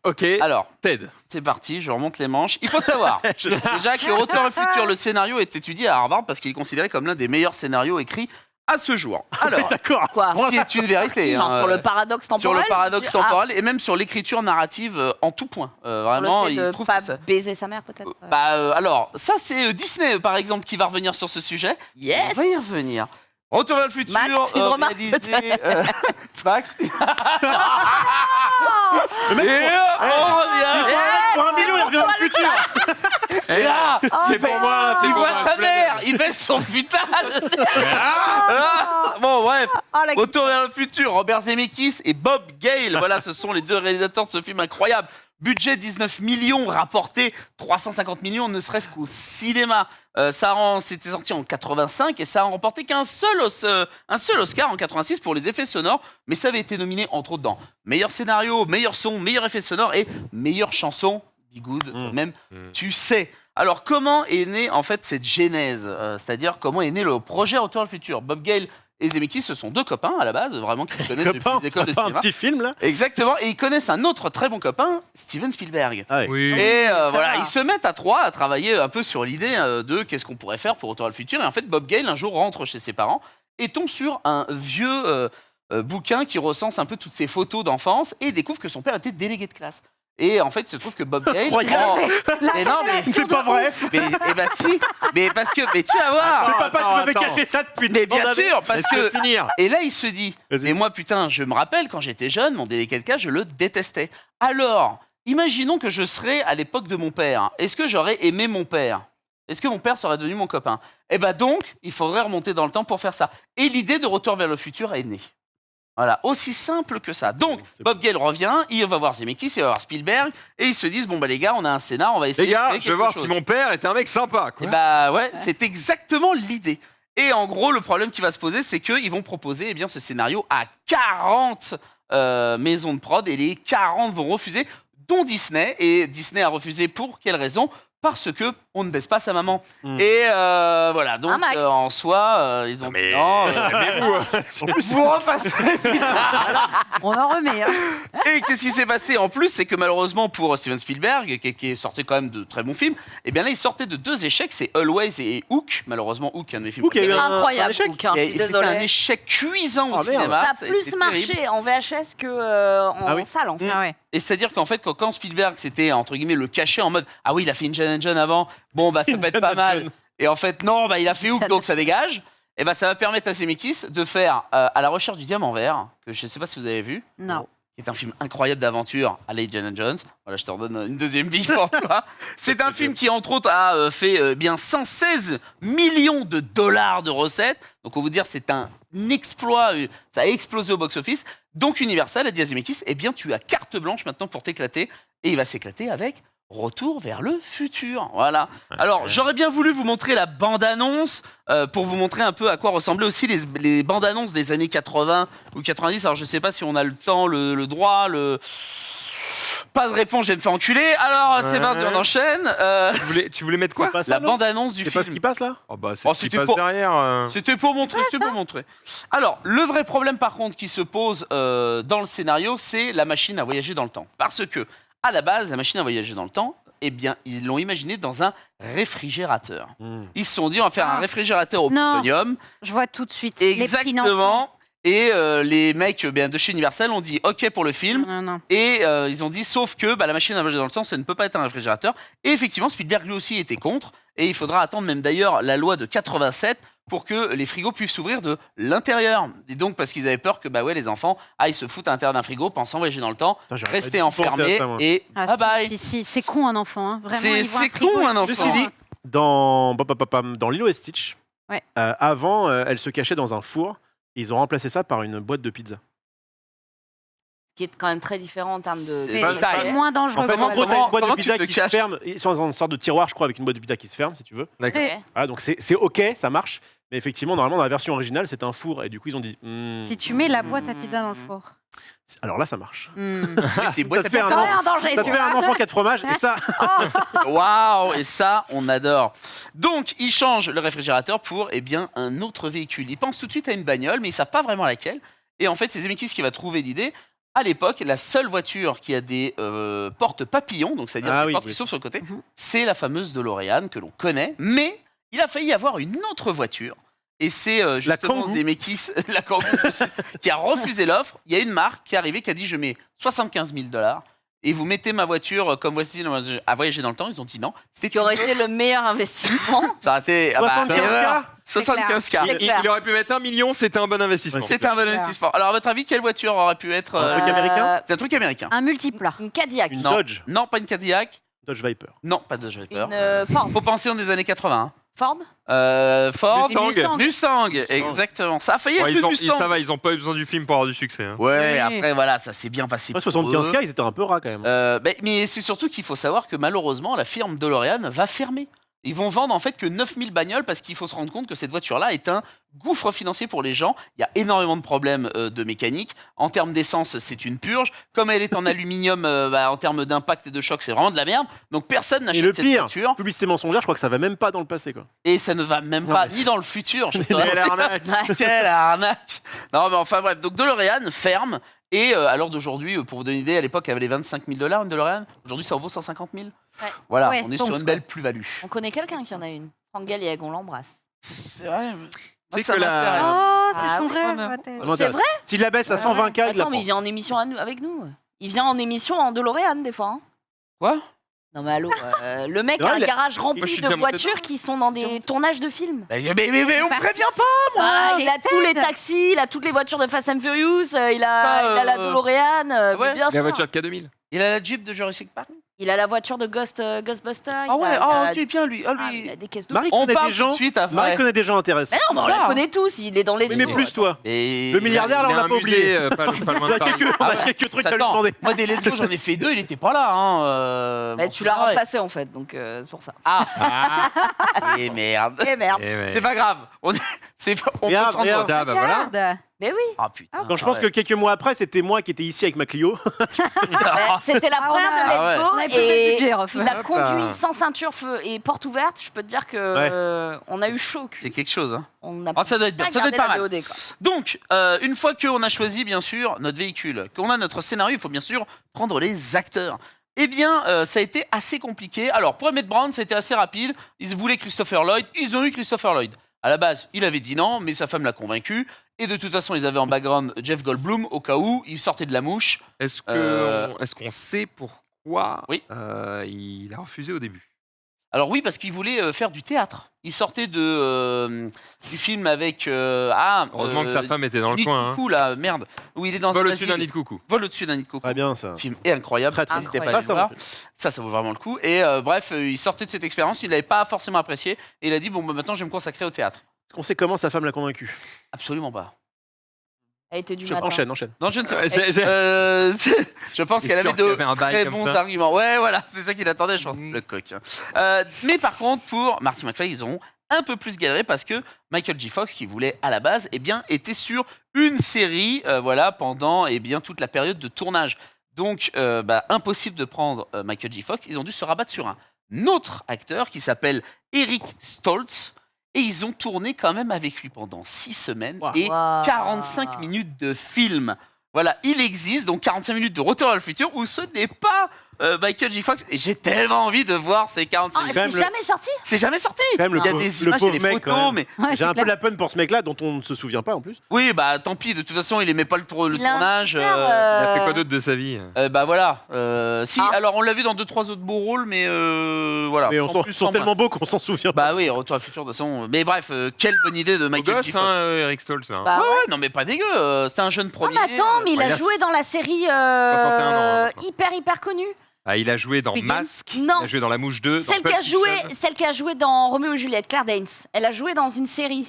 C: Ok,
A: Alors,
C: Ted.
A: c'est parti, je remonte les manches. Il faut savoir déjà que Retour au futur, le scénario est étudié à Harvard parce qu'il est considéré comme l'un des meilleurs scénarios écrits à ce jour. Alors,
D: D'accord.
E: Quoi?
A: ce qui est une vérité.
E: Genre
A: hein,
E: sur le paradoxe
A: sur
E: temporel?
A: le paradoxe
E: Ah,
A: temporel et même sur l'écriture narrative en tout point. Vraiment,
E: sur le fait
A: il
E: de
A: trouve
E: pas
A: que ça.
E: baiser sa mère, peut-être.
A: Alors, ça c'est Disney par exemple qui va revenir sur ce sujet.
E: Yes!
A: On va y revenir. Retour vers le futur,
E: Max, une remarque,
A: réalisé Max.
D: Le mec,
A: Et on revient.
D: pour 1 million, il revient dans le futur.
A: Et là,
C: C'est pour moi, c'est
A: il
C: pour
A: voit
C: moi.
A: sa mère, il baisse son futal. Ah, bon, bref.
E: Oh, la
A: Retour vers le futur, Robert Zemeckis et Bob Gale. Voilà, ce sont les deux réalisateurs de ce film incroyable. Budget 19 millions, rapporté 350 millions, ne serait-ce qu'au cinéma. C'était sorti en 85 et ça a remporté un seul Oscar en 86 pour les effets sonores, mais ça avait été nominé entre autres dans meilleur scénario, meilleur son, meilleur effet sonore et meilleure chanson, Bigoud,
D: Mm.
A: même
C: Mm.
A: tu sais. Alors, comment est née en fait cette genèse c'est-à-dire, comment est né le projet Retour vers le futur? Bob Gale et Zemeckis, ce sont deux copains à la base, vraiment qui se connaissent depuis
D: Copain,
A: les écoles de
D: c'est pas un
A: cinéma.
D: petit film là.
A: Exactement, et ils connaissent un autre très bon copain, Steven Spielberg.
D: Ah ouais.
C: Oui.
A: Et voilà,
B: va.
A: ils se mettent à trois à travailler un peu sur l'idée de qu'est-ce qu'on pourrait faire pour Retour vers le futur. Et en fait, Bob Gale, un jour, rentre chez ses parents et tombe sur un vieux bouquin qui recense un peu toutes ses photos d'enfance et découvre que son père était délégué de classe. Et en fait, il se trouve que Bob Gale...
D: Incroyable.
A: mais non, mais...
D: C'est pas vrai.
A: Eh ben si, mais parce que... Mais tu vas voir.
D: Mais papa, tu m'avais
C: attends.
D: caché ça depuis
A: Mais bien
D: tant d'années.
A: sûr, parce
C: Laisse-le
A: que...
C: finir.
A: Et là, il se dit,
D: Vas-y.
A: mais moi, putain, je me rappelle, quand j'étais jeune, mon délégué de classe, je le détestais. Alors, imaginons que je serais à l'époque de mon père. Est-ce que j'aurais aimé mon père? Est-ce que mon père serait devenu mon copain? Eh ben donc, il faudrait remonter dans le temps pour faire ça. Et l'idée de Retour vers le futur est née. Voilà, aussi simple que ça. Donc,
D: C'est
A: Bob Gale revient, il va voir Zemeckis, il va voir Spielberg, et ils se disent, bon bah les gars, on a un scénar, on va essayer
C: Les
A: de
C: gars,
A: créer
C: je vais
A: quelque
C: voir
A: chose.
C: si mon père était un mec sympa. Quoi.
A: Et bah ouais, c'est exactement l'idée. Et en gros, le problème qui va se poser, c'est qu'ils vont proposer bien, ce scénario à 40 maisons de prod, et les 40 vont refuser, dont Disney. Et Disney a refusé pour quelle raison? Parce que on ne baisse pas sa maman.
D: Mm.
A: Et voilà, donc
E: Max.
A: en soi, ils ont dit non. Vous repasserez.
B: On en remet. Hein.
A: Et qu'est-ce qui s'est passé en plus, c'est que malheureusement pour Steven Spielberg, qui est sorti quand même de très bons films, et bien là il sortait de deux échecs, c'est Always et Hook. Malheureusement Hook, un de mes films
D: Hook, il y a eu
A: préférés.
D: un
E: Incroyable,
D: échec.
E: Hook, hein, je
A: Et
E: suis
A: c'était
E: désolée.
A: un échec cuisant au
D: Ah, merde.
A: cinéma.
E: Ça a
A: ça
E: plus
A: été
E: marché
A: terrible.
E: en VHS que en
D: Ah oui.
E: salle, en fait.
B: Ah ouais.
A: Et c'est-à-dire qu'en fait, quand Spielberg, c'était entre guillemets le cachet en mode ah oui, il a fait Indiana Jones avant, bon bah ça peut être pas
D: Indiana
A: mal.
D: Jones.
A: Et en fait, non, bah il a fait Hook, donc ça dégage. Et bah ça va permettre à Zemeckis de faire À la recherche du diamant vert, que je ne sais pas si vous avez vu,
B: Non.
A: qui est un film incroyable d'aventure à la Indiana Jones. Voilà, je te redonne une deuxième bille pour toi. C'est un film qui, entre autres, a fait bien 116 millions de dollars de recettes. Donc, on va vous dire, c'est un exploit. Ça a explosé au box-office. Donc, Universal a dit à Zemeckis, eh bien, tu as carte blanche maintenant pour t'éclater. Et il va s'éclater avec Retour vers le futur. Voilà. Alors, j'aurais bien voulu vous montrer la bande-annonce pour vous montrer un peu à quoi ressemblaient aussi les bandes-annonces des années 80 ou 90. Alors, je sais pas si on a le temps, le droit, Pas de réponse, je vais me faire enculer. Alors, c'est parti, on enchaîne.
C: Tu voulais mettre quoi
D: C'est pas ça,
A: La
D: non
A: bande-annonce du
D: C'est pas ce
A: film.
D: qui passe là?
C: Oh bah c'est
A: Oh,
C: ce qui
A: c'était
C: passe
A: pour-
C: derrière.
A: C'était pour montrer, c'était pour montrer. Alors, le vrai problème par contre qui se pose dans le scénario, c'est la machine à voyager dans le temps. Parce que, à la base, la machine à voyager dans le temps, eh bien, ils l'ont imaginé dans un réfrigérateur. Ils se sont dit, on va faire un réfrigérateur au
B: Non.
A: plutonium.
B: Je vois tout de suite. Les prix d'enfants.
A: Exactement. Et les mecs de chez Universal ont dit OK pour le film.
B: Non, non.
A: Et ils ont dit, sauf que la machine à voyager dans le temps, ça ne peut pas être un réfrigérateur. Et effectivement, Spielberg lui aussi était contre. Et il faudra attendre même d'ailleurs la loi de 87 pour que les frigos puissent s'ouvrir de l'intérieur. Et donc, parce qu'ils avaient peur que les enfants aillent se foutre à l'intérieur d'un frigo pensant voyager dans le temps,
D: Putain, j'aurais
A: rester
D: pas dû penser à
A: enfermés
D: ça, moi.
A: et
B: Ah,
A: bye
B: si,
A: bye.
B: si, si. C'est con un enfant. Hein. Vraiment,
A: C'est
B: il voit
A: c'est
B: frigo,
A: con
B: il
A: un
B: se
A: enfant.
D: Ceci dit, dans Lilo et Stitch,
B: Ouais.
D: avant, elle se cachait dans un four. Et ils ont remplacé ça par une boîte de pizza.
E: Qui est quand même très différent en termes de.
A: C'est
B: C'est
A: taille.
B: c'est moins dangereux.
D: En fait, en gros, t'as une boîte
A: comment
D: de
A: tu
D: pizza
A: te
D: qui se
A: caches
D: ferme. Ils sont dans une sorte de tiroir, je crois, avec une boîte de pizza qui se ferme, si tu veux.
C: D'accord.
B: Ouais.
D: Ah, donc c'est OK, ça marche. Mais effectivement, normalement, dans la version originale, c'est un four. Et du coup, ils ont dit.
B: Si tu mets la boîte à pizza dans le four.
D: Alors là, ça marche.
A: Des boîtes
D: te
A: à
D: fait un
A: pizza.
B: Quand même un danger.
D: Ça te
B: tu
D: fait un
B: vois.
D: enfant qui a de fromage. Et ça,
A: Waouh, et ça, on adore. Donc, ils changent le réfrigérateur pour un autre véhicule. Ils pensent tout de suite à une bagnole, mais ils savent pas vraiment laquelle. Et en fait, c'est Zemeckis qui va trouver l'idée. À l'époque, la seule voiture qui a des portes papillons, donc c'est-à-dire
D: Ah
A: des
D: oui,
A: portes
D: oui.
A: qui s'ouvrent sur le côté,
B: Mhm.
A: c'est la fameuse DeLorean que l'on connaît. Mais il a failli y avoir une autre voiture. Et c'est justement
D: Kangoo.
A: Zemeckis, la Kangoo, qui a refusé l'offre. Il y a une marque qui est arrivée qui a dit je mets 75 000 $. Et vous mettez ma voiture comme voici à voyager dans le temps. Ils ont dit non. C'était
E: Qui aurait été le meilleur investissement.
A: ça a été
D: 75K.
A: 75K.
E: C'est clair.
C: Il aurait pu mettre 1 million, c'était un bon investissement.
D: Ouais,
A: C'est un bon investissement. Alors, à votre avis, quelle voiture aurait pu être
D: Un truc américain
A: C'est un truc américain.
B: Un multiplat.
E: Une Cadillac.
D: Une
A: Non.
D: Dodge.
A: Non, pas une Cadillac.
D: Dodge Viper.
A: Non, pas de Dodge Viper.
E: Une Ford.
A: Faut penser en des années 80.
E: Ford.
A: Ford,
B: Mustang.
A: Mustang, exactement. Ça a failli être
C: Ouais,
A: une
C: ils
A: Mustang.
C: ça va, ils ont pas eu besoin du film pour avoir du succès. Hein.
A: Ouais,
B: Oui.
A: après, voilà, ça s'est bien passé.
D: Ouais,
A: pour
D: 75K,
A: eux.
D: ils étaient un peu ras quand même.
A: Mais c'est surtout qu'il faut savoir que malheureusement, la firme DeLorean va fermer. Ils vont vendre en fait que 9000 bagnoles parce qu'il faut se rendre compte que cette voiture-là est un gouffre financier pour les gens. Il y a énormément de problèmes de mécanique. En termes d'essence, c'est une purge. Comme elle est en aluminium, en termes d'impact et de choc, c'est vraiment de la merde. Donc personne
D: Et le
A: n'achète cette
D: pire,
A: voiture.
D: publicité mensongère, je crois que ça va même pas dans le passé, quoi.
A: Et ça ne va même
D: Non,
A: pas
D: mais
A: ni dans le futur. Je te
D: Quelle
A: rassure.
D: arnaque.
A: Quelle arnaque. Non, mais enfin bref. Donc DeLorean ferme. Et à l'heure d'aujourd'hui, pour vous donner une idée, à l'époque, elle valait 25 000 $ une DeLorean. Aujourd'hui, ça en vaut 150 000.
E: Ouais.
A: Voilà,
B: Ouais,
A: on est
B: stonks,
A: sur une belle plus-value.
E: On connaît quelqu'un qui en a une. Franck Galliègue, on l'embrasse.
A: C'est vrai.
C: C'est
A: Ça
C: que la-
A: m'intéresse.
B: Oh,
E: Ah
B: c'est son
E: oui,
B: rêve.
A: on a-
B: peut-être.
D: Vraiment,
E: C'est vrai?
D: S'il la baisse à 120K, il la
E: Attends, mais
D: prend.
E: il vient en émission avec nous. Il vient en émission en DeLorean des fois. Hein.
A: Quoi?
E: Non mais allô, le mec
D: Non,
E: a un
D: il a-
E: garage
C: Moi, je
E: rempli
C: suis
E: de
C: déjà monté
E: voitures qui sont dans des tournages de films.
A: Mais on prévient pas.
E: Voilà, il a
B: des
E: tous les
B: têtes.
E: taxis, il a toutes les voitures de Fast and Furious, il a,
A: Ça,
E: il a la DeLorean,
A: ouais.
E: bien
C: La
E: sûr.
C: voiture de K2000.
A: Il a la Jeep de Jurassic Park.
E: Il a la voiture de Ghostbuster.
A: Ah ouais,
E: il a,
A: ok, bien lui. Ah,
E: ah,
A: lui.
E: il a des caisses de...
D: Marie
A: On
D: connaît
A: parle
D: des
A: tout de
D: gens.
A: suite à
D: Marie
A: vrai.
D: connaît des gens intéressants.
E: Mais non, mais on
A: ça.
E: les connaît tous, il est dans les...
D: Oui, mais plus toi.
A: Et
D: 2 milliardaires, là, on
C: Il a
D: l'a
C: un
D: pas
C: musée,
D: oublié.
C: pas loin
D: On
C: de
D: a
C: Paris.
D: quelques, on a quelques trucs à lui
A: Attends,
D: demander.
A: moi des let's go, j'en ai fait 2, il était pas là. Hein.
E: Bah,
A: Bon,
E: tu
A: c'est
E: l'as
A: pareil.
E: remplacé en fait, donc c'est pour ça.
A: Et merde.
E: Eh merde.
C: Eh ouais.
A: C'est pas grave. On peut
D: Regarde,
A: se rendre
D: regarde.
C: Ah bah voilà.
B: Regarde.
E: Mais oui,
A: Ah putain.
D: Donc je pense que quelques mois après, c'était moi qui étais ici avec ma Clio.
E: bah, c'était la
B: Ah,
E: première
B: on a-
E: de Let's
A: Ah ouais.
E: Go
B: On avait plus le
E: et
B: budget, Ruff.
E: il a
C: Hop
E: conduit
C: là.
E: sans ceinture feu et porte ouverte. Je peux te dire que on a eu chaud au cul.
A: C'est quelque chose. Hein.
E: On a
A: Ah, ça doit être bien.
E: pas
A: Ça doit être
E: gardé
A: pas
E: la
A: mal.
E: VOD, quoi.
A: Donc, une fois qu'on a choisi, bien sûr, notre véhicule, qu'on a notre scénario, il faut bien sûr prendre les acteurs. Eh bien, ça a été assez compliqué. Alors, pour Emmett Brown, ça a été assez rapide. Ils voulaient Christopher Lloyd. Ils ont eu Christopher Lloyd. À la base, il avait dit non, mais sa femme l'a convaincu. Et de toute façon, ils avaient en background Jeff Goldblum, au cas où, il sortait de la mouche.
C: Est-ce qu'on sait pourquoi
A: Oui.
C: il a refusé au début?
A: Alors oui, parce qu'il voulait faire du théâtre. Il sortait du film avec...
C: Heureusement que sa femme était dans le
A: Nid de
C: coin. Hein.
A: coucou, là, merde. Où il est dans
C: Vol
A: un
C: au-dessus d'un
A: asile.
C: nid de coucou.
A: Vol au-dessus d'un nid de coucou.
D: Très bien ça.
A: Le film est incroyable,
D: Très, très
A: n'hésitez pas à
E: incroyable.
A: aller le
D: Ça,
A: voir.
D: ça
A: Ça vaut vraiment le coup. Et bref, il sortait de cette expérience, il l'avait pas forcément apprécié. Et il a dit, bon, bah, maintenant, je vais me consacrer au théâtre.
D: Est-ce qu'on sait comment sa femme l'a convaincu?
A: Absolument pas.
E: Elle était du matin.
D: Enchaîne.
A: Non, je ne sais pas.
C: J'ai-
A: Je pense
C: T'es
A: qu'elle
C: sûr
A: avait
C: qu'il y
A: de
C: avait un bail
A: très
C: comme
A: bons
C: ça
A: arguments. Ouais, voilà, c'est ça qu'il attendait, je pense. Le coq. Mais par contre, pour Marty McFly, ils ont un peu plus galéré parce que Michael J. Fox, qui voulait à la base, eh bien, était sur une série voilà, pendant toute la période de tournage. Donc, impossible de prendre Michael J. Fox. Ils ont dû se rabattre sur un autre acteur qui s'appelle Eric Stoltz. Et ils ont tourné quand même avec lui pendant 6 semaines
D: Wow.
A: et
E: Wow.
A: 45 minutes de film. Voilà, il existe donc 45 minutes de Retour vers le futur où ce n'est pas Michael J. Fox. Et j'ai tellement envie de voir ces 45
E: Ah,
A: minutes.
D: quand même
E: c'est
D: le-
E: jamais sorti.
A: C'est jamais sorti.
D: Quand même, le
A: Il y a
D: pauvre-
A: des
D: le
A: images, il y a
D: pauvre
A: des
D: mec, quand
A: photos,
D: même.
A: mais
B: Ouais,
D: J'ai
B: c'est
D: un peu
B: clair.
D: la peine pour ce mec-là dont on ne se souvient pas en plus.
A: oui, bah tant pis. De toute façon, il aimait pas le
E: Il a un
A: tournage.
E: super,
C: Il a fait quoi d'autre de sa vie?
A: Bah voilà. Si,
E: Ah.
A: alors on l'a vu dans 2-3 autres beaux rôles, mais voilà.
D: Mais
A: sans
D: on s'en-
A: plus,
D: ils sont
A: sans
D: tellement
A: moins.
D: beaux qu'on s'en souvient pas.
A: Bah oui, Retour vers le futur de toute façon. Mais bref, quelle bonne idée de
C: Beau
A: Michael J.
C: gosse,
A: Fox.
C: hein, Eric Stoltz. Hein.
E: Bah
A: Ouais,
E: ouais.
A: ouais, non mais pas dégueu. C'est un jeune
E: Oh,
A: premier.
E: mais attends, mais il
C: il
E: a
C: a
E: joué dans la série
C: 61 ans, maintenant.
E: hyper connue.
C: Ah, il a joué dans
B: Squid
C: Mask,
E: Non.
C: il a joué dans La Mouche 2.
E: Celle
C: dans
E: qui, a
C: Pulp
E: joué,
C: Fiction.
E: celle qui a joué dans Roméo et Juliette, Claire Danes. Elle a joué dans une série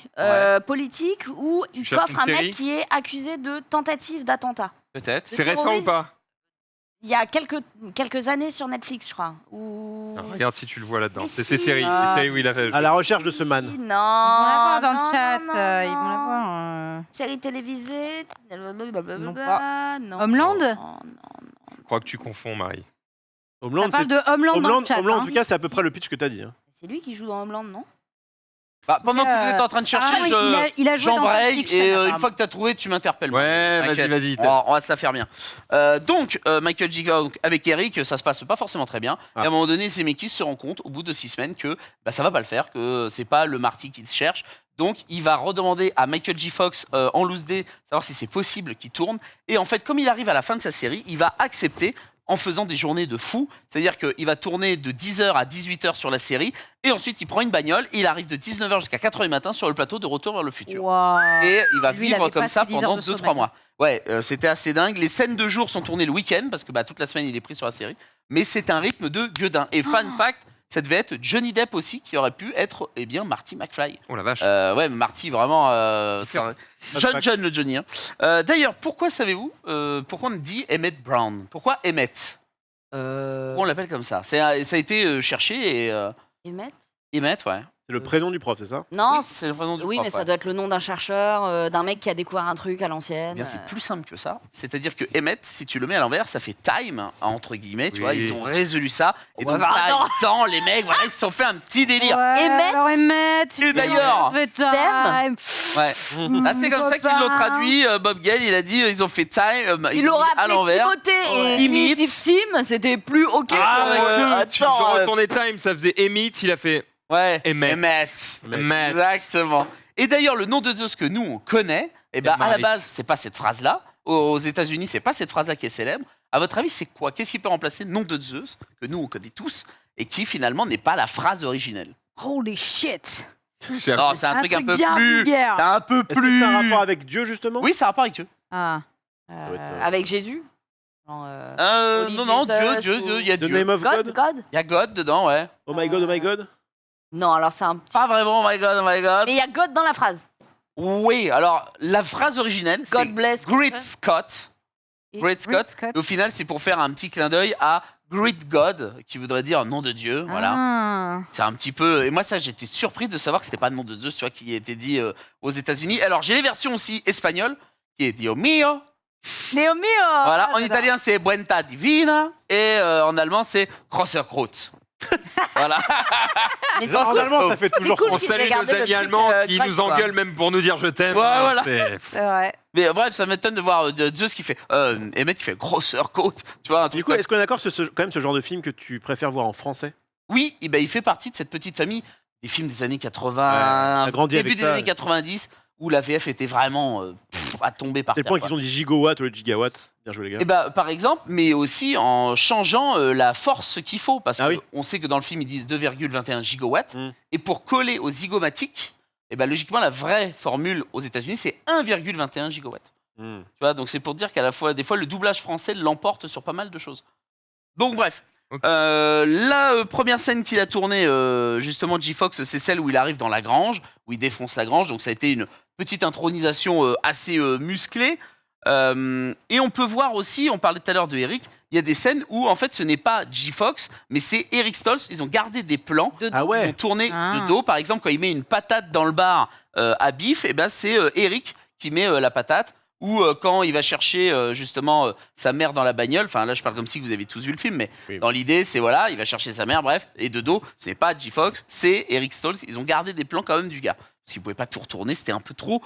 E: politique où il
C: cherches
E: coffre
C: une
E: un
C: série
E: mec qui est accusé de tentative d'attentat.
A: Peut-être.
C: C'est récent ou pas?
E: Il y a quelques années sur Netflix, je crois. Où...
C: Ah, regarde si tu le vois là-dedans.
E: Mais
C: C'est
E: si.
C: ses séries,
E: Ah,
C: les séries où il a fait.
D: À la recherche de ce man.
E: Non,
B: Ils vont la voir dans
E: non,
B: le chat.
E: non,
B: Ils vont la
E: non.
B: voir.
E: Série télévisée.
B: Non
E: pas. Non.
B: Homeland
E: Non.
C: Je crois que tu confonds, Marie.
D: Homeland,
B: Ça parle
D: c'est-
B: de Homeland dans
D: Homeland,
B: le chat.
D: Homeland, en
B: hein.
D: tout cas, c'est à peu près le pitch que t'as dit. Hein.
E: C'est lui qui joue dans Homeland, non?
A: Bah, pendant que vous êtes en train de chercher,
B: Ah oui, il a joué dans
A: j'embraye
B: Pulp Fiction,
A: et une
B: apparemment.
A: fois que tu as trouvé, tu m'interpelles.
C: Ouais, vas-y,
A: T'inquiète.
C: vas-y.
A: On va se la faire bien. Donc, Michael J. donc, avec Eric, ça se passe pas forcément très bien.
D: Ah.
A: Et à un moment donné, Zemeckis se rend compte, au bout de 6 semaines, que ça va pas le faire, que c'est pas le Marty qu'il cherche. Donc, il va redemander à Michael J. Fox en loose day, savoir si c'est possible qu'il tourne. Et en fait, comme il arrive à la fin de sa série, il va accepter en faisant des journées de fou. C'est-à-dire qu'il va tourner de 10h à 18h sur la série. Et ensuite, il prend une bagnole et il arrive de 19h jusqu'à 4h du matin sur le plateau de Retour vers le futur.
B: Waouh.
A: Et il va
B: Lui, il
A: vivre
B: avait
A: comme
B: pas
A: ça
B: ses 10 heures
A: pendant
B: de
A: 2-3
B: sommeil.
A: mois. Ouais, c'était assez dingue. Les scènes de jour sont tournées le week-end parce que toute la semaine il est pris sur la série. Mais c'est un rythme de gueudin. Et fun fact, ça devait être Johnny Depp aussi qui aurait pu être Marty McFly.
C: Oh la vache.
A: Ouais, mais Marty vraiment c'est un
D: Super.
A: jeune le Johnny. Hein. D'ailleurs, pourquoi savez-vous pourquoi on dit Emmett Brown? Pourquoi Emmett? Pourquoi on l'appelle comme ça? Ça a été cherché et
E: Emmett
A: Emmett, ouais.
D: C'est le prénom du prof, c'est ça?
E: Non,
A: Oui, c'est le prénom du
E: oui,
A: prof,
E: mais ça
A: ouais.
E: doit être le nom d'un chercheur, d'un mec qui a découvert un truc à l'ancienne.
A: Eh bien, c'est plus simple que ça. C'est-à-dire que Emmett, si tu le mets à l'envers, ça fait time, entre guillemets, tu vois.
C: Oui.
A: Ils ont résolu ça. Et
E: Ouais,
A: donc,
E: bah,
A: time,
E: attends.
A: temps, les mecs, voilà, ils se sont fait un petit délire.
E: Emmett.
B: Alors Emmett.
A: Et d'ailleurs,
B: fait time.
A: Ouais. Ah, c'est comme ça qu'ils l'ont traduit. Bob Gale, il a dit ils ont fait time.
E: Il aurait
A: à
E: appelé
A: l'envers.
E: Timothée
A: Ouais.
E: et
A: Emmett.
E: Primitive Team, c'était plus ok.
A: Ah,
E: que,
C: Tu veux
E: attends,
C: retourner time, ça faisait Emmett, il a fait
A: Ouais.
C: Emmett.
A: Emmett. Exactement. Et d'ailleurs, le nom de Zeus que nous on connaît, eh ben, à la
C: Emmett.
A: base, c'est pas cette phrase-là. Aux États-Unis, c'est pas cette phrase-là qui est célèbre. À votre avis, c'est quoi? Qu'est-ce qui peut remplacer le nom de Zeus que nous on connaît tous et qui finalement n'est pas la phrase originelle?
B: Holy shit.
C: J'ai
A: Non, c'est un truc un peu
B: bien
A: plus.
B: vulgaire.
A: C'est un peu
D: Est-ce que
A: plus.
D: c'est un rapport avec Dieu, justement?
A: Oui, ça a rapport avec Dieu.
B: Ah.
D: doit être,
E: avec Jésus. Genre, Holy
A: Non, non,
E: Jesus
A: Dieu,
E: ou-
A: il y a
D: The
A: Dieu.
D: name of
E: God,
D: God?
E: God.
A: Il y a God dedans, ouais.
D: Oh my God, oh my God?
E: Non, alors c'est un petit.
A: Pas vraiment, oh my God, oh my God.
E: Mais il y a God dans la phrase.
A: Oui, alors la phrase originelle, c'est
E: God bless.
A: Great Scott.
E: Et-
A: Great Scott. Au final, c'est pour faire un petit clin d'œil à Great God, qui voudrait dire nom de Dieu. Voilà.
B: Ah.
A: C'est un petit peu. Et moi, ça, j'étais surpris de savoir que c'était pas le nom de Zeus, tu vois, qui était dit aux États-Unis. Alors, j'ai les versions aussi espagnoles, qui est Dio mio.
B: Léo mio.
A: Voilà, en
B: j'adore.
A: italien, c'est Buenta Divina. Et en allemand, c'est Grosser Kraut. Voilà.
E: Mais
A: Non,
E: c'est
D: Normalement, ça fait toujours
E: cool
C: On
E: qu'ils
C: salue
E: aient
C: nos
E: gardé le
C: amis
E: truc,
C: allemands qui
E: grec,
C: nous
E: quoi.
C: engueulent même pour nous dire je t'aime.
A: Ouais, voilà.
E: C'est vrai.
A: Mais bref, ça m'étonne de voir Zeus qui fait. Emmett qui fait Grosser Kraut. Tu vois, un truc
D: Du coup,
A: comme
D: est-ce qu'on est d'accord sur quand même ce genre de film que tu préfères voir en français?
A: Oui, eh ben, il fait partie de cette petite famille des films des années
D: Ouais,
A: 80,
D: t'as grandi
A: début
D: avec
A: des
D: ça.
A: années 90, où la VF était vraiment à tomber par
D: C'est le
A: terre.
D: point
A: quoi.
D: qu'ils ont dit gigawatts ou les gigawatts. Bien joué, les gars.
A: Eh ben, par exemple, mais aussi en changeant la force qu'il faut, parce
D: Ah
A: qu'on
D: oui.
A: sait que dans le film ils disent 2,21 gigawatts,
D: Mm.
A: et pour coller aux zygomatiques, eh ben, logiquement la vraie formule aux États-Unis c'est 1,21 gigawatts.
D: Hmm.
A: Tu vois, donc c'est pour dire qu'à la fois, des fois, le doublage français l'emporte sur pas mal de choses. Donc bref,
C: Ok.
A: la première scène qu'il a tournée, justement, G-Fox, c'est celle où il arrive dans la grange, où il défonce la grange. Donc ça a été une petite intronisation assez musclée. Et on peut voir aussi, on parlait tout à l'heure de Eric, il y a des scènes où en fait ce n'est pas G-Fox, mais c'est Eric Stoltz. Ils ont gardé des plans.
D: Ah
A: Ils ont
D: ouais.
A: tourné
B: Ah.
A: de dos. Par exemple, quand il met une patate dans le bar à Biff, et ben c'est Eric qui met la patate. Ou quand il va chercher justement sa mère dans la bagnole. Enfin là, je parle comme si vous avez tous vu le film, mais
D: Oui.
A: dans l'idée, c'est voilà, il va chercher sa mère, bref. Et de dos, ce n'est pas G-Fox, c'est Eric Stoltz. Ils ont gardé des plans quand même du gars. Parce qu'ils pouvaient pas tout retourner, c'était un peu trop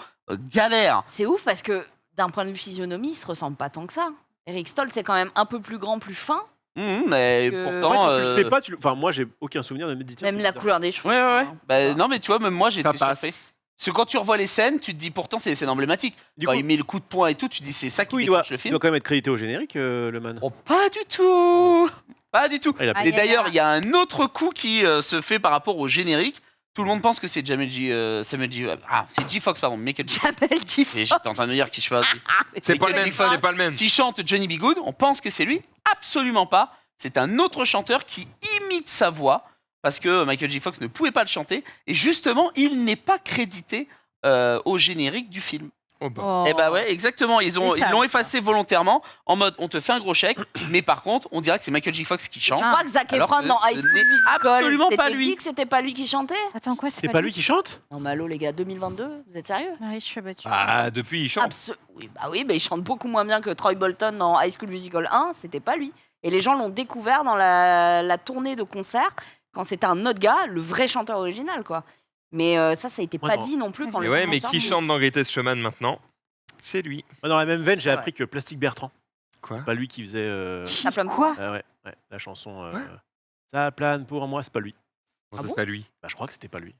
A: galère.
E: C'est ouf parce que d'un point de vue physionomie, ils se ressemblent pas tant que ça. Eric Stoltz, c'est quand même un peu plus grand, plus fin.
A: Mais
E: Que-
D: Ouais,
A: pourtant.
D: quand tu le sais pas, enfin, moi, j'ai aucun souvenir de me dire.
E: Même la couleur des cheveux.
A: Ouais, ouais, ouais.
E: hein.
A: Bah, non, mais tu vois, même moi, j'étais
C: Ça passe.
A: surpris. Parce que quand tu revois les scènes, tu te dis pourtant, c'est des scènes emblématiques.
D: Du
A: Quand
D: coup,
A: il met le coup de poing et tout, tu te dis c'est ça
D: du
A: qui
D: coup, il doit,
A: déclenche le
D: il
A: film.
D: doit quand même être crédité au générique, le man.
A: Oh, pas du tout. Pas du tout.
D: Ah, il a-
B: Ah,
A: Et
B: il y a-
A: d'ailleurs, il y a un autre coup qui se fait par rapport au générique. Tout le monde pense que c'est Samuel G. Ah, c'est G-Fox, pardon, Michael G.
E: Jamel G.
A: Et j'étais en train de me dire qui choisit.
C: C'est pas le
A: Michael
C: même,
A: J.
C: ça
A: Fox,
C: n'est pas le même.
A: qui chante Johnny B. Good. On pense que c'est lui. Absolument pas. C'est un autre chanteur qui imite sa voix parce que Michael J. Fox ne pouvait pas le chanter. Et justement, il n'est pas crédité au générique du film.
C: Oh bah.
B: Oh.
A: Eh bah ouais, exactement. Ils
B: C'est
A: l'ont
B: ça.
A: effacé volontairement en mode on te fait un gros chèque, mais par contre, on dirait que c'est Michael J. Fox qui chante.
E: Tu crois que Zac
A: Alors
E: Efron
A: que
E: dans High
A: ce
E: School
A: n'est
E: Musical,
A: absolument pas
E: c'était
A: lui.
E: dit que c'était pas lui qui chantait?
B: Attends, quoi,
D: C'est pas lui qui chante?
E: Non, mais allô les gars, 2022, vous êtes sérieux?
B: Ah oui, je suis abattue.
C: Ah, depuis, il chante.
E: Oui, mais il chante beaucoup moins bien que Troy Bolton dans High School Musical 1, c'était pas lui. Et les gens l'ont découvert dans la tournée de concert quand c'était un autre gars, le vrai chanteur original, quoi. Mais ça a été
D: Ouais,
E: pas
D: non.
E: dit non plus quand
C: Et
E: le
C: ouais,
E: film
C: mais
E: est
C: qui
E: sorti.
C: chante dans Greatest Showman maintenant? C'est lui.
D: Moi, dans la même veine, j'ai
E: Ouais.
D: appris que Plastic Bertrand,
C: Quoi?
D: pas lui qui faisait
E: Ça plane
B: Quoi
D: ouais, la chanson Ça plane pour moi, c'est pas lui.
C: Bon,
E: Ah
C: ça,
E: bon
C: c'est pas lui.
D: Bah, je crois que c'était pas lui.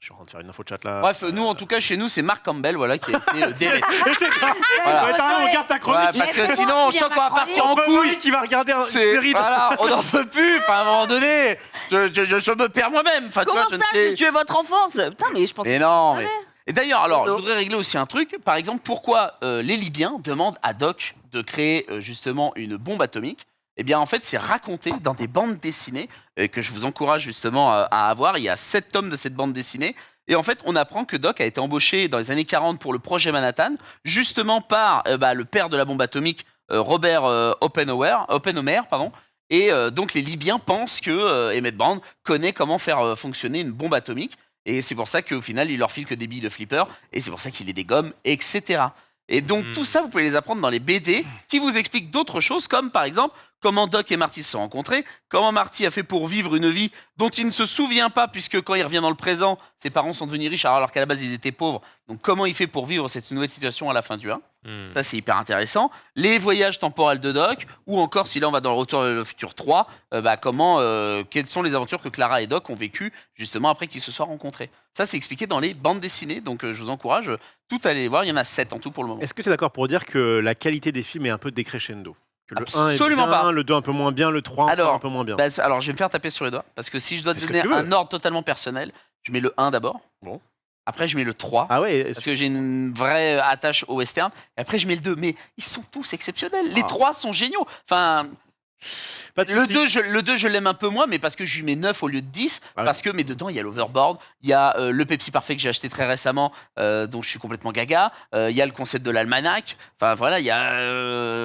D: Je suis en train de faire une info de chat là.
A: Bref, nous en tout cas, chez nous, c'est Mark Campbell voilà, qui a été délai.
D: c'est grave.
A: Voilà.
D: Ouais, t'as raison, regarde ta
A: Ouais,
D: chronique.
A: parce que sinon, je sens qu'on va partir en
D: Entre
A: couille.
D: Loïc qui va regarder une
A: C'est-
D: série de...
A: Voilà, on n'en peut plus. Enfin, à un moment donné, je me perds moi-même. Enfin, tu
E: Comment
A: vois, je ne
E: ça,
A: sais.
E: j'ai tué votre enfance? Putain, mais je pensais
A: Mais
E: que
A: non,
E: tu
A: mais.
E: savais.
A: Et d'ailleurs, alors, je
E: Désolé.
A: voudrais régler aussi un truc. Par exemple, pourquoi les Libyens demandent à Doc de créer justement une bombe atomique? Eh bien, en fait, c'est raconté dans des bandes dessinées que je vous encourage justement à avoir. Il y a 7 tomes de cette bande dessinée. Et en fait, on apprend que Doc a été embauché dans les années 40 pour le projet Manhattan, justement par le père de la bombe atomique, Robert Oppenheimer, pardon. Et donc les Libyens pensent que Emmett Brown connaît comment faire fonctionner une bombe atomique. Et c'est pour ça qu'au final, il leur file que des billes de flipper. Et c'est pour ça qu'il les dégomme, etc. Et donc tout ça, vous pouvez les apprendre dans les BD qui vous expliquent d'autres choses, comme par exemple comment Doc et Marty se sont rencontrés, comment Marty a fait pour vivre une vie dont il ne se souvient pas, puisque quand il revient dans le présent, ses parents sont devenus riches alors qu'à la base ils étaient pauvres. Donc comment il fait pour vivre cette nouvelle situation à la fin du 1. Ça, c'est hyper intéressant. Les voyages temporels de Doc, ou encore, si là on va dans le Retour vers le futur 3, quelles sont les aventures que Clara et Doc ont vécues justement après qu'ils se soient rencontrés. Ça, c'est expliqué dans les bandes dessinées, donc je vous encourage tout à aller les voir. Il y en a 7 en tout pour le moment.
D: Est-ce que tu es d'accord pour dire que la qualité des films est un peu décrescendo? Que le 1 est
A: Absolument
D: bien,
A: pas.
D: le 2 un peu moins bien, le 3
A: Alors,
D: un peu moins bien.
A: Alors, je vais me faire taper sur les doigts, parce que si je dois te
D: Fais ce que
A: donner
D: tu veux.
A: un ordre totalement personnel, je mets le 1 d'abord.
D: Bon.
A: Après, je mets le 3.
D: Ah ouais,
A: Parce que j'ai une vraie attache au western. Et après, je mets le 2. Mais ils sont tous exceptionnels. Les 3 sont géniaux. Enfin,
D: pas de
A: le
D: souci.
A: 2, je l'aime un peu moins, mais parce que je lui mets 9 au lieu de 10.
D: Ah ouais.
A: Parce que, mais dedans, il y a l'Overboard. Il y a le Pepsi Parfait que j'ai acheté très récemment, dont je suis complètement gaga. Il y a le concept de l'almanach. Enfin, voilà, il y a.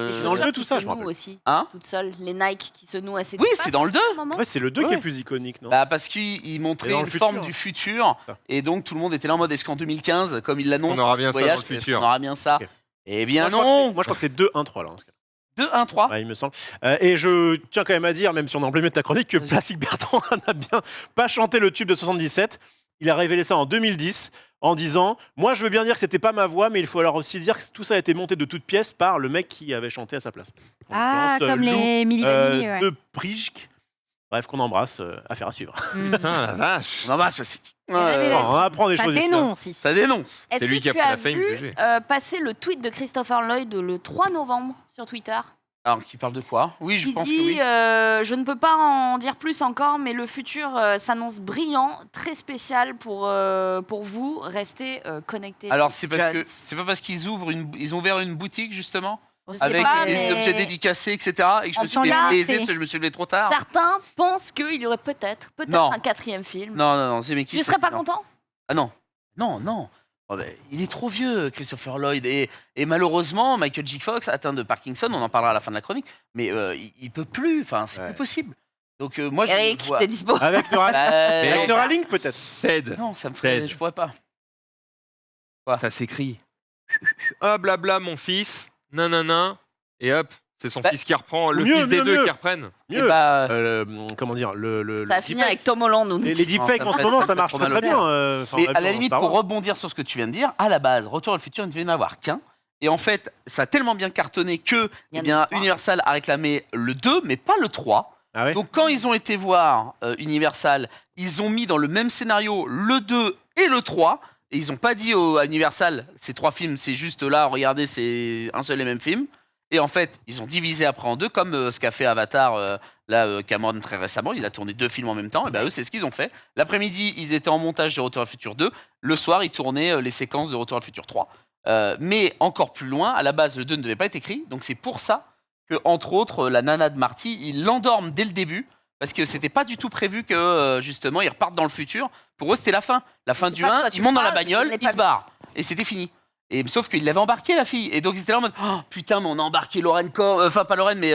E: Les
D: dans le
E: chaussures
D: jeu,
E: qui
D: tout ça,
E: se
D: je me
E: nouent
D: rappelle.
E: aussi.
A: Hein
E: Toutes seules. Les Nike qui se nouent assez
A: Oui, c'est dans le 2.
D: En fait, c'est le 2 qui
A: Ouais.
D: est plus iconique, non?
A: Bah, parce qu'il
D: Et
A: montrait
D: dans
A: une
D: le
A: forme
D: futur.
A: du futur.
D: Ça.
A: Et donc, tout le monde était là en mode est-ce qu'en 2015, comme il l'annonce,
C: qu'on aura
A: parce
C: bien
A: qu'il
C: ça
A: voyage,
C: dans le
A: est-ce
C: futur.
A: qu'on aura bien ça.
D: Ok.
A: Eh bien,
D: Moi, je crois que
A: non.
D: c'est- moi, je crois que c'est 2-1-3 là. Dans ce cas.
A: 2, 1, 3.
D: Ouais, il me semble. Et je tiens quand même à dire, même si on est en plein milieu de ta chronique, que Plastic Bertrand n'a bien pas chanté le tube de 77. Il a révélé ça en 2010 en disant « Moi, je veux bien dire que c'était pas ma voix, mais il faut alors aussi dire que tout ça a été monté de toutes pièces par le mec qui avait chanté à sa place. » En
B: Ah,
D: l'occurrence,
B: comme
D: Lou,
B: les Milli Vanilli, ouais.
D: de Prijk. Bref, qu'on embrasse, affaire à suivre.
B: Mm.
C: Putain, la vache.
A: On embrasse Plastique.
B: révélation.
D: On apprend des
B: Ça
D: choses ici, hein.
B: dénonce ici.
A: Ça dénonce.
E: Est-ce
C: C'est lui
E: que
C: qui a
E: tu
C: pris
E: as
C: la fame
E: vu
C: GG.
E: passer le tweet de Christopher Lloyd le 3 novembre sur Twitter?
A: Alors, qui parle de quoi? Oui, je
E: Il
A: pense
E: dit
A: que oui.
E: je ne peux pas en dire plus encore, mais le futur s'annonce brillant, très spécial pour vous. Restez connectés.
A: Alors, c'est parce
E: Jeunes.
A: que c'est pas parce qu'ils ils ont ouvert une boutique justement
E: Je sais
A: avec
E: pas,
A: des
E: mais
A: objets dédicacés, etc. Et que je
E: En
A: me suis
E: temps là,
A: lésé
E: c'est-
A: parce que je me suis levé trop tard.
E: certains pensent qu'il y aurait peut-être
A: Non.
E: un 4e film.
A: Non, c'est mes
E: Tu serais pas content?
A: Ah non. Oh ben, il est trop vieux, Christopher Lloyd. Et malheureusement, Michael J. Fox, atteint de Parkinson, on en parlera à la fin de la chronique, mais il peut plus. Enfin, c'est
D: Ouais.
A: plus possible. Donc, moi, je
E: Eric,
A: vois.
E: t'es dispo?
D: Avec
A: Bah,
D: Neuralink, peut-être.
C: Ted,
A: non, ça me ferait.
C: Ted.
A: Je pourrais pas.
C: ça s'écrit. Ah, blabla, mon fils. Nanana. Et hop, c'est son
A: Bah,
C: fils qui reprend. Le
D: mieux,
C: fils des
D: mieux,
C: deux
D: mieux.
C: qui reprennent.
A: Et
D: Mieux.
A: bah,
D: Comment dire le
E: Ça va
D: deepfake.
E: finir avec Tom Holland. on
D: Les
E: dit.
D: deepfakes
A: Non,
D: en
A: ça
D: ce
A: me
D: moment,
A: fait
D: ça marche
A: trop
D: très
A: mal
D: très
A: au cœur.
D: bien.
A: mais à la limite, pour rebondir sur ce que tu viens de dire, à la base, Retour à le futur, il ne devait y en avoir qu'un. Et en fait, ça a tellement bien cartonné que
E: Il y en
A: eh
E: a
A: bien,
E: trois.
A: Universal a réclamé le 2, mais pas le 3.
D: Ah ouais.
A: Donc quand ils ont été voir Universal, ils ont mis dans le même scénario le 2 et le 3. Et ils n'ont pas dit à Universal, ces 3 films, c'est juste là, regardez, c'est un seul et même film. Et en fait, ils ont divisé après en 2, comme ce qu'a fait Avatar, Cameron très récemment. Il a tourné 2 films en même temps. Et ben eux, c'est ce qu'ils ont fait. L'après-midi, ils étaient en montage de Retour à le futur 2. Le soir, ils tournaient les séquences de Retour à le futur 3. Mais encore plus loin, à la base, le 2 ne devait pas être écrit. Donc c'est pour ça que, entre autres, la nana de Marty, ils l'endorment dès le début. Parce que c'était pas du tout prévu que, justement, ils repartent dans le futur. Pour eux, c'était la fin. La fin
E: Je sais
A: du
E: pas de
A: 1,
E: quoi tu
A: ils montent dans la
E: parles, je
A: bagnole,
E: l'ai
A: ils
E: pas
A: se barrent. Et c'était fini. Et sauf qu'il l'avait embarqué, la fille. Et donc, ils étaient là en mode oh, putain, mais on a embarqué Lorraine enfin, pas Lorraine, mais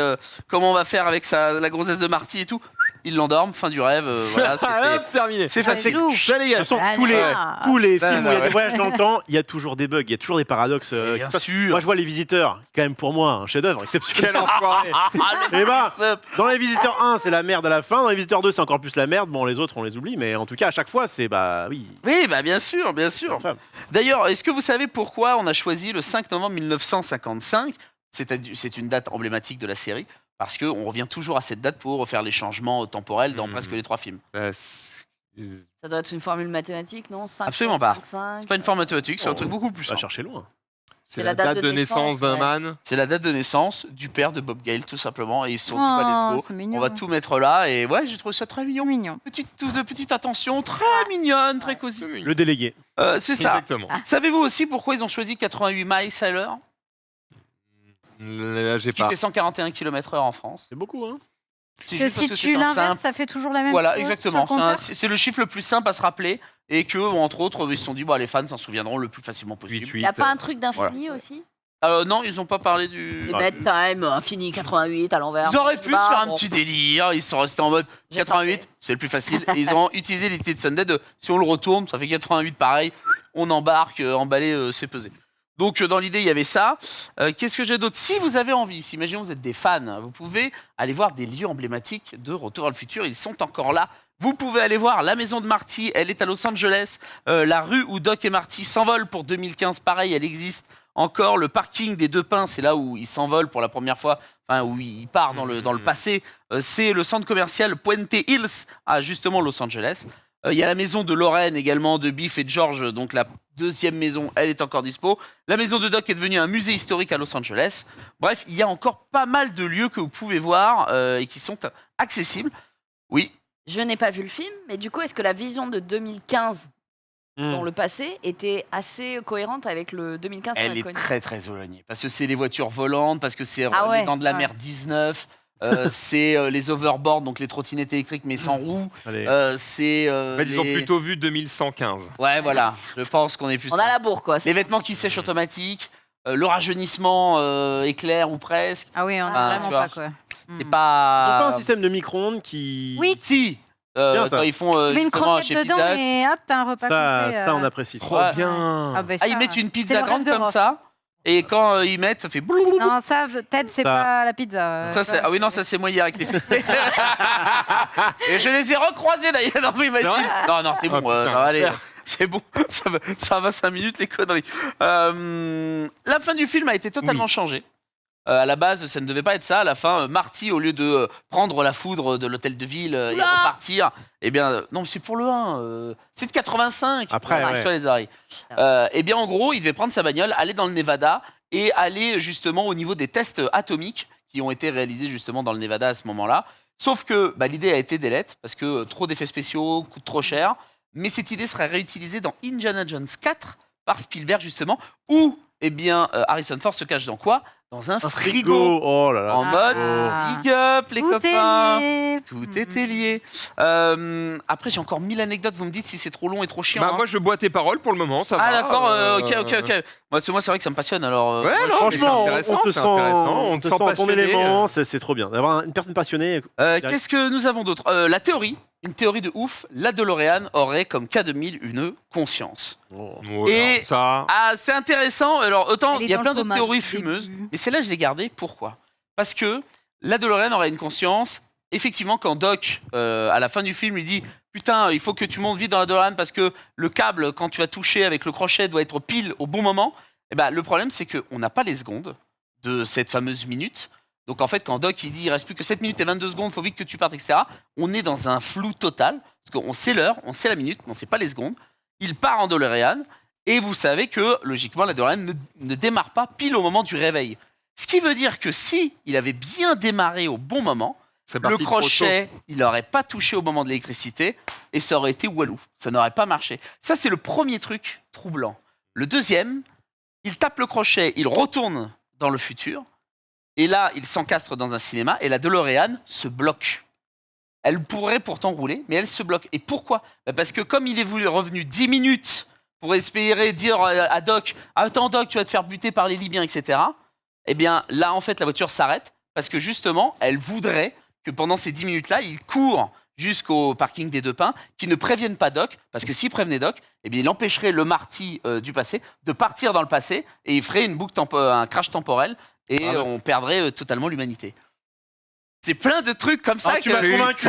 A: comment on va faire avec la grossesse de Marty et tout. Ils l'endorment, fin du rêve. Voilà,
C: Hop, terminé.
A: c'est
B: Allez,
A: facile.
B: Lou.
C: Ça, les gars.
D: De toute façon,
B: Allez,
D: tous les
B: là.
D: films où il y a
A: ouais.
D: des voyages dans le temps, il y a toujours des bugs, il y a toujours des paradoxes.
A: Bien
D: qui passent.
A: sûr.
D: Moi, je vois Les Visiteurs, quand même pour moi, un chef-d'œuvre exceptionnel.
C: Quel enfoiré.
D: Eh ben, dans Les Visiteurs 1, c'est la merde à la fin. Dans Les Visiteurs 2, c'est encore plus la merde. Bon, les autres, on les oublie, mais en tout cas, à chaque fois, c'est bah oui.
A: Oui, bah bien sûr, bien sûr.
D: Enfin,
A: D'ailleurs, est-ce que vous savez pourquoi on a choisi le 5 novembre 1955 ? C'est une date emblématique de la série, parce qu'on revient toujours à cette date pour refaire les changements temporels dans
C: Mhm.
A: presque les 3 films.
C: Bah,
E: Ça doit être une formule mathématique, non? 5,
A: Absolument
E: 5,
A: pas.
E: 5.
A: C'est pas une forme mathématique, c'est un truc beaucoup plus
D: on va
A: simple.
D: chercher loin.
C: c'est la date de naissance d'un
E: ouais.
C: man.
A: C'est la date de naissance du père de Bob Gale, tout simplement. Et ils se sont dit,
B: Oh,
A: bah, let's go.
B: c'est mignon.
A: On va tout mettre là. Et ouais, j'ai trouvé ça très mignon.
B: Mignon.
A: Petite attention, très mignonne, très cosy.
D: Le délégué.
A: C'est ça.
C: Exactement.
A: Savez-vous aussi pourquoi ils ont choisi 88 miles à l'heure,
C: Là, j'ai
A: qui
C: pas.
A: fait 141 km/h en France?
D: C'est beaucoup, hein.
A: C'est
B: Que
A: juste parce
B: si
A: que
B: tu
A: c'est un
B: l'inverses,
A: simple.
B: ça fait toujours la même
A: Voilà,
B: chose.
A: exactement.
B: sur le compteur.
A: C'est le chiffre le plus simple à se rappeler et que, entre autres, ils se sont dit, bah, les fans s'en souviendront le plus facilement possible.
C: 8-8.
E: Il n'y a pas un truc d'infini aussi?
A: Non, ils ont pas parlé du.
E: Les Bad Time, Infini 88 à l'envers.
A: Ils auraient pu se faire un
E: bon.
A: petit délire, ils sont restés en mode
E: J'ai
A: 88,
E: tenté.
A: c'est le plus facile. Et ils ont utilisé l'idée de Sunday de si on le retourne, ça fait 88 pareil, on embarque, emballer, c'est pesé. Donc dans l'idée, il y avait ça. Qu'est-ce que j'ai d'autre? Si vous avez envie, si imaginons vous êtes des fans, vous pouvez aller voir des lieux emblématiques de Retour vers le futur, ils sont encore là. Vous pouvez aller voir la maison de Marty, elle est à Los Angeles. La rue où Doc et Marty s'envolent pour 2015, pareil, elle existe encore. Le parking des Deux Pins, c'est là où ils s'envolent pour la première fois, enfin où il part dans le passé. C'est le centre commercial Puente Hills à justement Los Angeles. Il y a la maison de Lorraine également, de Biff et de George, donc la deuxième maison, elle est encore dispo. La maison de Doc est devenue un musée historique à Los Angeles. Bref, il y a encore pas mal de lieux que vous pouvez voir et qui sont accessibles. Oui.
E: Je n'ai pas vu le film, mais du coup, est-ce que la vision de 2015 dans le passé était assez cohérente avec le 2015 qu'on a
A: Elle est
E: connu?
A: très très éloignée. Parce que c'est les voitures volantes, parce que c'est
E: Ah ouais,
A: les Dents de la
E: ouais.
A: Mer 19, c'est les overboards, donc les trottinettes électriques mais sans roues.
D: Allez.
A: C'est.
C: En fait, ils ont
A: les-
C: plutôt vu 2115.
A: Ouais, voilà. Je pense qu'on est plus.
E: On a la bourre, quoi.
A: Les vêtements qui sèchent automatiques, le rajeunissement éclair ou presque.
B: Ah oui, on
A: Ah,
B: a
A: tu
B: vraiment
A: vois.
B: pas quoi.
A: C'est
B: Hmm.
D: Ils ont
A: pas.
D: pas un système de micro-ondes qui.
B: Oui.
A: Si.
D: Bien, ça.
A: Quand ils font
B: Tu mets une
A: justement
B: croquette
A: chez
B: dedans
A: Pizza Hut.
B: et hop, t'as un repas
D: Ça,
B: complet.
D: ça, on apprécie.
C: Trop
A: Ouais.
C: bien.
B: Ah, bah,
A: Ah, ils
B: ça,
A: mettent une
B: c'est
A: pizza
B: le
A: grande
B: rêve de
A: comme
B: Rof.
A: ça. Et quand ils mettent, ça fait bloulouloulou.
B: Non, ça, Ted, c'est
D: Ça.
B: pas la pizza.
A: Ça, c'est... Ah oui, non, ça c'est moi hier avec les filles. Et je les ai recroisés d'ailleurs. Non, mais imagine. Non, c'est bon.
C: putain,
A: ça va aller.
C: faire.
A: C'est bon. Ça va 5 minutes, les conneries. La fin du film a été totalement changée. À la base, ça ne devait pas être ça. À la fin, Marty, au lieu de prendre la foudre de l'hôtel de ville et
E: Oula
A: repartir, eh bien, non, c'est pour le 1. C'est de 85.
D: Après, ouais.
A: Arrache-toi les oreilles. Eh bien, en gros, il devait prendre sa bagnole, aller dans le Nevada et aller justement au niveau des tests atomiques qui ont été réalisés justement dans le Nevada à ce moment-là. Sauf que l'idée a été délaite parce que trop d'effets spéciaux coûtent trop cher. Mais cette idée serait réutilisée dans Indiana Jones 4 par Spielberg justement, où eh bien, Harrison Ford se cache dans quoi? Dans un frigo.
D: Oh là là.
A: En mode
B: Ah.
A: big up les
B: Tout
A: copains.
B: est lié.
A: Tout était lié. Après, j'ai encore 1000 anecdotes. Vous me dites si c'est trop long et trop chiant.
C: Bah,
A: hein.
C: moi, je bois tes paroles pour le moment, ça va.
A: Ah d'accord, ok. Moi, c'est vrai que ça me passionne. Alors,
C: Ouais, non, mais c'est
D: Franchement,
C: intéressant,
D: on te
C: c'est
D: sent,
C: intéressant.
D: on te sent en ton élément, c'est trop bien. D'avoir une personne passionnée.
A: qu'est-ce que nous avons d'autre? La théorie, une théorie de ouf. La DeLorean aurait comme K2000 une conscience.
D: Oh.
A: Et-
C: ça.
A: Ah, c'est intéressant. Alors, autant
B: Elle est
A: il y a
B: dans
A: plein
B: le
A: d'autres
B: coma
A: théories
B: depuis le
A: fumeuses,
B: début.
A: mais celle-là, je l'ai gardée. Pourquoi? Parce que la DeLorean aurait une conscience. Effectivement, quand Doc, à la fin du film, lui dit putain, il faut que tu montes vite dans la DeLorean parce que le câble, quand tu vas toucher avec le crochet, doit être pile au bon moment. Et ben, le problème, c'est qu'on n'a pas les secondes de cette fameuse minute. Donc, en fait, quand Doc il dit il reste plus que 7 minutes et 22 secondes, il faut vite que tu partes, etc., on est dans un flou total parce qu'on sait l'heure, on sait la minute, mais on ne sait pas les secondes. Il part en DeLorean et vous savez que, logiquement, la DeLorean ne démarre pas pile au moment du réveil. Ce qui veut dire que si il avait bien démarré au bon moment,
C: C'est
A: le
C: parti trop tôt.
A: crochet, il n'aurait pas touché au moment de l'électricité et ça aurait été walou. Ça n'aurait pas marché. Ça, c'est le premier truc troublant. Le deuxième, il tape le crochet, il retourne dans le futur et là, il s'encastre dans un cinéma et la DeLorean se bloque. Elle pourrait pourtant rouler, mais elle se bloque. Et pourquoi? Parce que comme il est revenu 10 minutes pour espérer dire à Doc « Attends Doc, tu vas te faire buter par les Libyens, etc. » Eh bien là, en fait, la voiture s'arrête parce que justement, elle voudrait que pendant ces 10 minutes-là, il court jusqu'au parking des Deux Pins, qui ne préviennent pas Doc, parce que s'il prévenait Doc, eh bien, il empêcherait le Marty du passé de partir dans le passé et il ferait une boucle un crash temporel et
D: Ah,
A: on perdrait totalement l'humanité. C'est plein de trucs comme ça
D: tu m'as convaincu.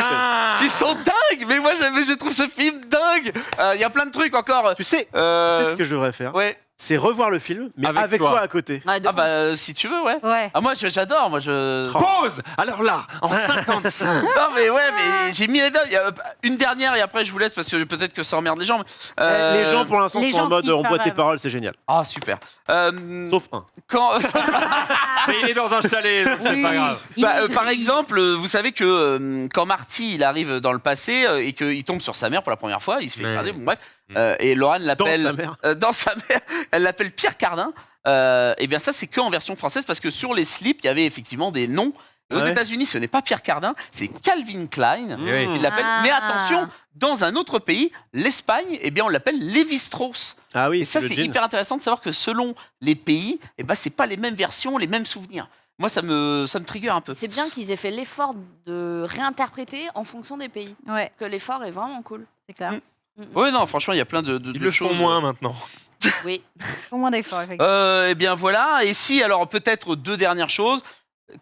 A: qui sont dingues, mais moi je trouve ce film dingue. Il y a plein de trucs encore.
D: Tu sais ce que je devrais faire,
A: Ouais.
D: c'est revoir le film, mais
C: Avec
D: avec
C: toi.
D: toi à côté.
E: Ouais, de
A: Ah
E: ouf.
A: bah si tu veux, ouais.
B: Ouais.
A: Ah moi j'adore, moi je.
C: Pause. Alors là, en 55.
A: Non mais ouais, mais j'ai mis les deux. Il y a une dernière et après je vous laisse parce que peut-être que ça emmerde les gens. mais,
D: Les gens pour l'instant
B: les
D: sont en
B: gens
D: mode
B: kiffent
D: on boit tes
B: vraiment.
D: paroles, c'est génial.
A: Ah super.
D: Sauf un.
A: Quand.
C: Mais il est dans un chalet, donc c'est pas grave.
A: Par exemple, vous savez que quand Marty il arrive dans le passé et qu'il tombe sur sa mère pour la première fois, il se fait
C: Ouais.
A: écraser, bon, bref, et Laurent l'appelle
D: sa mère.
A: dans sa mère, elle l'appelle Pierre Cardin. Et bien ça c'est que en version française parce que sur les slips il y avait effectivement des noms Aux
D: Ouais.
A: États-Unis, ce n'est pas Pierre Cardin, c'est Calvin Klein.
C: Oui.
A: Il l'appelle.
B: Ah.
A: Mais attention, dans un autre pays, l'Espagne, eh bien, on l'appelle Lévi-Strauss.
D: Ah oui,
A: Et ça,
D: le
A: c'est
D: jean.
A: hyper intéressant de savoir que selon les pays, eh ben, c'est pas les mêmes versions, les mêmes souvenirs. Moi, ça me trigger un peu.
E: C'est bien qu'ils aient fait l'effort de réinterpréter en fonction des pays.
B: Ouais,
E: Que l'effort est vraiment cool.
B: c'est clair.
A: Oui, non, franchement, il y a plein de
C: Ils le
A: choses.
C: font moins maintenant.
E: Oui.
B: Au moins d'efforts, effectivement.
A: Eh bien voilà, et si, alors peut-être deux dernières choses.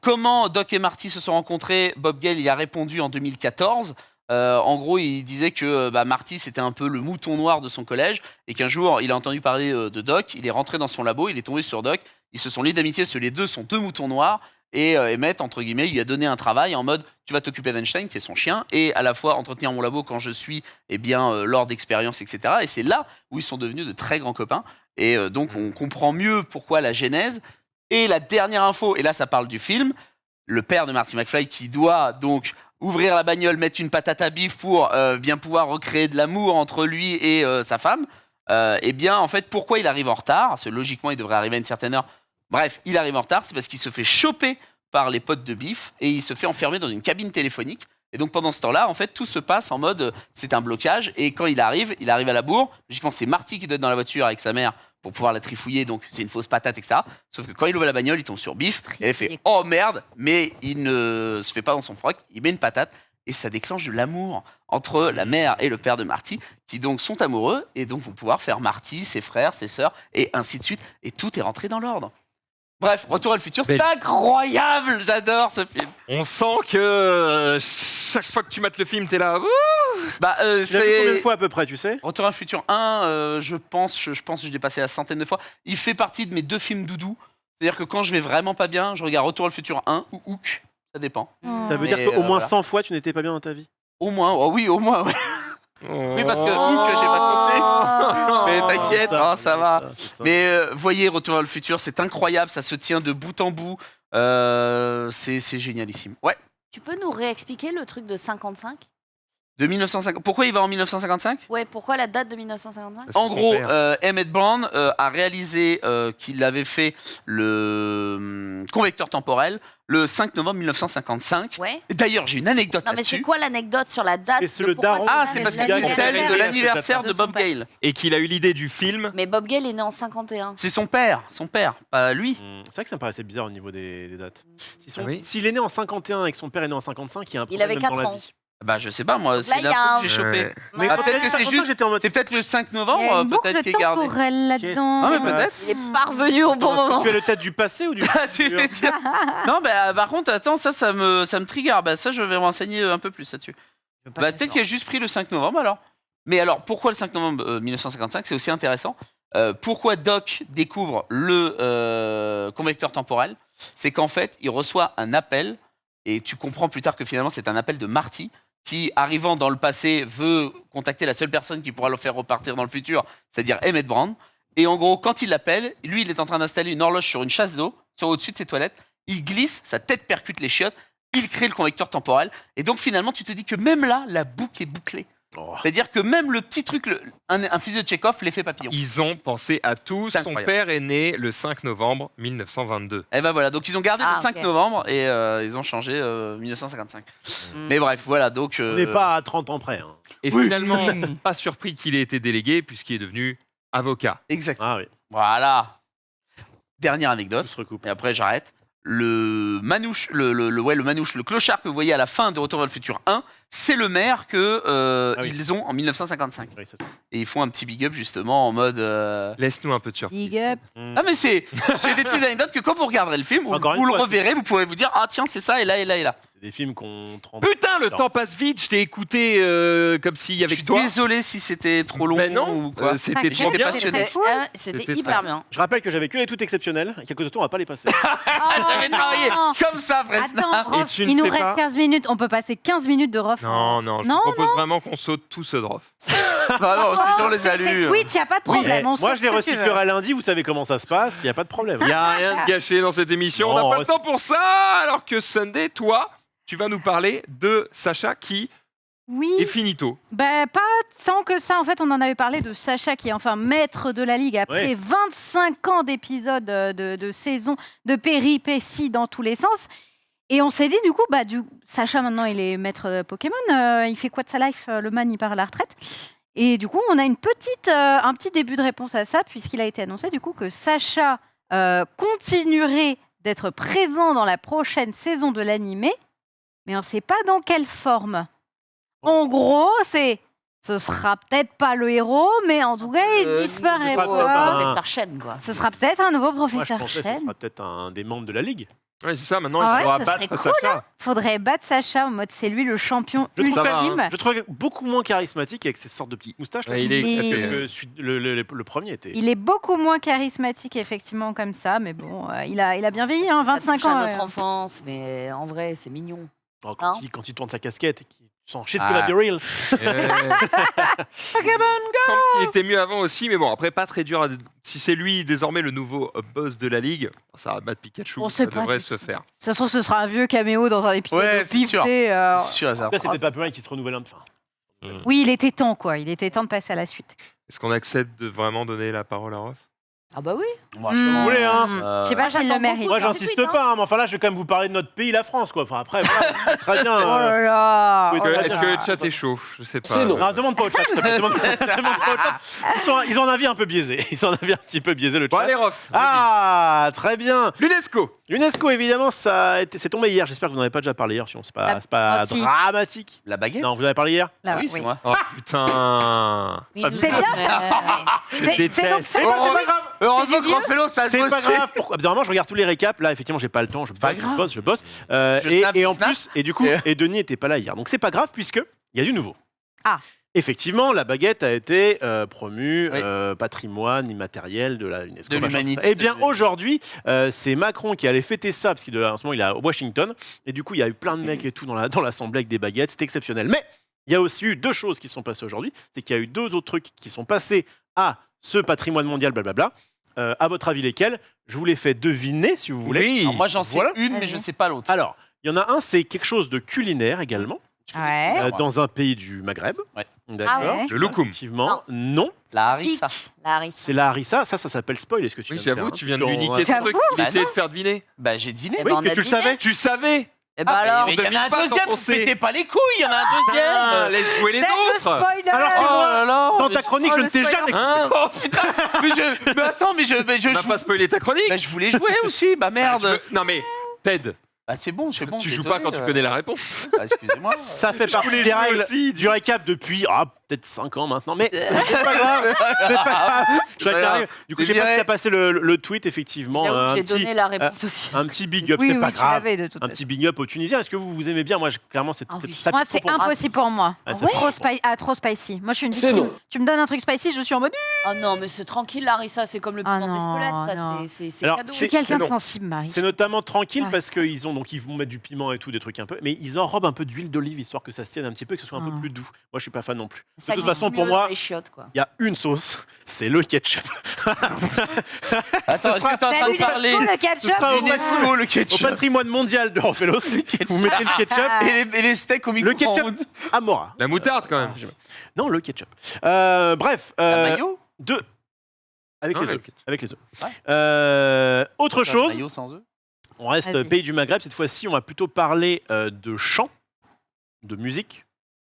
A: Comment Doc et Marty se sont rencontrés? Bob Gale y a répondu en 2014. En gros, il disait que Marty, c'était un peu le mouton noir de son collège, et qu'un jour, il a entendu parler de Doc, il est rentré dans son labo, il est tombé sur Doc, ils se sont liés d'amitié, parce que les deux sont deux moutons noirs, et Emmett, entre guillemets, il lui a donné un travail en mode tu vas t'occuper d'Einstein, qui est son chien, et à la fois entretenir mon labo quand je suis lors d'expériences, etc. Et c'est là où ils sont devenus de très grands copains. Et donc on comprend mieux pourquoi la genèse. Et la dernière info, et là ça parle du film, le père de Marty McFly qui doit donc ouvrir la bagnole, mettre une patate à bif pour bien pouvoir recréer de l'amour entre lui et sa femme. Eh bien en fait pourquoi il arrive en retard? Parce que logiquement il devrait arriver à une certaine heure. Bref, il arrive en retard, c'est parce qu'il se fait choper par les potes de Biff et il se fait enfermer dans une cabine téléphonique. Et donc pendant ce temps-là, en fait, tout se passe en mode c'est un blocage. Et quand il arrive à la bourre. Logiquement, c'est Marty qui doit être dans la voiture avec sa mère pour pouvoir la trifouiller. Donc c'est une fausse patate, etc. Sauf que quand il ouvre la bagnole, il tombe sur Biff et il fait oh merde, mais il ne se fait pas dans son froc. Il met une patate et ça déclenche de l'amour entre la mère et le père de Marty qui donc sont amoureux et donc vont pouvoir faire Marty, ses frères, ses sœurs et ainsi de suite. Et tout est rentré dans l'ordre. Bref, Retour à le futur, c'est
C: Belle.
A: incroyable, j'adore ce film.
C: On sent que chaque fois que tu mates le film, t'es là. Ouh.
A: Bah,
D: Tu l'as vu combien de
A: c'est
D: fois à peu près, tu sais?
A: Retour à le futur 1, je pense que je l'ai passé la centaine de fois. Il fait partie de mes deux films doudou. C'est-à-dire que quand je vais vraiment pas bien, je regarde Retour à le futur 1 ou Hook, ça dépend.
D: Ça veut
A: Mais,
D: dire qu'au moins
A: voilà.
D: 100 fois, tu n'étais pas bien dans ta vie.
A: Au moins, oh oui, au moins, ouais. Oui, parce que Hook, j'ai pas compté. Mais t'inquiète, ça va.
D: c'est ça.
A: Mais voyez, Retour à le futur, c'est incroyable, ça se tient de bout en bout. C'est génialissime. Ouais.
E: Tu peux nous réexpliquer le truc de 55?
A: De 1950. Pourquoi il va en 1955?
E: Ouais, pourquoi la date de 1955?
A: En gros, Emmett Brown a réalisé qu'il avait fait le convecteur temporel le 5 novembre 1955.
E: Ouais.
A: Et d'ailleurs, j'ai une anecdote
E: Non, mais c'est
A: là-dessus.
E: quoi l'anecdote sur la date?
D: C'est
E: de
D: le
E: pourquoi
D: daron.
A: Ah,
E: c'est
A: c'est
E: la
A: parce que
E: date
A: c'est
D: Gale
A: celle
D: avait
A: de
D: réalisé
A: l'anniversaire
E: de
A: de
E: son
A: Bob
E: père.
A: Gale.
C: Et qu'il a eu l'idée du film.
E: Mais Bob Gale est né en 51.
A: C'est son père, pas lui.
D: C'est vrai que ça me paraissait bizarre au niveau des dates.
C: Ah oui.
D: S'il est né en 51 et que son père est né en 55, il y a un
E: Il
D: problème
E: avait
D: même dans
E: 4
D: la
E: ans.
D: vie.
A: Bah, je sais pas, moi, c'est
E: il y a
A: l'info
E: un-
A: que j'ai chopé.
C: Ouais.
D: Mais
A: Ah,
D: quand
A: peut-être
D: il
A: que
D: est
A: c'est
D: 55,
A: juste-
D: j'étais en mode.
A: C'est peut-être le 5
B: Il y a
A: novembre,
B: une boucle
A: peut-être qui est gardé.
B: temporelle là-dedans.
A: Ah, mais peut-être.
E: Il est parvenu au bon
D: Attends, est-ce que
E: moment.
D: tu as le tête du passé ou du
A: Ah, tu
D: futur
A: veux dire- Non, bah, par contre, attends, ça me trigger. Bah, ça, je vais me renseigner un peu plus là-dessus. Bah, peut-être qu'il a juste pris le 5 novembre alors. Mais alors, pourquoi le 5 novembre 1955? C'est aussi intéressant. Pourquoi Doc découvre le convecteur temporel? C'est qu'en fait, il reçoit un appel, et tu comprends plus tard que finalement, c'est un appel de Marty, qui, arrivant dans le passé, veut contacter la seule personne qui pourra le faire repartir dans le futur, c'est-à-dire Emmett Brown. Et en gros, quand il l'appelle, lui, il est en train d'installer une horloge sur une chasse d'eau, au-dessus de ses toilettes. Il glisse, sa tête percute les chiottes, il crée le convecteur temporel. Et donc, finalement, tu te dis que même là, la boucle est bouclée.
D: Oh.
A: C'est-à-dire que même le petit truc, un fusil de Tchekhov, l'effet papillon.
C: Ils ont pensé à tout.
A: C'est
C: Son
A: incroyable.
C: père est né le 5 novembre 1922.
A: Et ben voilà, donc ils ont gardé
E: Ah,
A: le 5
E: ok.
A: novembre et ils ont changé 1955.
E: Mm.
A: Mais bref, voilà, donc...
D: On n'est pas à 30 ans près. Hein.
C: Et finalement, pas surpris qu'il ait été délégué puisqu'il est devenu avocat.
A: Exactement.
D: Ah oui,
A: Voilà. Dernière
D: tout
A: anecdote,
D: se recoupe.
A: et après j'arrête. Le manouche, le clochard que vous voyez à la fin de Retour vers le futur 1, c'est le maire que
D: Ah oui.
A: ils ont en 1955.
D: Oui, c'est ça.
A: Et ils font un petit big up justement en mode...
C: Laisse-nous un peu de surprise.
B: Big up.
A: Ah mais c'est des petites anecdotes que quand vous regarderez le film, vous,
D: Encore une
A: vous le
D: fois,
A: reverrez, vous pourrez vous dire ah tiens c'est ça et là et là et là.
D: C'est des films qu'on trempe.
C: Putain, le
D: Non.
C: temps passe vite. Je t'ai écouté comme s'il y
A: Je
C: avait
A: suis
C: que toi.
A: désolé si c'était trop long
C: Ben non,
A: ou quoi.
C: c'était
B: J'étais
C: trop bien.
A: passionné.
B: C'était fou.
E: C'était
C: C'était
E: hyper
C: très
E: bien.
D: Je rappelle que j'avais que les tout exceptionnels et qu'à cause de toi, on va pas les passer.
A: J'avais travaillé comme ça Fresna.
B: Attends, Rof,
C: tu ne
B: il nous
C: fais
B: reste
C: pas
B: 15 minutes. On peut passer 15 minutes de Rof.
C: Non, non, je
B: Non,
C: vous propose vraiment qu'on saute tout ce drop.
A: Vraiment, ces gens les
B: C'est
A: alus.
B: Twitch, il n'y a pas de
D: Oui,
B: problème. on
D: moi,
B: sort
D: je les
B: ce que tu veux.
D: recyclerai lundi, vous savez comment ça se passe, il n'y a pas de problème.
C: Il n'y a rien de gâché dans cette émission. On
D: Non,
C: n'a pas le
D: c'est-
C: temps pour ça. Alors que Sunday, toi, tu vas nous parler de Sacha qui
B: Oui,
C: est finito.
B: bah, pas tant que ça. En fait, on en avait parlé de Sacha qui est enfin maître de la Ligue après
D: Ouais.
B: 25 ans d'épisodes de saison, de péripéties dans tous les sens. Et on s'est dit, du coup, Sacha, maintenant, il est maître Pokémon. Il fait quoi de sa life? Le man, il part à la retraite. Et du coup, on a un petit début de réponse à ça, puisqu'il a été annoncé, du coup, que Sacha continuerait d'être présent dans la prochaine saison de l'animé, mais on ne sait pas dans quelle forme. En gros, ce sera peut-être pas le héros, mais en tout cas, il disparaît.
D: ce sera
E: Ouais,
D: peut-être un-
E: Professeur Chen, quoi.
B: Ce sera peut-être un nouveau
D: Moi, je
B: professeur
D: pensais que ce
B: Chen.
D: sera peut-être un des membres de la Ligue.
C: Ouais, c'est ça, maintenant
B: Ah
C: il
B: ouais,
C: pourra
B: ça
C: battre
B: serait cool,
C: Sacha.
B: Faudrait battre Sacha en mode c'est lui le champion
D: Je trouve,
B: ultime.
D: je trouve beaucoup moins charismatique avec ces sortes de petites moustaches. là,
C: Ouais, il est-
D: que le premier était.
B: Il est beaucoup moins charismatique, effectivement, comme ça, mais bon, il a bien vieilli, hein,
E: Ça
B: 25
E: touche
B: ans.
E: à notre enfance, mais en vrai, c'est mignon.
D: Oh,
E: Hein
D: quand il tourne sa casquette et qu'il sent shit's
A: Ah.
D: gonna be real.
C: Il semble qu'il était mieux avant aussi, mais bon, après, pas très dur. Si c'est lui désormais le nouveau boss de la ligue, ça va battre Pikachu,
B: On
C: ça
B: sait pas
C: devrait
B: du
C: se
B: tout.
C: faire.
B: Ça se trouve, ce sera un vieux caméo dans un épisode
A: Ouais,
B: de
A: c'est
B: Pif,
A: sûr.
B: tu sais,
A: C'est sûr, ça.
D: Après, c'est peut-être pas plus mal qu'il se renouvelle un de fin.
B: Oui, il était temps, quoi. Il était temps de passer à la suite.
C: Est-ce qu'on accepte de vraiment donner la parole à Ruff?
E: Ah bah oui.
A: Franchement,
D: voulez, hein
B: Je sais pas s'il le
E: j'attends
B: mérite.
E: beaucoup.
D: Moi,
E: dans
D: j'insiste
E: ces tweets,
D: pas, hein, mais enfin là, je vais quand même vous parler de notre pays, la France, quoi. Enfin, après, voilà, très bien.
B: Oh là là
D: Oui,
B: oh là
C: Est-ce
B: là.
C: que le chat est chaud? Je sais pas.
D: Non, demande pas au chat, s'il te plaît. Demande pas au chat. Ils ont un avis un peu biaisé. Ils ont un avis un petit peu biaisé, le
C: Bon,
D: chat.
C: allez, Ruff.
D: Ah, très bien.
C: L'UNESCO.
D: L'UNESCO, évidemment, c'est tombé hier. J'espère que vous n'en avez pas déjà parlé hier. Sinon, c'est pas
B: Ah, si.
D: dramatique.
A: La baguette.
D: Non, vous en avez parlé hier.
B: Là,
A: Oui, c'est moi.
C: Oh putain.
E: Mais il nous
B: C'est
E: a-
B: bien,
C: Je
B: C'est donc
C: déteste.
B: ça.
D: Eh ben, c'est pas grave.
A: Heureusement
B: C'est du
A: que Raphaël, ça a
D: C'est pas
A: bossé.
D: grave. Pourquoi Normalement, je regarde tous les récaps. Là, effectivement, j'ai pas le temps. Je
A: pas
D: bosse,
A: grave.
D: je bosse.
A: Je
D: Et,
A: snap,
D: et en
A: snap.
D: plus, et du coup, et Denis était pas là hier. Donc, c'est pas grave puisque il y a du nouveau.
B: Ah.
D: Effectivement, la baguette a été promue
A: Oui.
D: patrimoine immatériel de la UNESCO.
A: De
D: machin,
A: l'humanité.
D: tout ça. Eh bien, aujourd'hui, c'est Macron qui allait fêter ça, parce qu'en ce moment, il est à Washington. Et du coup, il y a eu plein de mecs et tout dans l'assemblée avec des baguettes. C'était exceptionnel. Mais il y a aussi eu deux choses qui sont passées aujourd'hui. C'est qu'il y a eu deux autres trucs qui sont passés à ce patrimoine mondial, blablabla. À votre avis, lesquels? Je vous les fais deviner, si vous voulez.
C: Oui.
A: Alors, moi, j'en sais
D: Voilà.
A: une, mais je sais pas l'autre.
D: Alors, il y en a un, c'est quelque chose de culinaire également,
B: Ouais.
D: dans un pays du Maghreb.
A: Ouais.
D: D'accord.
B: Ah ouais.
C: Le loukoum.
D: Effectivement, non.
A: La harissa.
E: La harissa.
D: C'est la harissa. Ça s'appelle spoil. Est-ce que tu
C: Oui,
D: viens de faire,
C: j'avoue,
D: hein,
C: tu viens de
D: parce
C: lui
D: qu'on-
C: niquer son
B: J'avoue.
C: truc. Il
A: Bah
C: essayait
A: non.
C: de faire deviner.
A: Bah, j'ai deviné.
E: Eh
D: Oui,
E: ben, on
D: que
E: a
D: tu le
E: deviné.
D: savais.
C: Tu savais.
E: Eh ben alors.
A: mais il y en a
C: devine
A: un
C: pas sans
A: deuxième,
C: penser.
A: mettez pas les couilles, il y en a un
C: Ah,
A: deuxième.
C: laisse jouer les
B: T'aimes le
C: autres.
B: spoiler
D: Alors que
A: Oh
D: moi,
A: là là.
D: dans
A: mais
D: ta chronique,
B: oh,
D: je
B: le
D: ne t'ai
B: spoiler.
D: jamais.
C: Hein
A: Oh putain, mais attends, mais je
C: On n'a
A: joue-
C: pas spoilé ta chronique.
A: bah, je voulais jouer aussi, bah
C: Ah, tu
A: merde.
C: veux- Non mais, Ted,
A: Bah c'est bon,
C: tu joues
A: désolé,
C: pas quand tu connais la réponse.
A: Ah, excusez-moi.
D: Ça fait
C: Je
D: partie
C: voulais
D: des
C: jouer
D: règles
C: aussi,
D: du récap depuis peut-être 5 ans maintenant, mais c'est pas grave. C'est pas grave. Chacun
A: Voilà.
D: arrive. Du coup, je sais pas
A: Désolé.
D: si t'as passé le tweet, effectivement.
E: J'avoue que
D: un
E: J'ai
D: petit-
E: donné la réponse aussi.
D: Un petit big up,
B: Oui,
D: c'est
B: oui,
D: pas
B: tu
D: grave.
B: l'avais de toute
D: Un
B: façon.
D: petit big up aux Tunisiens. Est-ce que vous aimez bien? Moi, clairement, c'est
E: Ah oui.
D: ça
B: Moi,
D: pique
B: c'est
D: trop pour moi.
B: impossible pour moi.
D: Ah, ça
B: Trop,
D: pique trop.
B: trop spicy. Moi, je suis une victime. Tu me donnes un truc spicy, je suis en mode.
E: Oh non, mais c'est tranquille, la harissa, c'est comme le
B: Ah
E: piment
B: non,
E: d'Espelette,
B: non.
E: ça, c'est
D: Alors,
E: cadeau.
B: Je suis quelqu'un de
D: non.
B: sensible, Marie.
D: C'est notamment tranquille
B: Ouais.
D: parce qu'ils vont mettre du piment et tout, des trucs un peu, mais ils enrobent un peu d'huile d'olive histoire que ça se tienne un petit peu et que ce soit un peu
B: Ah.
D: plus doux. Moi, je suis pas fan non plus.
E: Ça
D: De toute
E: glisse
D: façon, pour
E: mieux
D: moi,
E: dans les chiottes, quoi.
D: il y a une sauce, c'est le ketchup.
A: Attends, est-ce que t'es en train
B: Salut
A: de parler
B: l'UNESCO, le
D: Ce
B: ketchup.
D: sera au
A: l'UNESCO, le
D: Au
A: ketchup
D: patrimoine mondial de Orphelos, vous mettez le ketchup
A: et les steaks au
D: Le
A: micro-ondes.
D: à Mora.
C: La moutarde quand même.
D: Non, le ketchup. Bref,
A: La mayo
D: deux. Avec
C: Non,
D: les
C: le
D: œufs.
C: ketchup.
D: Avec les œufs.
A: Ouais.
D: Autre
A: La
D: chose,
A: mayo sans œufs.
D: on reste
B: Vas-y.
D: pays du Maghreb. Cette fois-ci, on va plutôt parler de chant, de musique.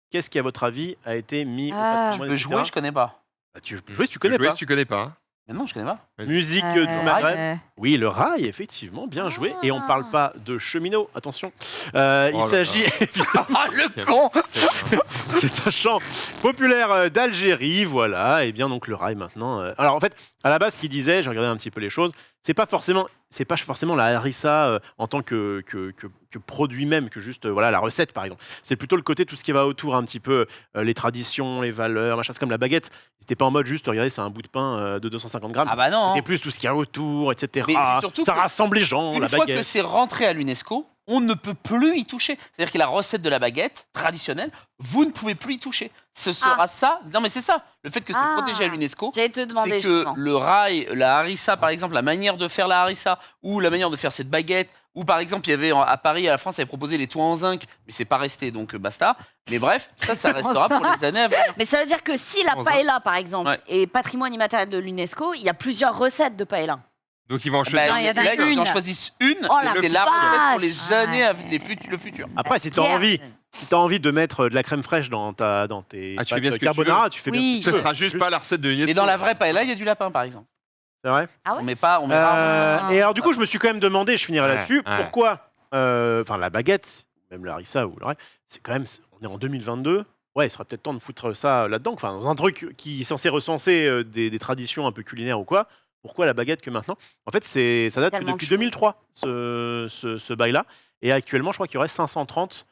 D: Qu'est-ce qui, à votre avis, a été mis au
B: Ah.
D: patrimoine,
A: Tu peux
D: etc.
A: jouer, je connais pas.
D: Bah, tu peux jouer si tu connais
C: Jouer
D: pas.
C: si tu connais pas. hein.
A: Mais non, je connais pas.
D: Musique
B: Euh,
D: du Maghreb.
B: euh,
D: Oui, le rail, effectivement, bien joué. Et on parle pas de cheminot, attention. Il
C: là
D: s'agit,
A: Ah, le con.
D: c'est un chant populaire d'Algérie, voilà. Et bien donc le rail maintenant. Alors en fait, à la base, ce qu'il disait, j'ai regardé un petit peu les choses, c'est pas forcément la harissa en tant que produit même, que juste voilà la recette par exemple. C'est plutôt le côté tout ce qui va autour un petit peu les traditions, les valeurs, machin. C'est comme la baguette. C'était pas en mode juste regardez, c'est un bout de pain de 250 grammes.
A: Ah bah non.
D: C'était plus tout ce qu'il y a autour, etc.
A: Mais c'est surtout
D: ça
A: que
D: rassemble les gens,
A: Une
D: la
A: fois
D: baguette.
A: que c'est rentré à l'UNESCO, on ne peut plus y toucher. C'est-à-dire que la recette de la baguette traditionnelle, vous ne pouvez plus y toucher. Ce sera ça. Non, mais c'est ça. Le fait que c'est
E: Ah.
A: protégé à l'UNESCO,
E: J'allais te demander
A: c'est que
E: justement.
A: le rail, la harissa, par exemple, la manière de faire la harissa, ou la manière de faire cette baguette, ou par exemple, il y avait à Paris, à la France, avait proposé les toits en zinc, mais c'est pas resté, donc basta. Mais bref, ça restera pour les années à venir.
E: Mais ça veut dire que si la
C: Comment ça
E: paella, par exemple,
A: Ouais.
E: est patrimoine immatériel de l'UNESCO, il y a plusieurs recettes de paella.
C: Donc ils vont en
A: Bah,
C: choisir.
B: Non, il y en a
A: là, ils en
B: une.
A: choisissent une,
B: Oh,
A: et
B: la
A: c'est la recette pour les
B: vache.
A: années,
B: Ouais.
A: le futur.
D: Après, si t'as
B: Pierre.
D: envie de mettre de la crème fraîche dans tes
C: Ah, tu fais bien
D: pâtes
C: ce que tu
D: carbonara, tu fais bien
B: Oui.
D: ce que
C: Ce
D: tu veux.
C: sera juste pas la recette de Ionesco.
A: Et dans la vraie paella, il y a du lapin, par exemple.
D: C'est vrai.
E: Ah ouais
A: On met rarement-
D: Et alors, du coup, je me suis quand même demandé, je finirai
C: Ouais,
D: là-dessus,
C: ouais.
D: pourquoi, la baguette, même la harissa ou le reste, c'est quand même, on est en 2022. Ouais, il sera peut-être temps de foutre ça là-dedans. Enfin, dans un truc qui est censé recenser des traditions un peu culinaires ou quoi. Pourquoi la baguette que maintenant? En fait, ça date que
E: Tellement
D: depuis
E: chaud.
D: 2003, ce bail-là. Et actuellement, je crois qu'il y aurait 530,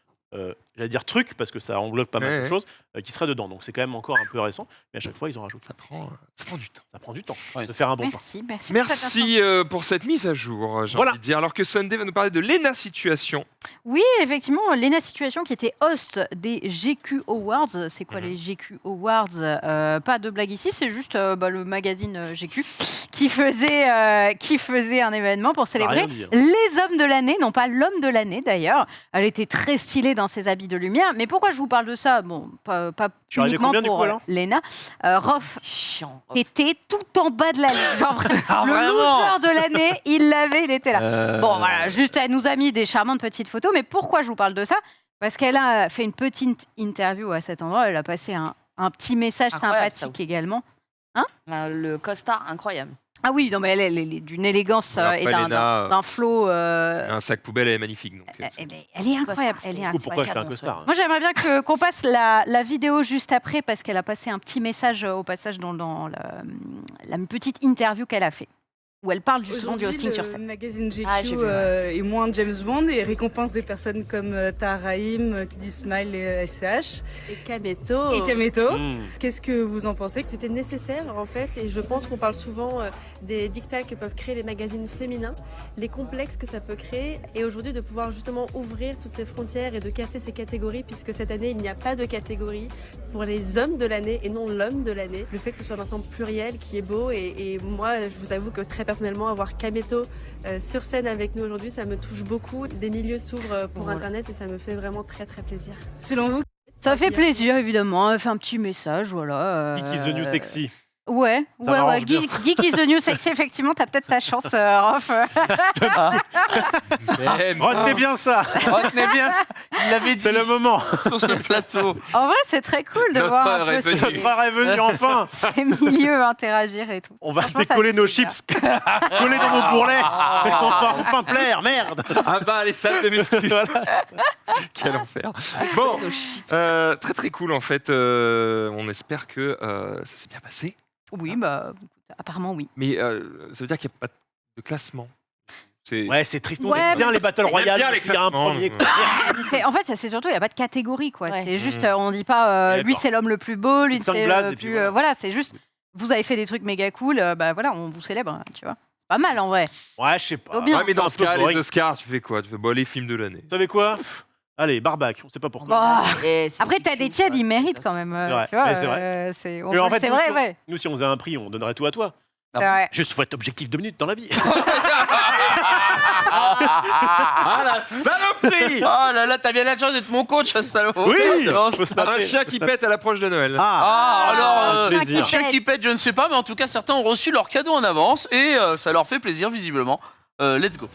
D: j'allais dire trucs, parce que ça englobe pas mal
C: Ouais,
D: de
C: ouais.
D: choses, qui seraient dedans. Donc c'est quand même encore un peu récent. Mais à chaque fois, ils en rajoutent.
C: Ça prend du temps.
D: Ça prend du temps
A: Ouais.
D: de faire un bon pain.
B: Merci.
C: Merci pour cette mise à jour, j'ai
D: Voilà.
C: envie de dire. Alors que Sunday va nous parler de Lena Situation.
B: Oui, effectivement, Lena Situation qui était host des GQ Awards. C'est quoi
C: Mhm.
B: les GQ Awards? Pas de blague ici, c'est juste le magazine GQ qui faisait un événement pour
D: Ça va
B: célébrer
D: rien dire.
B: les hommes de l'année, non pas l'homme de l'année d'ailleurs. Elle était très stylée dans ses habits de lumière. Mais pourquoi je vous parle de ça? Bon, pas
D: Tu es arrivé
B: uniquement
D: combien, du
B: pour
D: coup, alors
B: Lena. Rof
E: Chiant.
B: était tout en bas de la liste. Genre,
A: Ah,
B: le
A: vraiment
B: loser de l'année, il était là. Bon, voilà, juste, elle nous a mis des charmantes petites photos. Mais pourquoi je vous parle de ça? Parce qu'elle a fait une petite interview à cet endroit. Elle a passé un petit message
E: Incroyable, ça
B: sympathique également.
E: Le costard, incroyable.
B: Ah oui, non, mais elle est d'une élégance
C: Alors,
B: et
C: pas Lena,
B: d'un flow.
C: Un sac poubelle, elle est magnifique. Donc,
B: Elle est incroyable.
E: Costard,
B: Elle est
E: c'est-
D: Du coup, pourquoi
B: incroyable.
D: je fais un
E: cadeau,
D: costard?
B: Moi, j'aimerais bien qu'on passe la vidéo juste après parce qu'elle a passé un petit message au passage dans la petite interview qu'elle a fait, où elle parle justement du
H: Aujourd'hui,
B: hosting sur
H: le
B: scène.
H: magazine GQ
E: Ah, j'ai vu, ouais.
H: est moins James Bond et récompense des personnes comme Tahar Rahim, Kiddy Smile et SCH
I: Et Kameto.
H: et Kameto.
D: Mmh.
H: Qu'est-ce que vous en pensez?
I: C'était nécessaire en fait et je pense qu'on parle souvent des dictats que peuvent créer les magazines féminins, les complexes que ça peut créer et aujourd'hui de pouvoir justement ouvrir toutes ces frontières et de casser ces catégories puisque cette année il n'y a pas de catégorie pour les hommes de l'année et non l'homme de l'année. Le fait que ce soit maintenant pluriel qui est beau et moi je vous avoue que très personnellement avoir Kameto sur scène avec nous aujourd'hui ça me touche beaucoup. Des milieux s'ouvrent pour
B: Voilà.
I: internet et ça me fait vraiment très très plaisir.
H: Selon vous,
B: Ça fait plaisir, évidemment. Elle fait un petit message, voilà.
D: Geek is the new sexy.
B: Ouais,
D: Ça m'arrange bien.
B: Geek is the new sexy, effectivement, t'as peut-être ta chance, Rof.
D: Retenez bien ça.
A: Retenez bien, il l'avait dit
D: C'est le moment.
A: sur ce plateau.
B: En vrai, c'est très cool de
C: Notre
B: voir
C: heure
B: un
C: est
B: peu
C: venue.
B: ces,
D: Notre heure est venue enfin.
B: ces milieux interagir et tout.
D: On va
B: Franchement, ça
D: décoller
B: fait
D: nos
B: plaisir.
D: chips, coller dans nos bourrelets. On va enfin plaire, merde.
C: Ah bah les salles de muscu.
D: Voilà.
C: Quel enfer. Bon, très très cool en fait. On espère que ça s'est bien passé.
B: Oui, bah, apparemment, oui.
C: Mais ça veut dire qu'il n'y a pas de classement. C'est
D: Ouais, c'est triste. On
B: Ouais,
D: aime bien
B: mais-
D: les battle
C: On aime
D: royale.
C: bien les
D: S'il y a un
C: classements.
D: premier.
B: En fait, ça, c'est surtout, il n'y a pas de catégorie, quoi.
E: Ouais.
B: C'est juste,
C: Mhm.
B: on dit pas,
D: Ouais,
B: lui,
D: d'accord.
B: c'est l'homme le plus beau, lui,
D: Cinq
B: c'est
D: blazes,
B: le
D: et puis
B: plus.
D: voilà.
B: Voilà, c'est juste, vous avez fait des trucs méga cool, bah voilà, on vous célèbre, hein, tu vois. Pas mal, en vrai.
D: Ouais, je sais pas.
B: Oh, bien.
C: Ouais, mais dans
D: C'est
C: ce
D: un peu
C: cas,
D: boring.
C: les Oscars, tu fais quoi? Tu fais bon, les films de l'année.
D: Vous savez quoi? Allez, Barbac, on sait pas pourquoi.
B: Bah,
E: Et c'est
B: après, t'as
E: GQ,
B: des tièdes,
E: quoi.
B: ils méritent quand même.
D: C'est vrai,
B: Tu vois,
D: ouais, c'est vrai. Mais en fait,
B: c'est
D: nous,
B: vrai,
D: si-
B: ouais.
D: Nous, si on faisait un prix, on donnerait tout à toi.
B: C'est vrai.
D: Juste, faut être objectif 2 minutes dans la vie.
C: Ah la saloperie!
A: Oh là là, t'as bien la chance d'être mon coach, ce salaud.
D: Oui,
A: Non,
D: faut se
C: Un
D: taper.
C: chien qui pète à l'approche de Noël.
A: Ah, alors,
D: un plaisir.
A: le chien qui pète, je ne sais pas, mais en tout cas, certains ont reçu leur cadeau en avance et ça leur fait plaisir, visiblement. Let's go.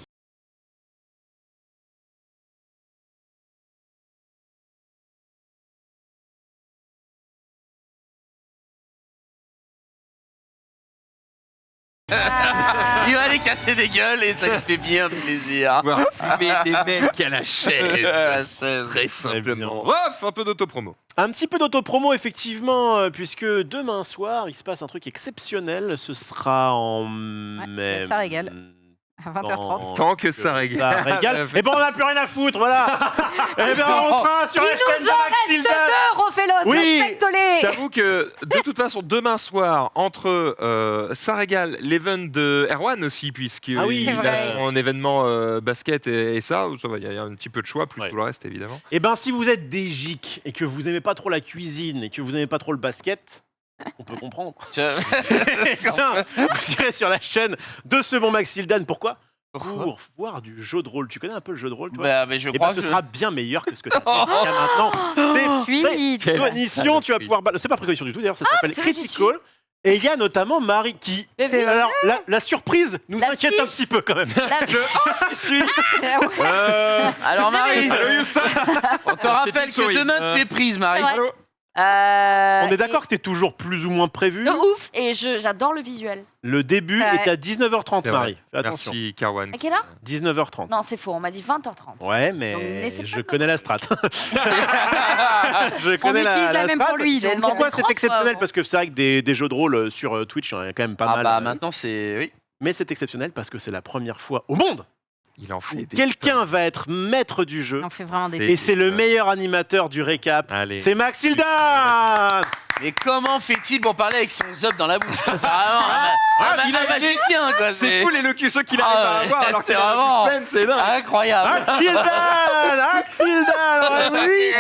A: Il va aller casser des gueules et ça lui fait bien plaisir.
C: Voir fumer des mecs à la
A: À la
C: chaise.
A: chaise.
C: Très simplement.
D: bien.
C: Bref, un peu d'autopromo.
D: Un petit peu d'autopromo, effectivement, puisque demain soir, il se passe un truc exceptionnel. Ce sera en mai.
B: ça régale. À 20h30.
C: Tant que ça régale.
D: Ça régale. Et ben, on n'a plus rien à foutre, voilà. Et ben, on sera sur la chaîne de Max Sildan.
B: Refais-le,
D: Oui.
C: Je
B: respecte-les.
C: t'avoue que de toute façon, demain soir, entre ça régale, l'event de Erwan aussi, puisqu'il
D: Ah oui,
B: c'est
C: a
B: vrai.
C: son événement basket et ça va, il y a un petit peu de choix, plus
D: Ouais.
C: tout le reste évidemment.
D: Et ben, si vous êtes des geeks et que vous aimez pas trop la cuisine et que vous aimez pas trop le basket, on peut comprendre.
A: Tiens.
D: Vous irez sur la chaîne de ce bon Max Sildan. Pourquoi? Pour voir du jeu de rôle. Tu connais un peu le jeu de rôle, toi?
A: Bah, mais je
D: Et
A: crois
D: ben, ce
A: que
D: sera bien meilleur que ce que tu as fait jusqu'à maintenant. C'est
B: Fluide.
D: précognition, tu vas pouvoir. C'est pas précognition du tout d'ailleurs, ça s'appelle
B: c'est vrai, j'y
D: Critical. Et il y a notamment Marie qui...
E: C'est vrai.
D: Alors, la surprise nous
E: La
D: inquiète un
E: fiche.
D: petit peu quand même.
E: La-
C: suis.
A: Alors Marie,
C: Allô, Houston.
A: on te rappelle que demain tu es prise, Marie.
E: C'est vrai.
D: On est d'accord que t'es toujours plus ou moins prévu.
E: De ouf, et j'adore le visuel.
D: Le début
B: Ouais.
D: est à 19h30,
C: C'est vrai.
D: Marie. Fais attention.
C: Merci, Carwan.
E: À quelle heure
D: 19h30.
E: Non, c'est faux, on m'a dit 20h30.
D: Ouais,
E: Donc,
D: mais
E: n'essaie pas
D: je
E: de
D: connais la strat. je
B: On
D: connais
B: utilise la même
D: strat.
B: pour lui.
E: J'ai
B: donc,
E: demandé
D: Pourquoi
E: trois
D: c'est exceptionnel
E: fois,
D: Parce que c'est vrai que des jeux de rôle sur Twitch, il y en a quand même pas
A: Ah
D: mal.
A: bah maintenant c'est... Oui.
D: Mais c'est exceptionnel parce que c'est la première fois au monde
C: Il en fait
D: où
C: des
D: quelqu'un va être maître du jeu.
B: On fait vraiment des.
D: Et c'est le meilleur animateur du récap.
C: Allez.
D: C'est Maxilda.
A: Mais comment fait-il pour parler avec son zub dans la bouche? C'est vraiment
C: il a
A: un magicien, quoi.
C: C'est fou l'élocution qu'il
A: Ah
C: arrive à
A: ouais,
C: avoir alors
A: c'est
C: qu'il a
A: vraiment-
C: du suspense, c'est dingue.
A: incroyable.
D: Maxilda. Oui.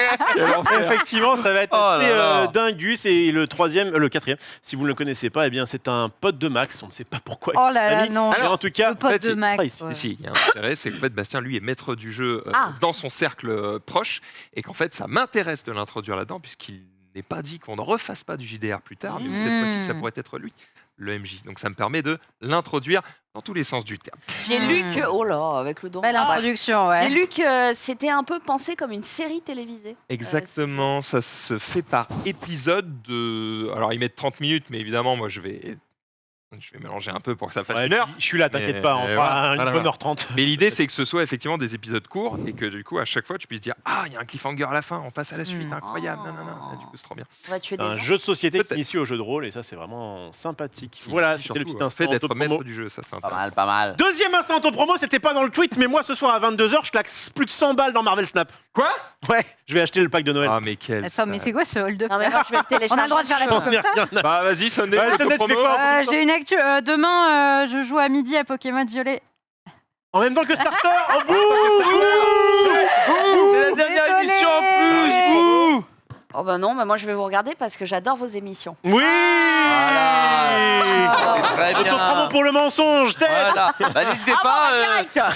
D: Effectivement, ça va être
A: Oh
D: assez
A: là là.
D: dingus. Et le quatrième, si vous ne le connaissez pas, eh bien c'est un pote de Max. On ne sait pas pourquoi.
B: Oh
D: il
B: là
D: s'est
B: là,
D: mis.
B: non.
D: Mais en tout cas,
B: Le pote
C: fait,
B: de
C: il
B: Max.
D: sera ici.
B: ouais.
C: Si, il y a un intérêt, c'est qu'en fait, Bastien, lui, est maître du jeu dans son cercle proche, et qu'en fait, ça m'intéresse de l'introduire là-dedans, puisqu'il n'est pas dit qu'on ne refasse pas du JDR plus tard, mais que cette fois-ci, ça pourrait être lui, le MJ. Donc ça me permet de l'introduire dans tous les sens du terme.
E: J'ai lu que... Oh là, avec le don.
B: Belle introduction,
E: J'ai
B: ouais.
E: lu que c'était un peu pensé comme une série télévisée.
C: Exactement, ça se fait par épisode de... Alors, ils mettent 30 minutes, mais évidemment, moi, je vais mélanger un peu pour que ça fasse
D: Ouais,
C: une heure.
D: je suis là, t'inquiète
C: Mais
D: pas. On fera
C: voilà,
D: une
C: voilà,
D: bonne
C: voilà.
D: heure 30.
C: Mais l'idée, c'est que ce soit effectivement des épisodes courts et que du coup, à chaque fois, tu puisses dire ah, il y a un cliffhanger à la fin, on passe à la suite, incroyable, non, non, non. Du coup, c'est trop bien.
E: On va tuer des
D: Un
E: gens.
D: jeu de société
C: Peut-être.
D: qui initie au jeu de rôle et ça c'est vraiment sympathique. Voilà,
C: Surtout,
D: c'était le petit
C: le
D: instant
C: fait d'être
D: auto-promo.
C: maître du jeu, ça, c'est
A: Pas
C: intéressant.
A: mal, pas mal.
D: Deuxième instant auto-promo, c'était pas dans le tweet, mais moi ce soir à 22h, je claque plus de 100 balles dans Marvel Snap.
C: Quoi?
D: Ouais, je vais acheter le pack de Noël.
C: Ah, mais quel.
B: Attends, mais c'est quoi ce hold-up
E: Non, mais moi, je vais le télécharger.
B: On a le droit de faire la pub comme ça
C: Bah, vas-y, Sunday,
D: Ouais, Sunday, tu fais
C: l'autopromo.
D: quoi
B: J'ai une actu. Demain, je joue à midi à Pokémon Violet.
D: En même temps que Starter. Oh, bouh,
A: C'est la dernière
B: Désolé.
A: émission en plus. Bouh.
E: Oh bah non, bah moi je vais vous regarder parce que j'adore vos émissions.
D: Oui.
A: Voilà. C'est très bien.
D: Auto-promo pour le mensonge. Tête.
A: Voilà. Bah, n'hésitez pas.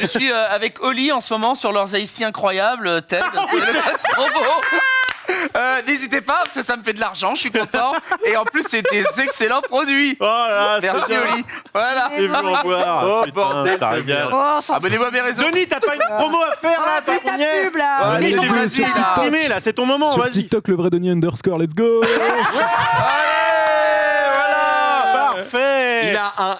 A: Je suis avec Oli en ce moment sur leurs ice incroyables. Ted, c'est le code promo. N'hésitez pas, parce que ça me fait de l'argent, je suis content. Et en plus, c'est des excellents produits.
D: Oh là,
A: Merci
D: c'est bien.
A: Oli. Voilà.
D: J'ai vu en boire.
C: Oh,
D: Putain,
C: bordel
D: ça
C: de
D: régale.
B: Oh, on s'en
A: Abonnez-vous à mes réseaux.
D: Denis, t'as pas une promo à faire là,
B: fout,
D: t'as
B: ta
D: combien
B: pub là.
A: Ouais,
G: Allez,
A: mais
G: les
A: non,
G: gars,
A: vas-y,
G: sur
A: là.
G: TikTok.
D: Streamer, là, c'est ton moment,
G: Sur
D: vas-y.
G: TikTok, le vrai Denis underscore, let's go.
D: Parfait.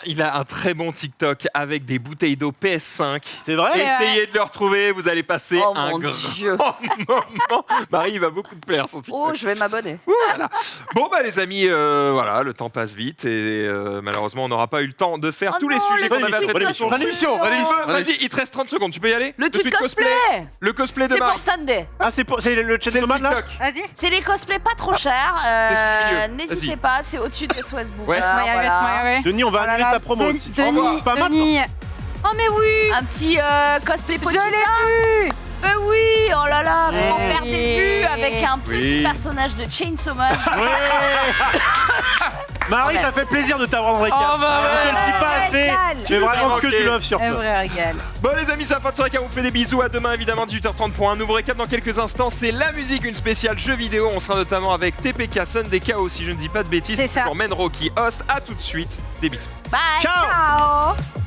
C: Il a un très bon TikTok avec des bouteilles d'eau PS5.
D: C'est vrai.
C: Essayez de le retrouver, vous allez passer
E: Oh
C: un
E: mon
C: grand
E: Dieu.
C: moment. Marie, il va beaucoup te plaire son TikTok.
E: Oh, je vais m'abonner.
C: Voilà. Bon bah les amis, voilà, le temps passe vite et malheureusement on n'aura pas eu le temps de faire
E: Oh
C: tous les
E: non,
C: sujets
E: le
C: qu'on avait à
E: tweet
C: traiter.
E: cosplay.
A: Fin d'émission, fin d'émission.
C: Vas-y, il te reste 30 secondes, tu peux y aller?
E: Le tweet cosplay.
C: Le cosplay de
E: C'est
C: Marie.
E: pour Sunday.
D: Ah, c'est le
C: C'est
D: Chainsaw
C: le
D: Man là.
C: TikTok.
B: Vas-y.
E: C'est les cosplays pas trop chers.
C: c'est celui du milieu.
E: N'hésitez
C: Vas-y.
E: pas, c'est au-dessus de SOS Booker.
C: Ouais.
E: Voilà.
D: Denis, on va
B: Oh là
D: annuler
B: là,
D: ta promo
B: Denis,
D: aussi.
B: Denis,
D: C'est pas maintenant.
B: Denis. Oh mais oui.
E: Un petit cosplay
B: Je
E: Pochita.
B: l'ai vu.
E: Oui, oh là là,
B: Ouais.
E: pour faire des vues avec un petit
C: Oui.
E: personnage de Chainsaw Man.
D: Ouais. Marie, ça fait plaisir de t'avoir dans le récap.
A: Oh, bah ouais.
D: On te le dit pas assez.
B: Régal.
D: Tu fais vraiment
C: nous as
D: que
C: manqué.
D: du love sur
B: Un
D: toi.
B: vrai régal.
C: Bon les amis, c'est la fin de ce récap, on vous fait des bisous, à demain évidemment 18h30 pour un nouveau récap dans quelques instants. C'est la musique, une spéciale jeu vidéo, on sera notamment avec TPK, Sunday KO si je ne dis pas de bêtises.
B: C'est ça.
C: Pour Menro qui host, à tout de suite, des bisous.
E: Bye.
D: Ciao.
B: Ciao.